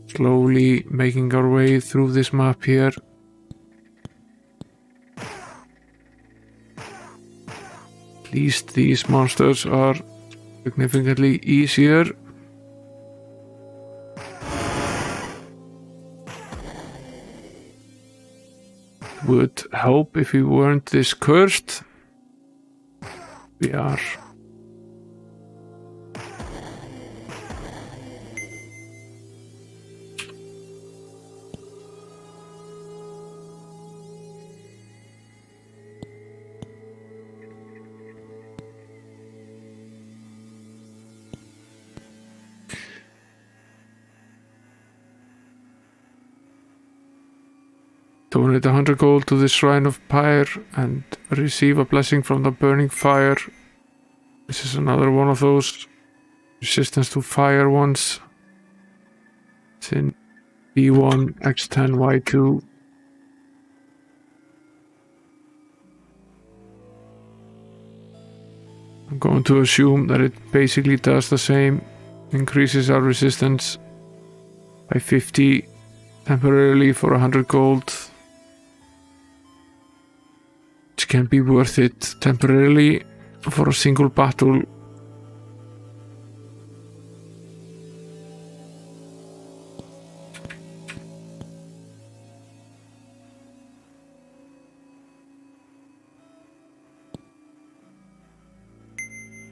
slowly making our way through this map here. At least these monsters are significantly easier. Would help if we weren't this cursed. We are. Donate 100 gold to the Shrine of Pyre and receive a blessing from the burning fire. This is another one of those resistance to fire ones. It's in B1, X10, Y2. I'm going to assume that it basically does the same. Increases our resistance by 50 temporarily for 100 gold. Which can be worth it temporarily for a single battle.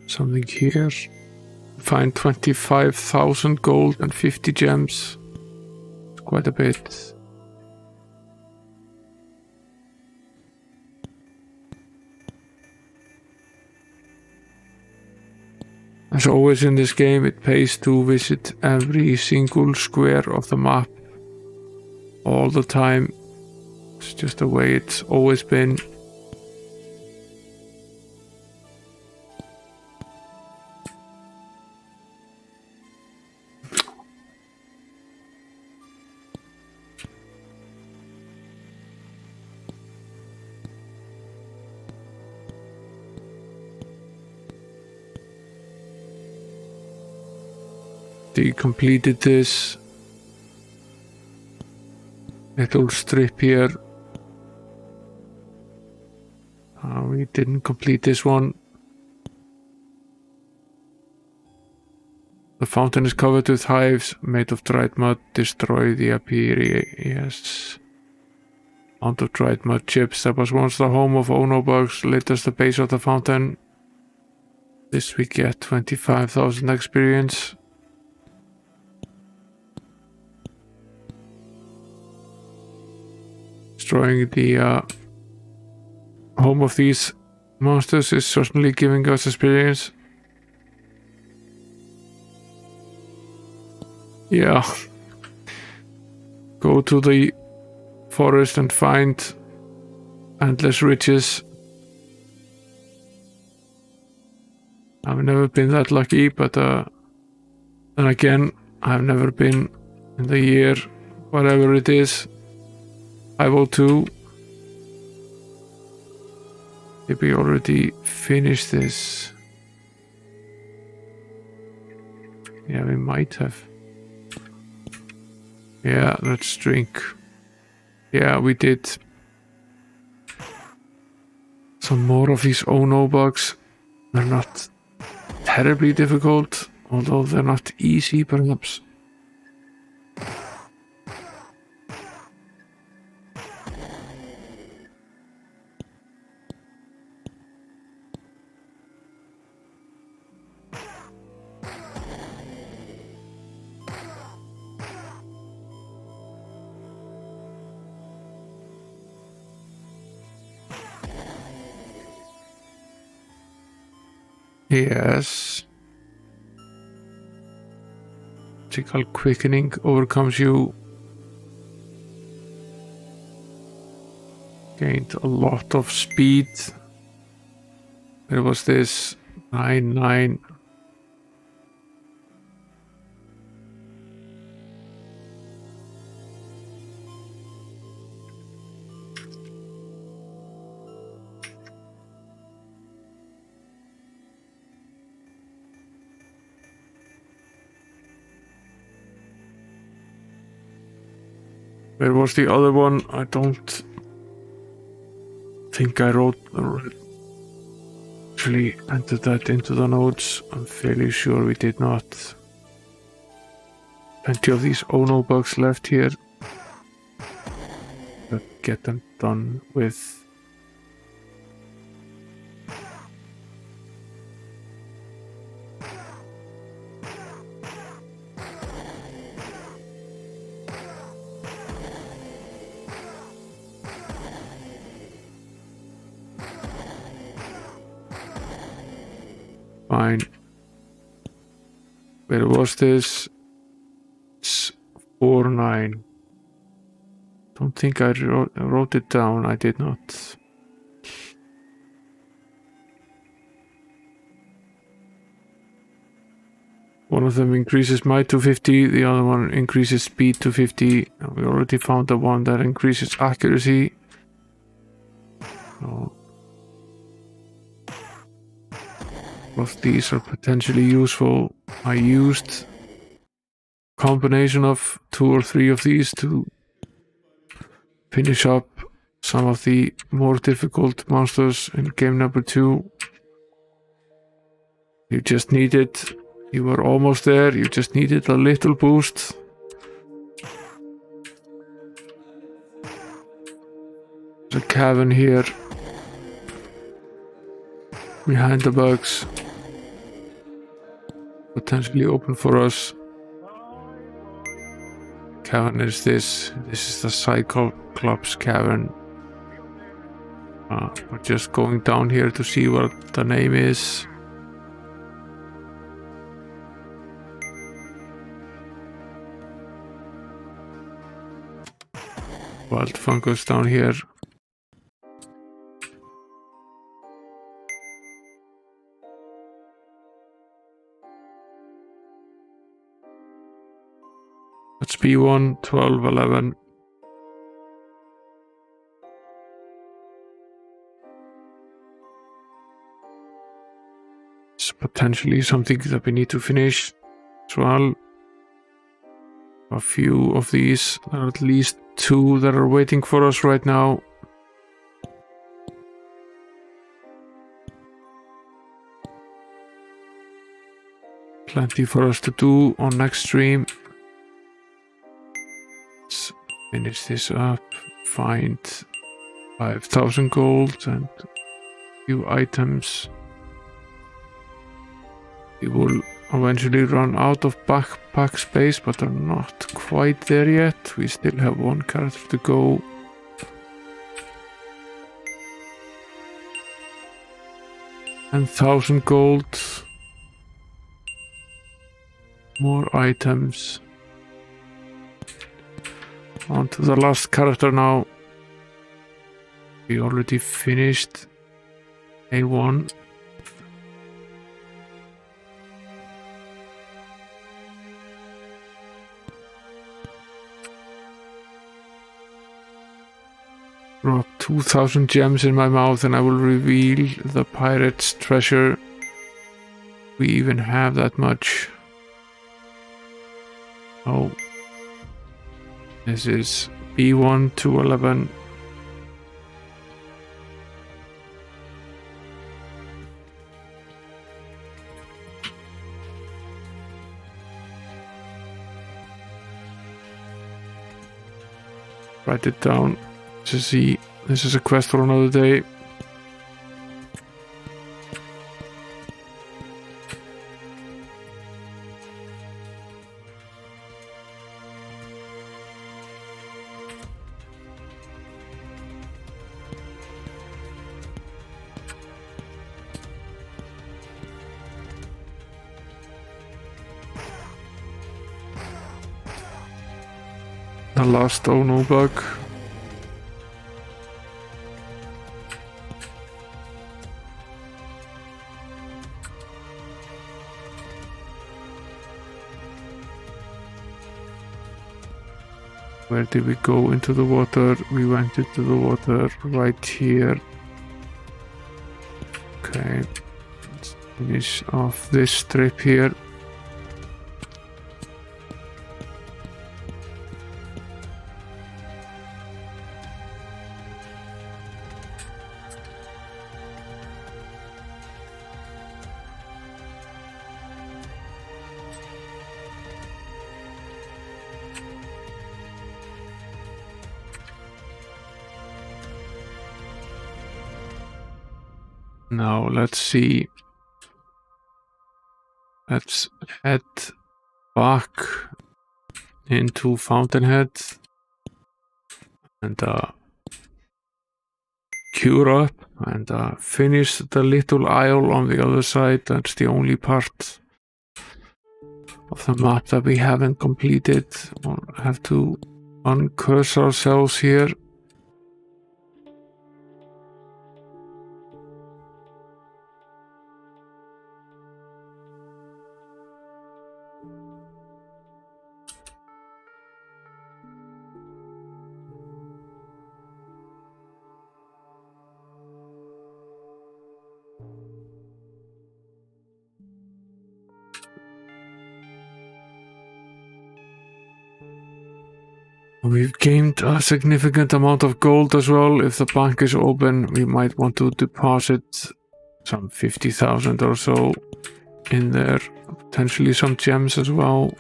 Something here. Find 25,000 gold and 50 gems. It's quite a bit. As always in this game, it pays to visit every single square of the map all the time. It's just the way it's always been. We completed this little strip here. We didn't complete this one. The fountain is covered with hives made of dried mud. Destroy the apiary. Yes. Amount of dried mud chips. That was once the home of Ono bugs. Lit as the base of the fountain. This we get 25,000 experience. Destroying the home of these monsters is certainly giving us experience. Yeah. Go to the forest and find endless riches. I've never been that lucky, but then again, I've never been in the year, whatever it is, 502. Did we already finish this? Yeah, we might have. Yeah, let's drink. Yeah, we did. Some more of these Ono bugs. They're not terribly difficult, although they're not easy perhaps. Yes. Magical quickening overcomes you. Gained a lot of speed. Where was this? 9. Where was the other one? I don't think I wrote actually entered that into the notes. I'm fairly sure we did not. Plenty of these Ono bugs left here. But get them done with. Fine. Where was this? It's 4-9. Don't think I wrote it down. I did not. One of them increases might to 50. The other one increases speed to 50. We already found the one that increases accuracy. So both these are potentially useful. I used a combination of 2 or 3 of these to finish up some of the more difficult monsters in game number 2. You just needed, you were almost there, you just needed a little boost. There's a cavern here behind the bugs, potentially open for us. Cavern is this. This is the Cyclops cavern. We're just going down here to see what the name is. Wild fungus down here. That's B1, 12, 11. It's potentially something that we need to finish as well. A few of these, there are at least 2 that are waiting for us right now. Plenty for us to do on next stream. Let's finish this up, find 5,000 gold and a few items. We will eventually run out of backpack space, but are not quite there yet. We still have 1 character to go. And 1,000 gold. More items. On to the last character now. We already finished A1. Drop 2,000 gems in my mouth and I will reveal the pirate's treasure. We even have that much. Oh. This is B1 to 11. Write it down. This is a quest for another day. The last Ono bug. Where did we go into the water? We went into the water right here. Okay, let's finish off this strip here. Now let's see. Let's head back into Fountainhead and cure up and finish the little isle on the other side. That's the only part of the map that we haven't completed. We'll have to uncurse ourselves here. We've gained a significant amount of gold as well. If the bank is open, we might want to deposit some 50,000 or so in there. Potentially some gems as well.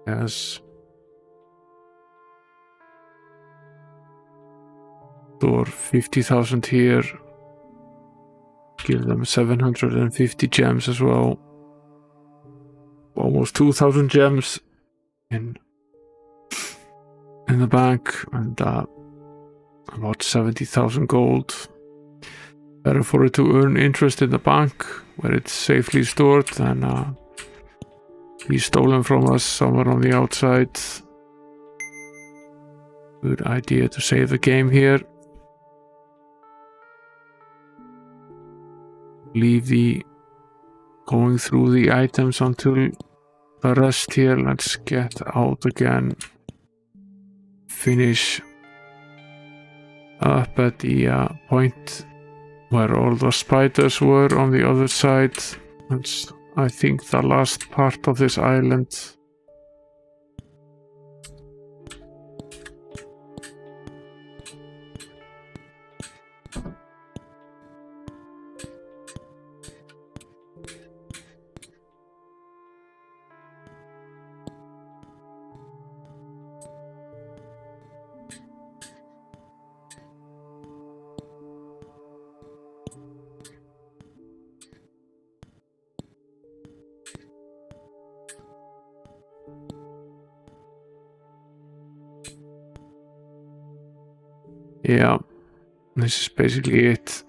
Yes. Store 50,000 here. Give them 750 gems as well. Almost 2,000 gems in the bank and about 70,000 gold. Better for it to earn interest in the bank where it's safely stored than be stolen from us somewhere on the outside. Good idea to save the game here. Leave the going through the items until the rest here. Let's get out again. Finish up at the point where all the spiders were on the other side. That's, I think, the last part of this island. Yeah, this is basically it.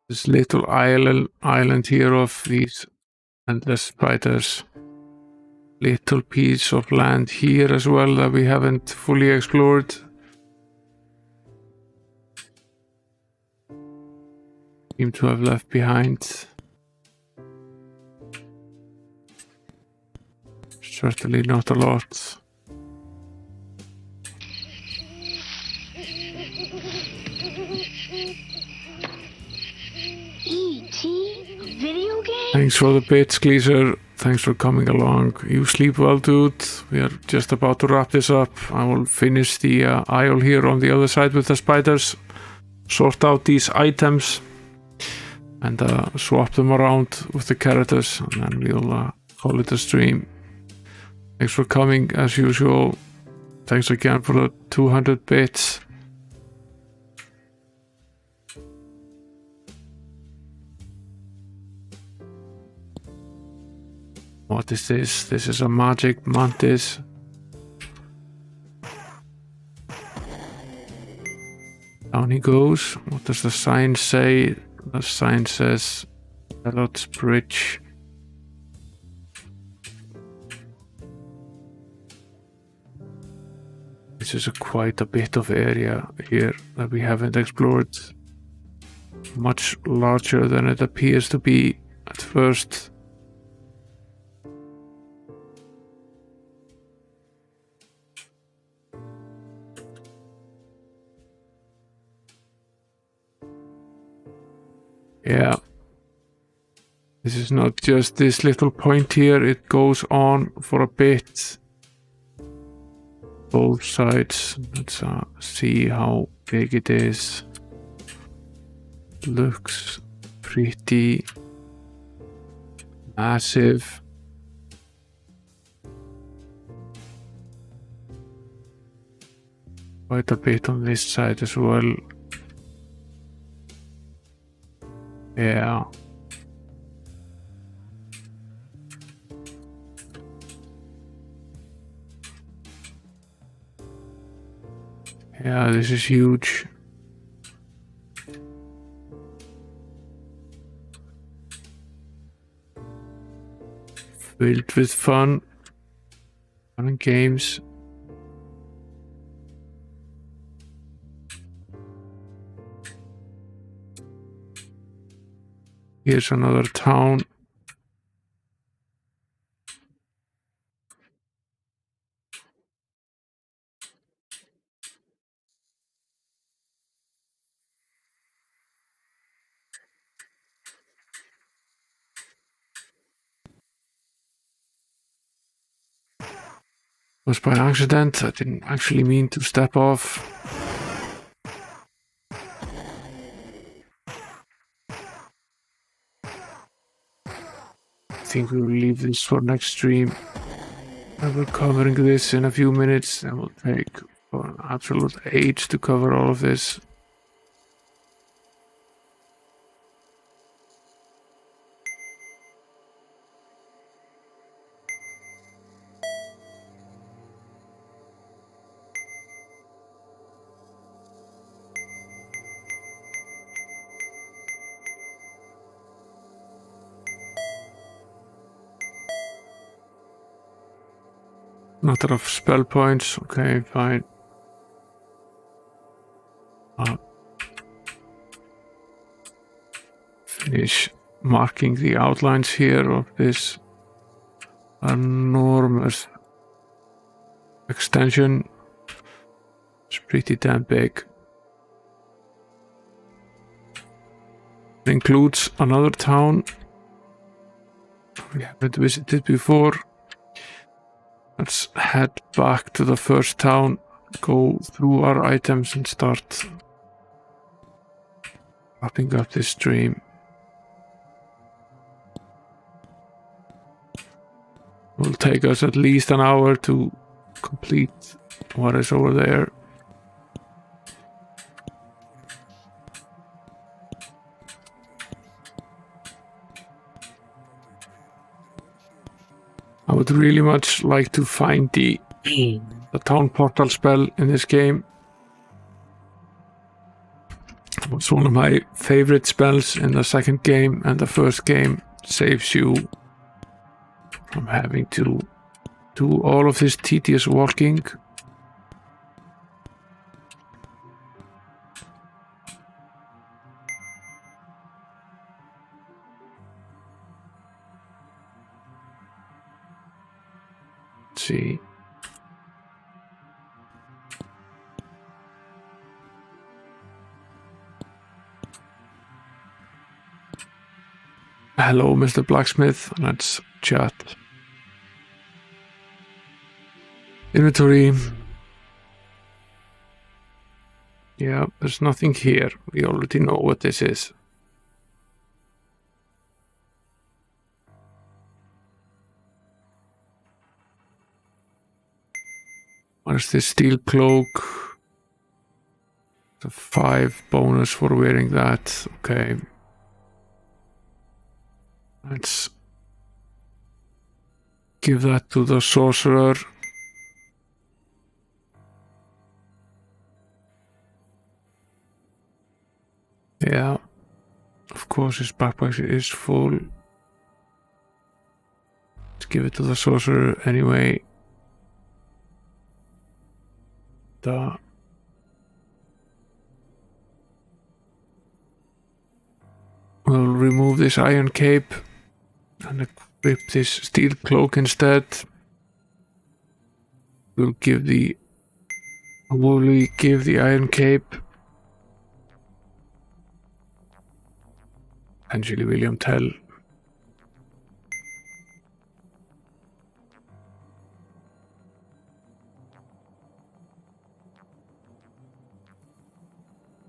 This little island here of these endless spiders. Little piece of land here as well that we haven't fully explored. Seem to have left behind. Certainly not a lot. E.T. video game? Thanks for the bits, Gleezer. Thanks for coming along. You sleep well, dude. We are just about to wrap this up. I will finish the aisle here on the other side with the spiders. Sort out these items. And swap them around with the characters. And then we'll call it a stream. Thanks for coming, as usual. Thanks again for the 200 bits. What is this? This is a magic mantis. Down he goes. What does the sign say? The sign says Bellot's Bridge. This is quite a bit of area here that we haven't explored. Much larger than it appears to be at first. Yeah. This is not just this little point here, it goes on for a bit. Both sides. Let's see how big it is. Looks pretty massive. Quite a bit on this side as well. Yeah. Yeah, this is huge. Filled with fun and games. Here's another town. Was by accident. I didn't actually mean to step off. I think we will leave this for next stream. I will be covering this in a few minutes and will take an absolute age to cover all of this. Not enough spell points. Okay, fine. Finish marking the outlines here of this enormous extension. It's pretty damn big. It includes another town we haven't visited before. Let's head back to the first town, go through our items and start wrapping up this stream. It will take us at least an hour to complete what is over there. I would really much like to find the town portal spell in this game. It was one of my favorite spells in the second game, and the first game saves you from having to do all of this tedious walking. Let's see. Hello, Mr. Blacksmith. Let's chat. Inventory. Yeah, there's nothing here. We already know what this is. Where's this steel cloak? The 5 bonus for wearing that. Okay. Let's give that to the sorcerer. Yeah, of course his backpack is full. Let's give it to the sorcerer anyway. We'll remove this iron cape and equip this steel cloak instead. We'll give the iron cape. Potentially William Tell.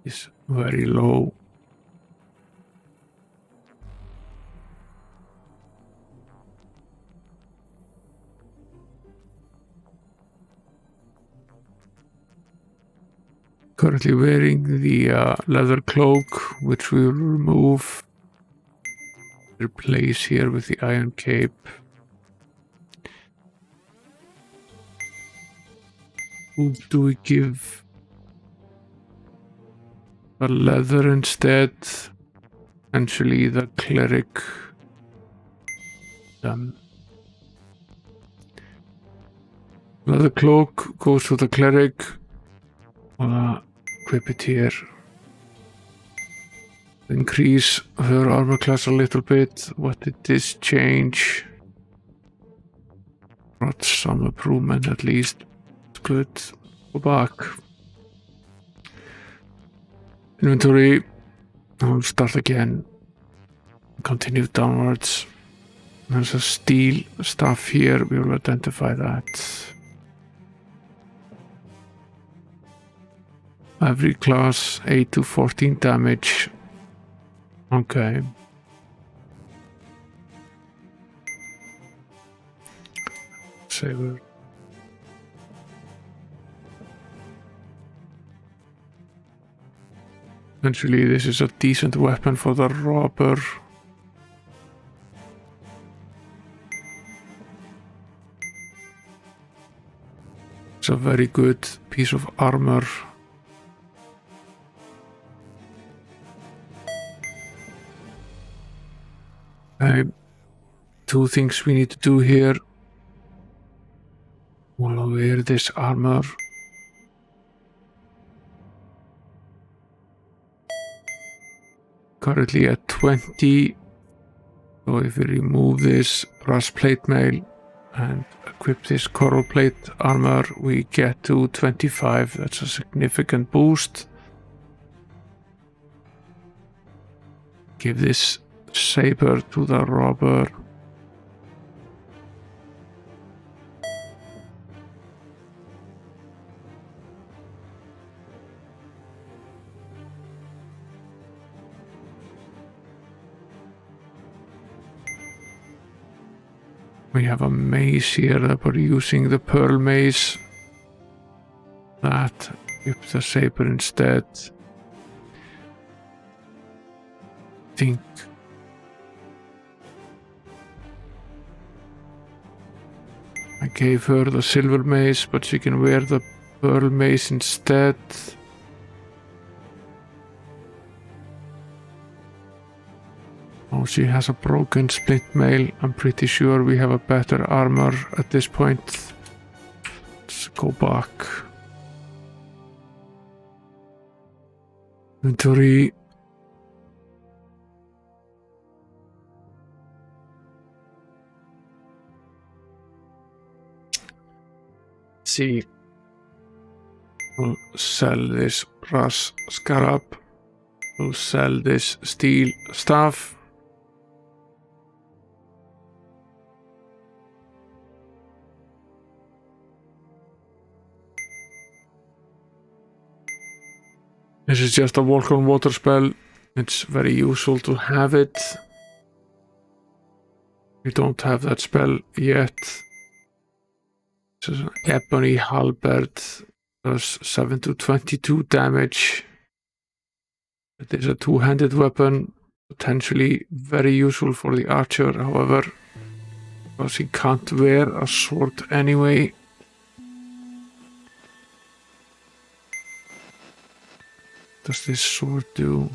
Is very low. Currently wearing the leather cloak, which we will remove. Replace here with the iron cape. Who do we give the leather instead? Actually, the cleric. Leather cloak goes to the cleric. Equip it here. Increase her armor class a little bit. What did this change? Brought some improvement at least. Good. Go back. Inventory. I'll start again. Continue downwards. There's a steel stuff here. We will identify that. Every class 8 to 14 damage. Okay. Saber. Essentially, this is a decent weapon for the robber. It's a very good piece of armor. Two things we need to do here. We'll wear this armor. Currently at 20. So if we remove this brass plate mail and equip this coral plate armor, we get to 25. That's a significant boost. Give this saber to the robber. We have a mace here that we're using, the pearl mace. That, equip the saber instead. Think. I gave her the silver mace, but she can wear the pearl mace instead. Oh, she has a broken split mail. I'm pretty sure we have a better armor at this point. Let's go back. Inventory. See. We'll sell this brass scarab. We'll sell this steel staff. This is just a walk on water spell. It's very useful to have it. We don't have that spell yet. This is an ebony halberd. Does 7 to 22 damage. It is a two-handed weapon. Potentially very useful for the archer, however. Because he can't wear a sword anyway. What does this sword do?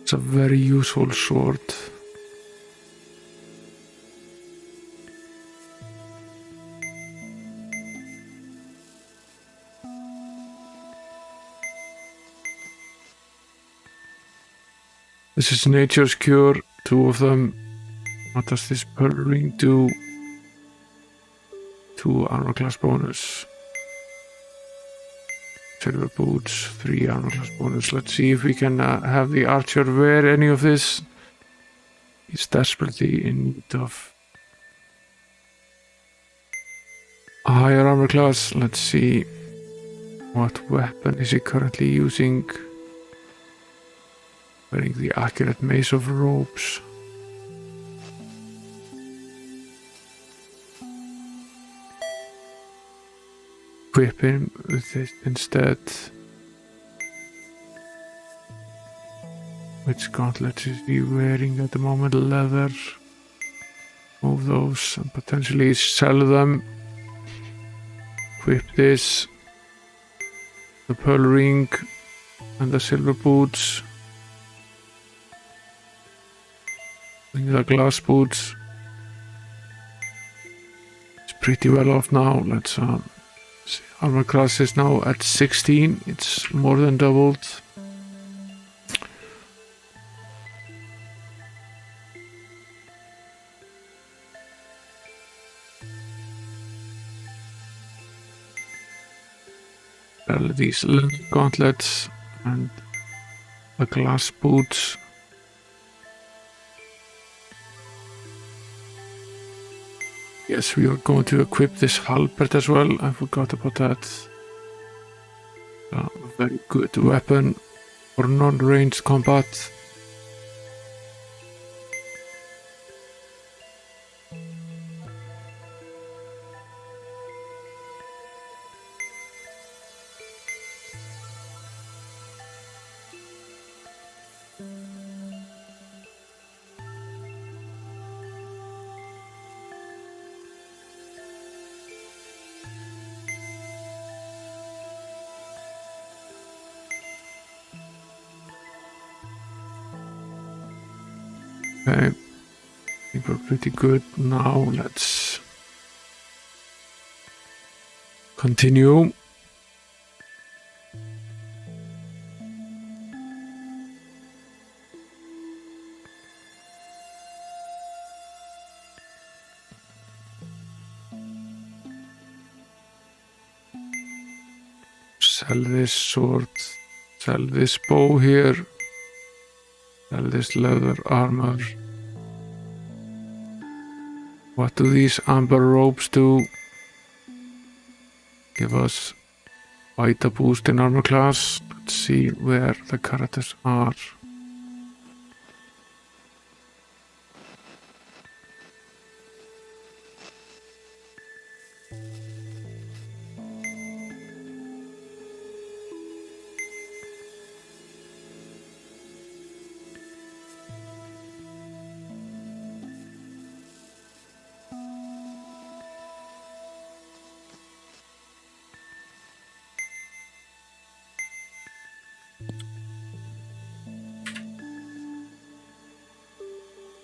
It's a very useful sword. This is Nature's Cure, 2 of them. What does this pearl ring do? 2 armor class bonus. Silver boots, 3 armor class bonus. Let's see if we can have the archer wear any of this. He's desperately in need of a higher armor class. Let's see. What weapon is he currently using? Wearing the accurate mace of ropes. Equip him with it instead. Which gauntlets is he wearing at the moment? Leather. Move those and potentially sell them. Equip this. The pearl ring and the silver boots. The glass boots. It's pretty well off now. Let's see. Armor class is now at 16. It's more than doubled. These gauntlets and the glass boots. Yes, we are going to equip this halberd as well. I forgot about that. A very good weapon for non-ranged combat. Okay, I think we're pretty good now. Let's continue. Sell this sword, sell this bow here. Sell this leather armor. What do these amber ropes do? Give us quite a boost in armor class. Let's see where the characters are.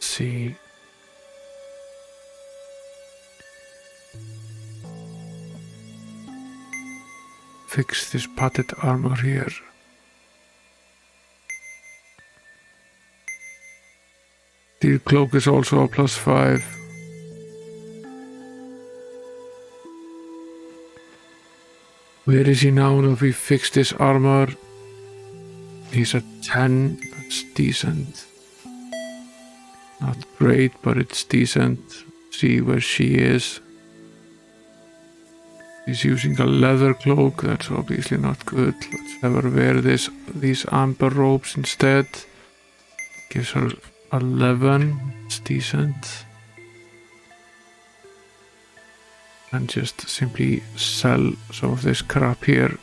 See. Fix this padded armor here. Steel cloak is also a +5. Where is he now that we fix this armor? He's at 10. That's decent. Not great, but it's decent. See where she is. She's using a leather cloak. That's obviously not good. Let's have her wear these amber robes instead. Gives her 11. It's decent. And just simply sell some of this crap here.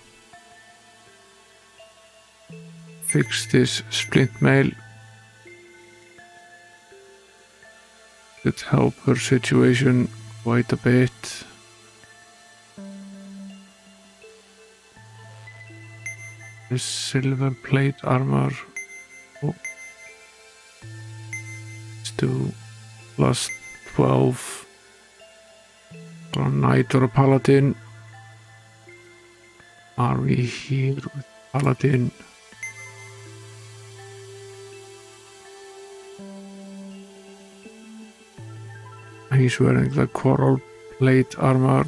Fix this splint mail. Could help her situation quite a bit. This silver plate armor. Oh. Let's do plus 12 for a knight or a paladin. Are we here with paladin? He's wearing the coral plate armor.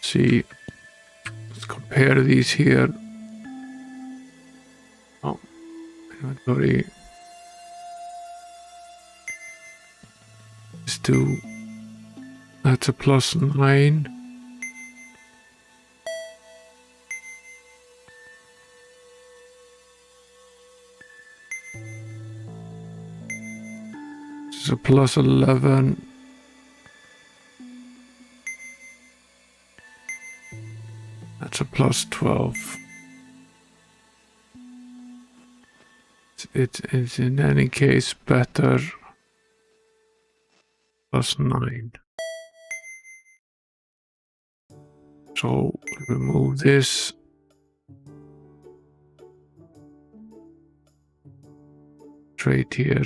See, let's compare these here. Oh, inventory. Let's do, that's a plus 9. This is a plus 11. That's a plus 12. It's in any case better. Plus 9. So remove this. Trade here.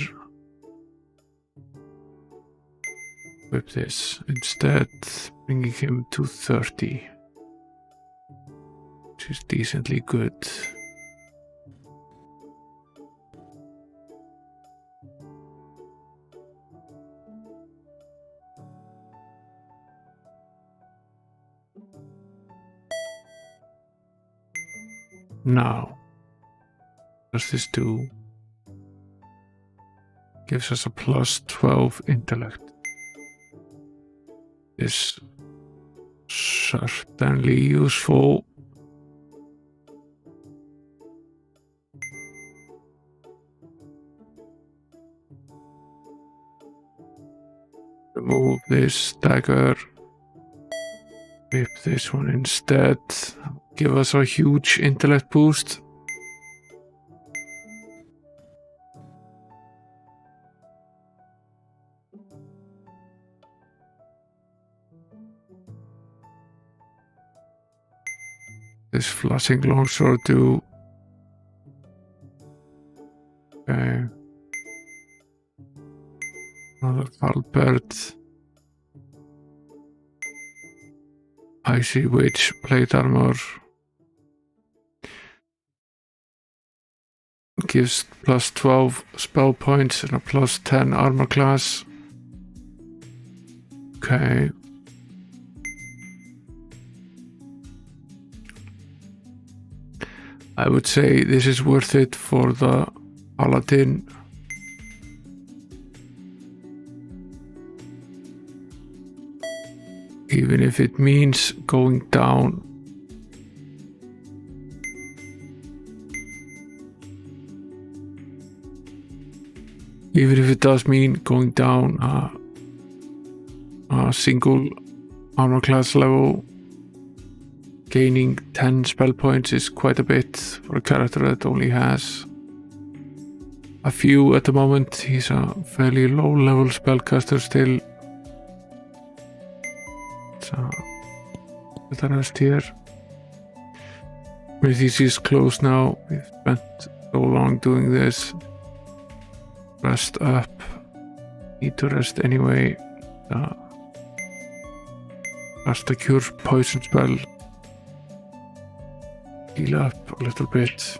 Equip this instead, bringing him to 30. Which is decently good. Now, what does this do? Gives us a plus 12 intellect. Is certainly useful. Remove this dagger. Whip this one instead. Give us a huge intellect boost. This flashing longsword do. Okay. Another halberd. Icy witch plate armor. Gives plus 12 spell points and a plus 10 armor class. Okay. I would say this is worth it for the paladin. Even if it means going down. Even if it does mean going down a single armor class level, gaining 10 spell points is quite a bit for a character that only has a few at the moment. He's a fairly low level spellcaster still. So, the rest here. Mythic is closed now. We've spent so long doing this. Rest up. Need to rest anyway. Cast a cure poison spell. Heal up a little bit.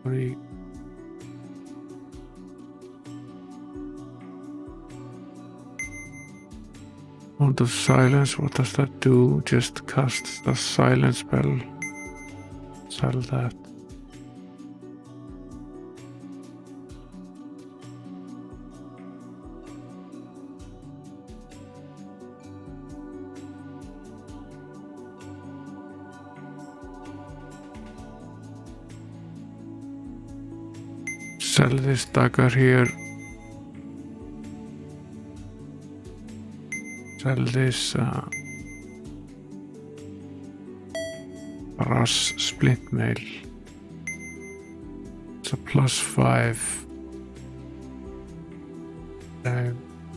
Sorry. Wand of Silence, what does that do? Just cast the silence spell. Sell that. Sell this dagger here. Sell this brass splint mail. It's a +5.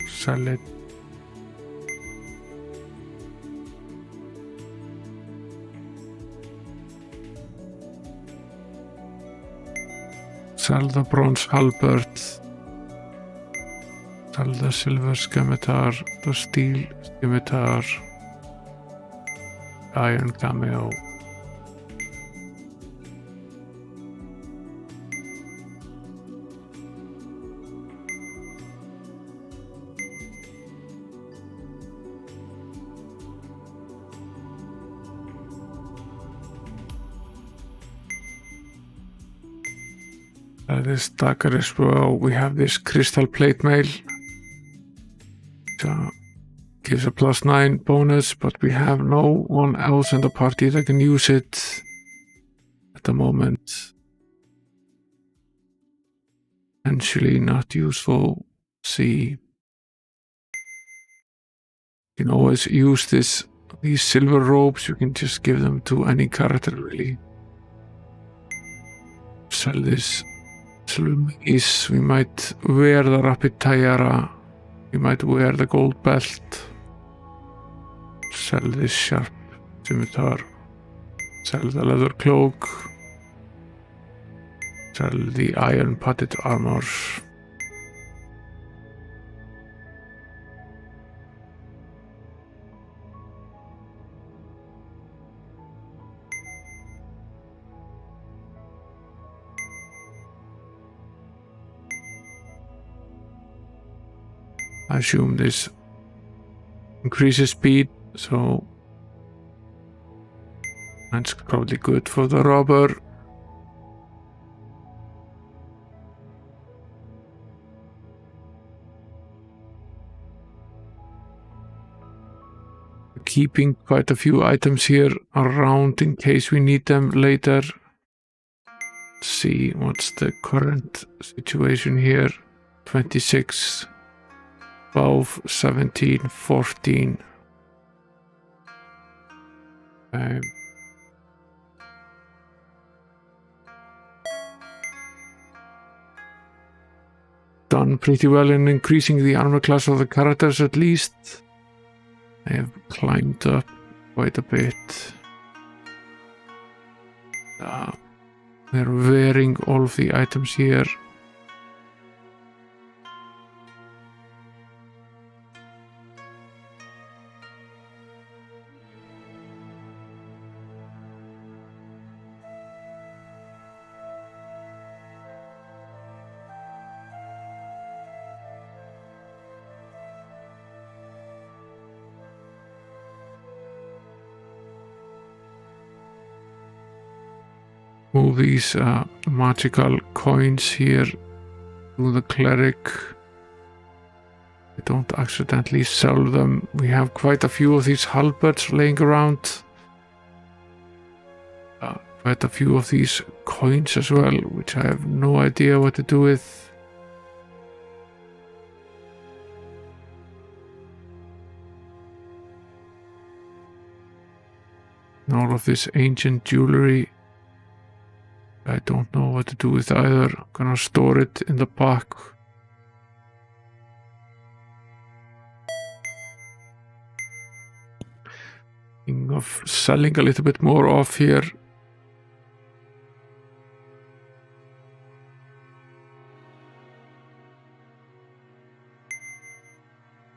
Sell it. Sell the bronze halberd. Sell the silver scimitar, the steel scimitar, iron cameo. This dagger as well. We have this crystal plate mail. Gives a +9 bonus, but we have no one else in the party that can use it at the moment. Potentially not useful. See. You can always use these silver robes. You can just give them to any character really. Sell this. We might wear the rapid tiara. We might wear the gold belt. Sell this sharp scimitar. Sell the leather cloak. Sell the iron padded armor. I assume this increases speed, so that's probably good for the robber. Keeping quite a few items here around in case we need them later. Let's see what's the current situation here. 26, 12, 17, 14. Done pretty well in increasing the armor class of the characters at least. I have climbed up quite a bit. They're wearing all of the items here. Move these magical coins here to the cleric. I don't accidentally sell them. We have quite a few of these halberds laying around. Quite a few of these coins as well, which I have no idea what to do with. And all of this ancient jewelry. I don't know what to do with either. I'm gonna store it in the back. Thinking of selling a little bit more off here.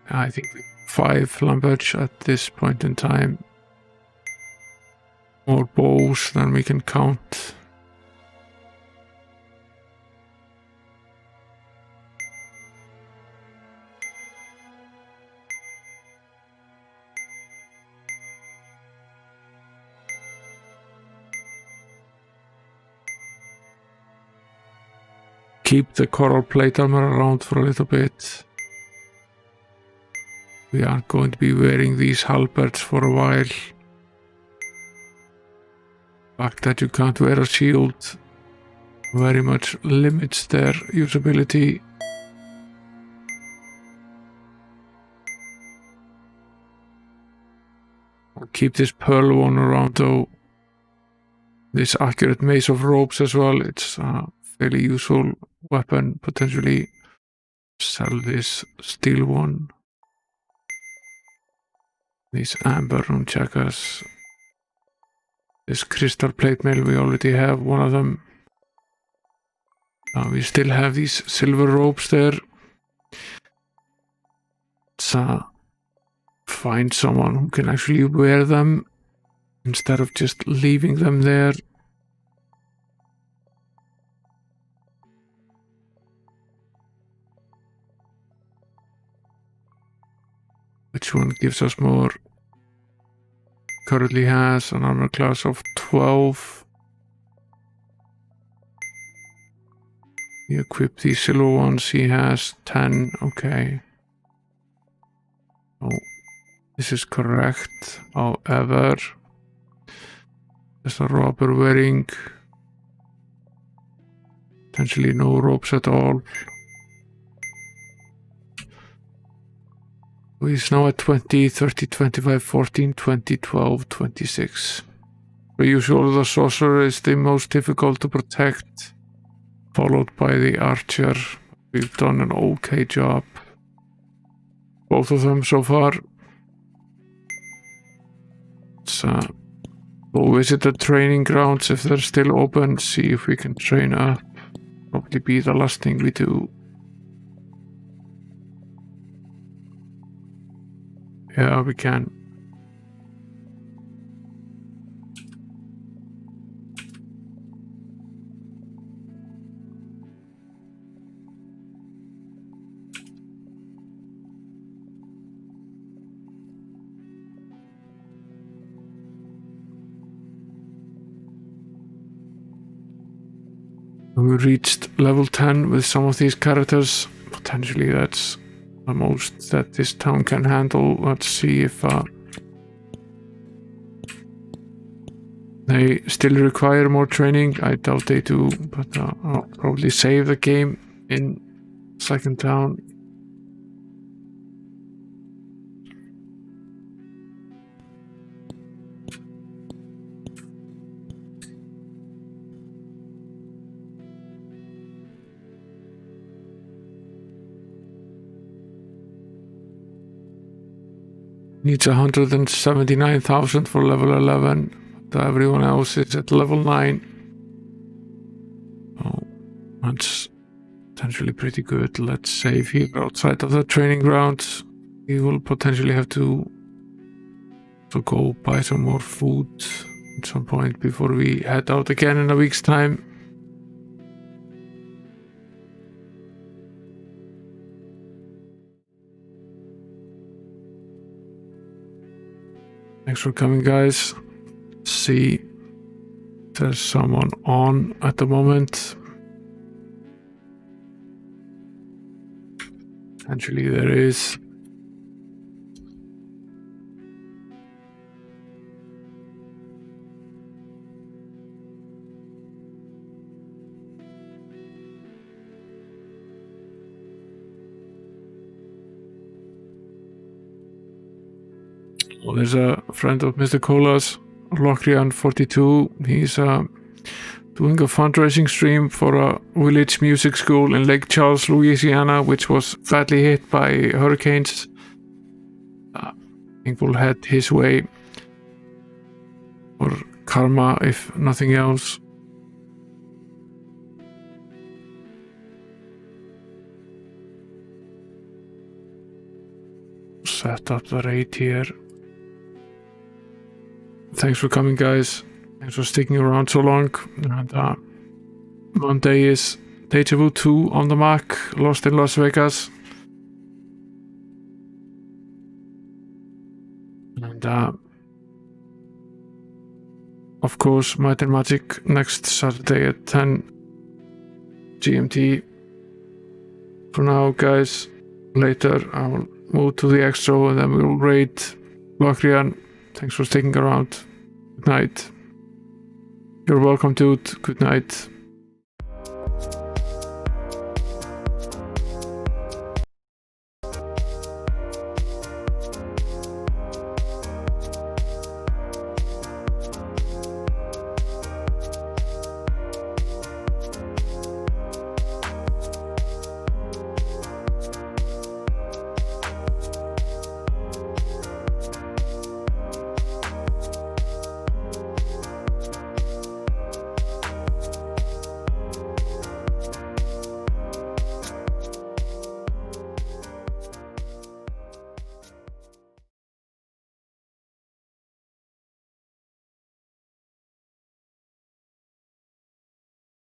I think 5 lumberjacks at this point in time. More bows than we can count. keep the coral plate armor around for a little bit. We aren't going to be wearing these halberds for a while. The fact that you can't wear a shield very much limits their usability. I'll keep this pearl one around though. This accurate mace of ropes as well. It's a fairly useful weapon. Potentially sell this steel one. These amber rune checkers. This crystal plate mail, we already have one of them. We still have these silver ropes there. Let's find someone who can actually wear them instead of just leaving them there. Which one gives us more? Currently has an armor class of 12. We equip these silver ones, he has 10, okay. Oh, this is correct. However, there's a robber wearing potentially no ropes at all. He's now at 20, 30, 25, 14, 20, 12, 26. Per usual, the sorcerer is the most difficult to protect, followed by the archer. We've done an okay job. Both of them so far. Let's go visit the training grounds if they're still open, see if we can train up. Probably be the last thing we do. Yeah, we can. We reached level 10 with some of these characters. Potentially that's the most that this town can handle. Let's see if they still require more training. I doubt they do, but I'll probably save the game in second town. Needs 179,000 for level 11. But everyone else is at level 9. Oh, that's potentially pretty good. Let's save here outside of the training grounds. We will potentially have to go buy some more food at some point before we head out again in a week's time. Thanks for coming, guys. Let's see if there's someone on at the moment. Actually, there is. Well, there's a friend of Mr. Cola's, Locrian42. He's doing a fundraising stream for a village music school in Lake Charles, Louisiana, which was badly hit by hurricanes. I think we'll head his way for karma, if nothing else. Set up the raid here. Thanks for coming, guys. Thanks for sticking around so long. And Monday is Deja Vu 2 on the Mac, Lost in Las Vegas. And of course, Might and Magic next Saturday at 10 GMT. for now, guys. Later, I'll move to the extra and then we'll raid Locrian. Thanks for sticking around. Good night. You're welcome, dude. Good night.